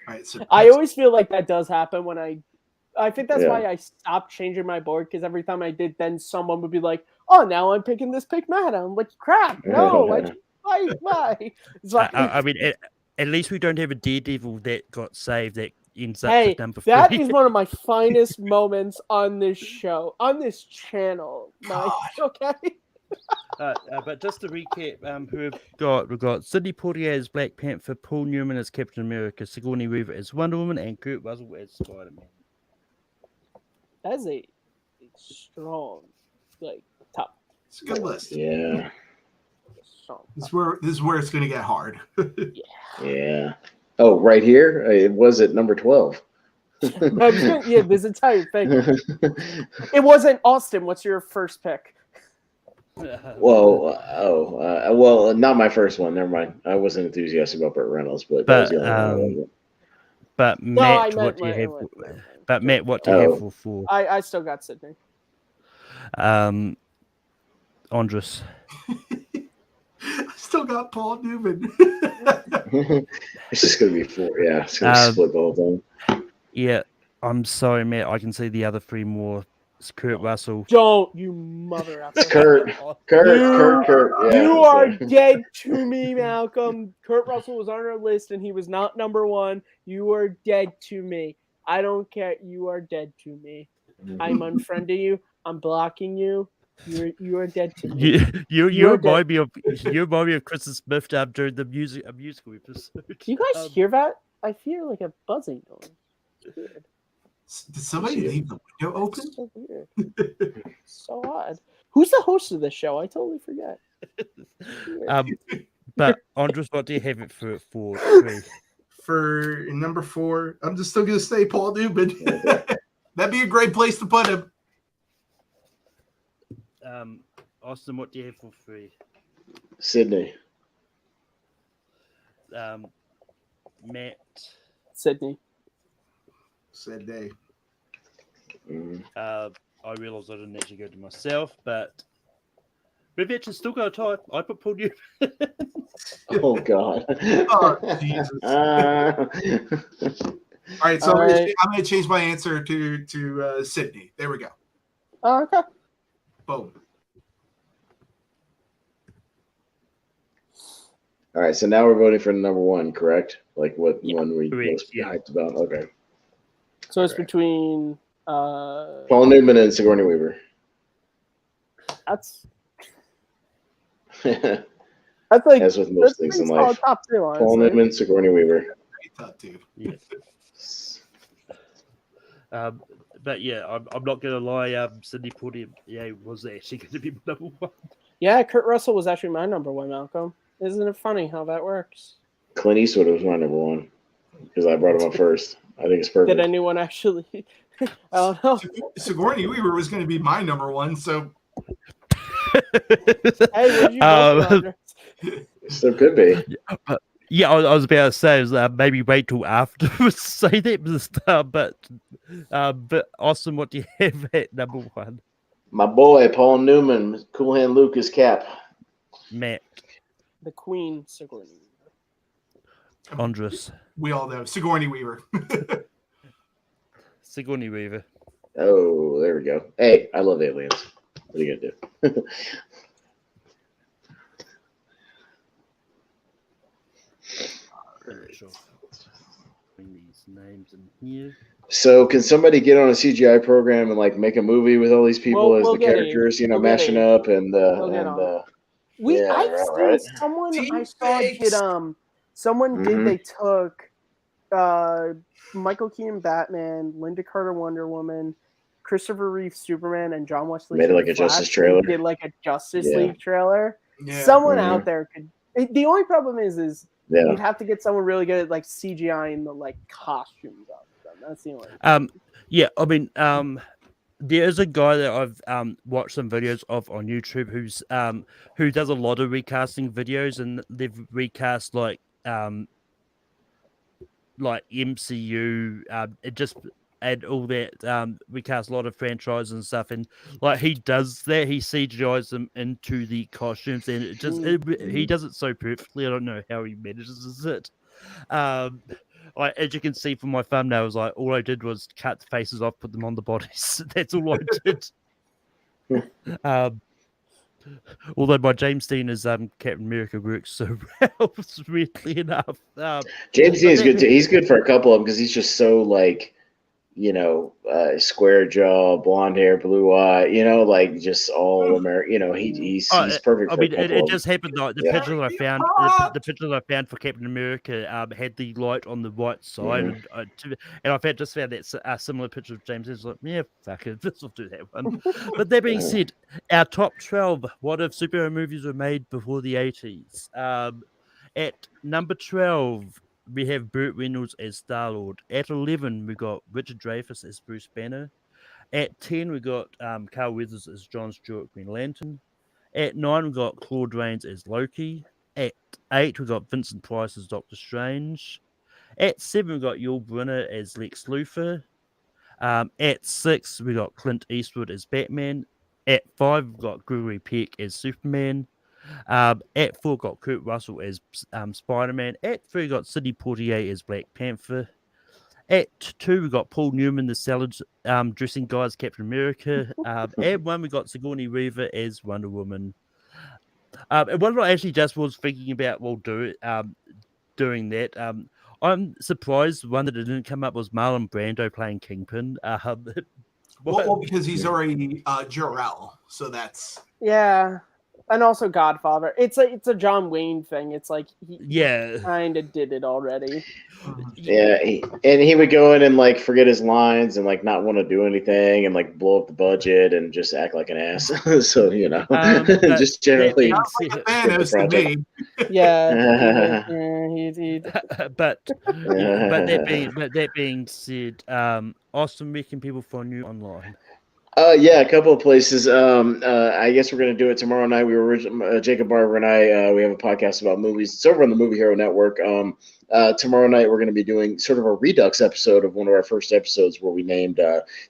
All right, so I always feel like that does happen when I think that's why I stopped changing my board, because every time I did, then someone would be like, "Oh, now I'm picking this pick, Matt." I'm like, "Crap, no! Why?" It's like, I mean, at least we don't have a Daredevil that got saved that ends up hey, with number 3. that is one of my finest moments on this show, on this channel. Okay. But just to recap, who we've got Sidney Poitier as Black Panther, Paul Newman as Captain America, Sigourney Weaver as Wonder Woman, and Kurt Russell as Spiderman. That's a strong, top. It's a good list. Yeah. This is where it's going to get hard. Yeah. Oh, right here? It was at number 12. Yeah, this entire thing. It wasn't Austin. What's your first pick? Well, not my first one. Never mind. I wasn't enthusiastic about Burt Reynolds, but that was the only one. But Matt, what do you have? But Matt, what do you have for 4? I still got Sydney. Andres. I still got Paul Newman. It's just going to be 4. Yeah, it's going to split the whole thing. Yeah, I'm sorry, Matt. I can see the other 3 more. It's Kurt Russell. Don't, you mother effer. It's Kurt. Yeah, you are dead to me, Malcolm. Kurt Russell was on our list and he was not number 1. You are dead to me. I don't care. You are dead to me. I'm unfriending you. I'm blocking you. You are dead to me. You remind me of Kristen Smith during the musical episode. Do you guys hear that? I feel like a buzzing noise. Weird. Did somebody leave the window open? So weird. So odd. Who's the host of this show? I totally forget. But Andres, what do you have it for 3? For number 4, I'm just still going to say Paul Newman. That'd be a great place to put him. Austin, what do you have for 3? Sydney. Matt. Sydney. Sydney. I realised I didn't actually go to myself, but we've actually still got a tie. I put Paul Newman. Oh God. Oh Jesus. All right, so I'm going to change my answer to Sydney. There we go. Oh, okay. Boom. All right, so now we're voting for number 1, correct? Like what one we correct, most hyped about? Okay. So it's between Paul Newman and Sigourney Weaver. That's like as with most things in life. Top 2, honestly. Paul Newman, Sigourney Weaver. Top 2. Yes. But yeah, I'm not gonna lie. Sidney Poitier was actually going to be number 1. Yeah, Kurt Russell was actually my number 1, Malcolm. Isn't it funny how that works? Clint Eastwood was my number 1 because I brought him up first. I think it's perfect. Did anyone actually? I don't know. Sigourney Weaver was going to be my number 1, so. Hey, where'd you go? Still could be. Yeah, I was about to say is maybe wait till after to say that, but Austin, what do you have at number one? My boy Paul Newman, Cool Hand Lucas cap. Matt, The Queen, Sigourney. Andres, We all know Sigourney Weaver. Sigourney Weaver. Oh, there we go. Hey, I love aliens. What are you gonna do? Sure. Bring these names in here. So, can somebody get on a CGI program and like make a movie with all these people We'll as the get characters, We'll get mashing up and We'll get on. yeah, I've seen right. someone I Deep saw fakes. did someone did Mhm. they took Michael Keaton Batman, Linda Carter Wonder Woman, Christopher Reeve Superman, and John Wesley Made it Shipp like a Flash, Justice trailer. and did like a Justice Yeah. League trailer. Yeah. Someone Mhm. out there could. The only problem is Yeah. you'd have to get someone really good at like CGI and the like costumes of them. That's the only. Yeah, I mean, there is a guy that I've watched some videos of on YouTube who does a lot of recasting videos, and they've recast like MCU, it just and all that recast a lot of franchises and stuff, and like he does that, he CGIs them into the costumes, and he does it so perfectly. I don't know how he manages it. As you can see from my thumbnails, like all I did was cut the faces off, put them on the bodies. That's all I did. Although my James Dean as Captain America works so well, weirdly enough. James Dean is good too. He's good for a couple of them because he's just so like, square jaw, blonde hair, blue eye, like just all American. He's perfect. I For mean, a couple it of just happened. Like the Yeah. picture that I found, the picture that I found for Captain America had the light on the right side, and I found that a similar picture of James. Is like, yeah, fuck it, this will do that one. But that being said, our top 12. What if superhero movies were made before the 80s? At number 12. We have Burt Reynolds as Starlord. At 11, we got Richard Dreyfuss as Bruce Banner. At 10, we got Carl Weathers as Jon Stewart, Green Lantern. At 9, we got Claude Reigns as Loki. At 8, we got Vincent Price as Doctor Strange. At 7, we got Yul Brynner as Lex Luthor. At 6, we got Clint Eastwood as Batman. At 5, we got Gregory Peck as Superman. At 4, got Kurt Russell as Spiderman. At 3, we got Sidney Poitier as Black Panther. At 2, we got Paul Newman, the salad dressing guy, as Captain America. At 1, we got Sigourney Weaver as Wonder Woman. And what I actually just was thinking about doing that. I'm surprised one that didn't come up was Marlon Brando playing Kingpin. Well, because he's already Jor-El, so that's Yeah, and also Godfather. It's a John Wayne thing. It's like he Yeah. kind of did it already. Yeah, he would go in and like forget his lines and like not want to do anything and like blow up the budget and just act like an ass. So just generally. not like a Thanos to me. Yeah, but that being said, Austin, where can people find you online? Yeah, a couple of places. I guess we're going to do it tomorrow night. We were Jacob Barber and I. We have a podcast about movies. It's over on the Movie Hero Network. Tomorrow night we're going to be doing sort of a redux episode of one of our first episodes where we named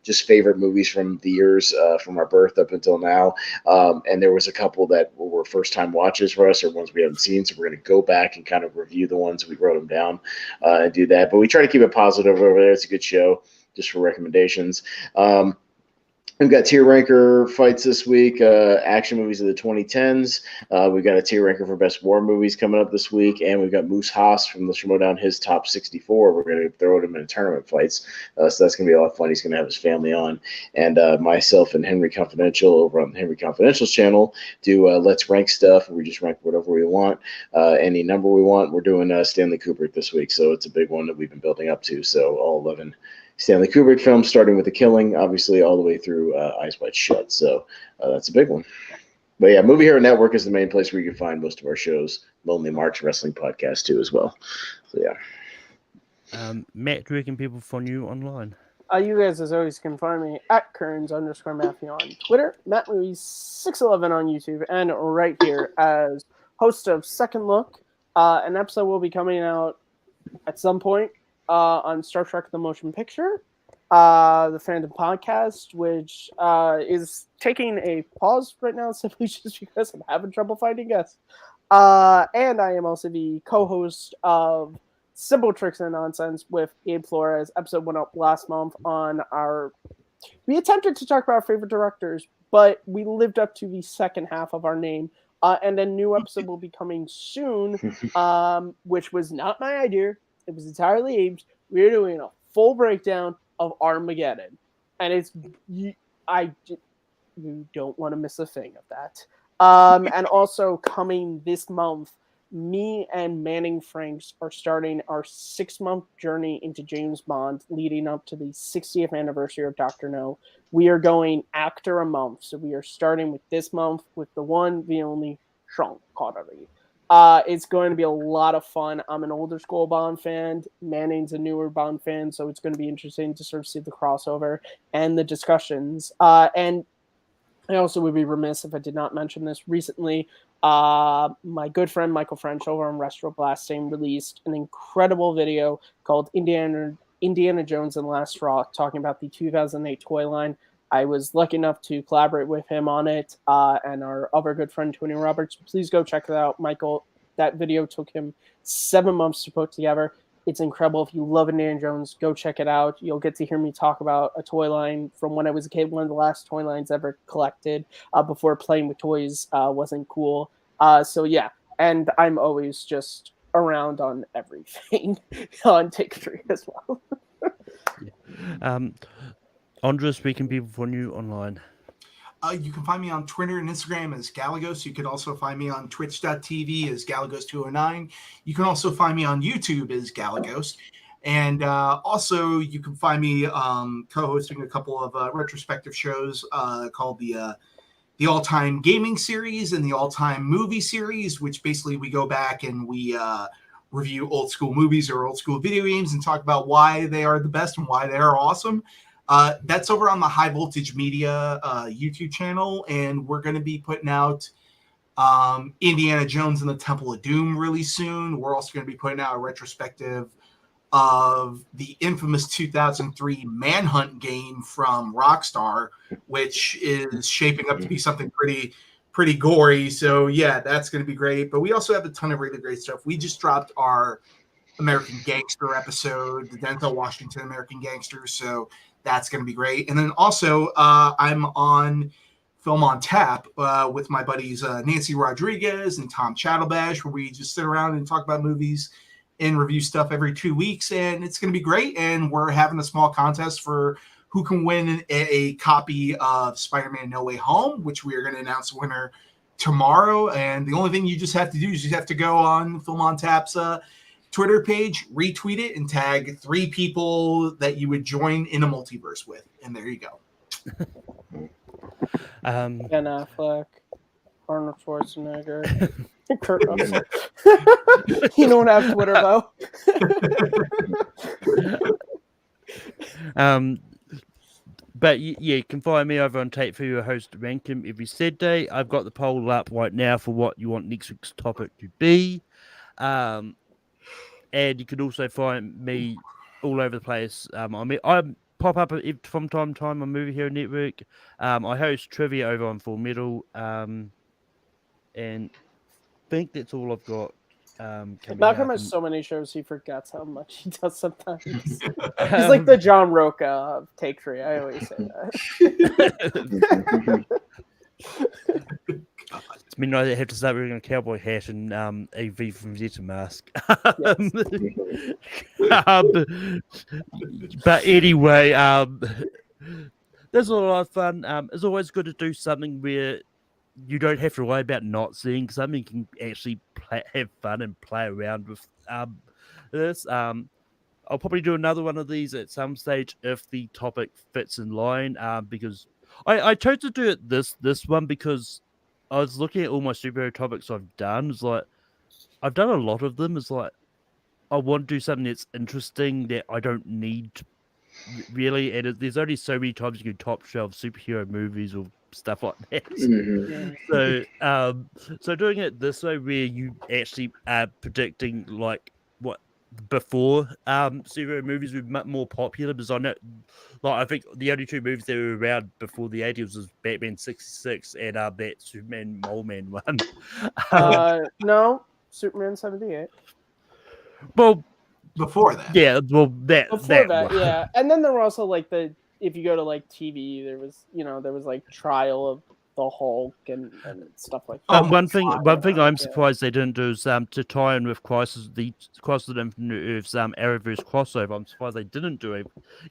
just favorite movies from the years from our birth up until now. And there was a couple that were first time watches for us or ones we haven't seen. So we're going to go back and kind of review the ones we wrote them down and do that. But we try to keep it positive over there. It's a good show just for recommendations. We've got tier ranker fights this week, action movies of the 2010s. We've got a tier ranker for best war movies coming up this week, and we've got Moose Haas from the Schmodown, his top 64. We're going to throw him in tournament fights, so that's going to be a lot of fun. He's going to have his family on, and myself and Henry Confidential over on the Henry Confidential's channel do Let's Rank stuff. We just rank whatever we want, any number we want. We're doing Stanley Kubrick this week, so it's a big one that we've been building up to, so all 11 Stanley Kubrick films, starting with The Killing, obviously, all the way through Eyes Wide Shut. So that's a big one. But yeah, Movie Hero Network is the main place where you can find most of our shows. Lonely March Wrestling Podcast, too, as well. So yeah. Matt, where can people find you online? You guys, as always, can find me at Kearns_Matthew on Twitter, MattMovies611 on YouTube, and right here as host of Second Look, An episode will be coming out at some point on Star Trek The Motion Picture, the Fandom Podcast, which is taking a pause right now simply just because I'm having trouble finding guests. And I am also the co-host of Simple Tricks and Nonsense with Gabe Flores. Episode went up last month on our... We attempted to talk about our favorite directors, but we lived up to the second half of our name. And a new episode will be coming soon, which was not my idea. It was entirely Abe's. We're doing a full breakdown of Armageddon. And it's... You don't want to miss a thing of that. And also coming this month, me and Manning Franks are starting our 6-month journey into James Bond, leading up to the 60th anniversary of Dr. No. We are going after a month, so we are starting with this month with the one, the only Sean Connery. It's going to be a lot of fun. I'm an older school Bond fan. Manning's a newer Bond fan, so it's going to be interesting to sort of see the crossover and the discussions. And I also would be remiss if I did not mention this. Recently, my good friend Michael French over on Retro Blasting released an incredible video called Indiana Jones and the Last Straw, talking about the 2008 toy line. I was lucky enough to collaborate with him on it, and our other good friend Tony Roberts. Please go check it out, Michael. That video took him 7 months to put together. It's incredible. If you love Indiana Jones, go check it out. You'll get to hear me talk about a toy line from when I was a kid, one of the last toy lines ever collected before playing with toys wasn't cool. So yeah, and I'm always just around on everything on Take 3 as well. Andres, we can people find you online. You can find me on Twitter and Instagram as Galagos. You can also find me on twitch.tv as Galagos209. You can also find me on YouTube as Galagos. And also you can find me co-hosting a couple of retrospective shows called the All-Time Gaming Series and the All-Time Movie Series, which basically we go back and we review old school movies or old school video games and talk about why they are the best and why they are awesome. That's over on the High Voltage Media YouTube channel, and we're going to be putting out Indiana Jones and the Temple of Doom really soon. We're also going to be putting out a retrospective of the infamous 2003 Manhunt game from Rockstar, which is shaping up to be something pretty gory. So yeah, that's going to be great. But we also have a ton of really great stuff. We just dropped our American Gangster episode, the Denzel Washington American Gangster. So that's going to be great. And then also I'm on Film on Tap with my buddies Nancy Rodriguez and Tom Chattelbash, where we just sit around and talk about movies and review stuff every 2 weeks. And it's going to be great. And we're having a small contest for who can win a copy of Spider-Man No Way Home, which we are going to announce the winner tomorrow. And the only thing you just have to do is you have to go on Film on Tap's Twitter page, retweet it, and tag 3 people that you would join in a multiverse with. And there you go. Ben Affleck, Arnold Schwarzenegger, Kurt Russell. You don't have Twitter, though. But yeah, you can find me over on Tape for your host Rankin every Saturday. I've got the poll up right now for what you want next week's topic to be. And you can also find me all over the place. I pop up from time to time on Movie Hero Network. I host trivia over on Full Metal. And I think that's all I've got. Malcolm has so many shows he forgets how much he does sometimes. He's like the John Roca of Take 3. I always say that. It's mean I have to start wearing a cowboy hat and a V from Zeta mask. But anyway, there's a lot of fun. It's always good to do something where you don't have to worry about not seeing something. You can actually have fun and play around with this. I'll probably do another one of these at some stage if the topic fits in line. Because I chose to do it this one because I was looking at all my superhero topics I've done. It's like I've done a lot of them. It's like I want to do something that's interesting that I don't need really, and there's only so many times you can top shelf superhero movies or stuff like that. So doing it this way, where you actually are predicting like what before superhero movies were more popular, because I know, like, I think the only two movies that were around before the 80s was Batman 66 and that Superman Mole Man one. No, Superman 78. Well, before that. yeah, well Before that, one. yeah. And then there were also like if you go to like TV, there was like Trial of the Hulk and stuff like that. One thing I'm surprised they didn't do is to tie in with Crisis of Infinite Earth's Arrowverse crossover. I'm surprised they didn't do a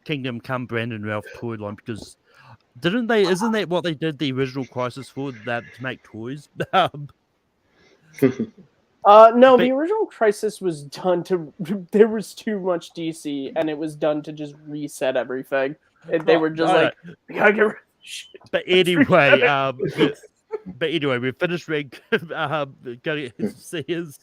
Kingdom Come Brandon Ralph toy line, because didn't they? Isn't that what they did the original Crisis for? That to make toys. No, the original Crisis was done to. There was too much DC, and it was done to just reset everything. They were just like, we gotta get rid of shit. But anyway, we finished. Going to see his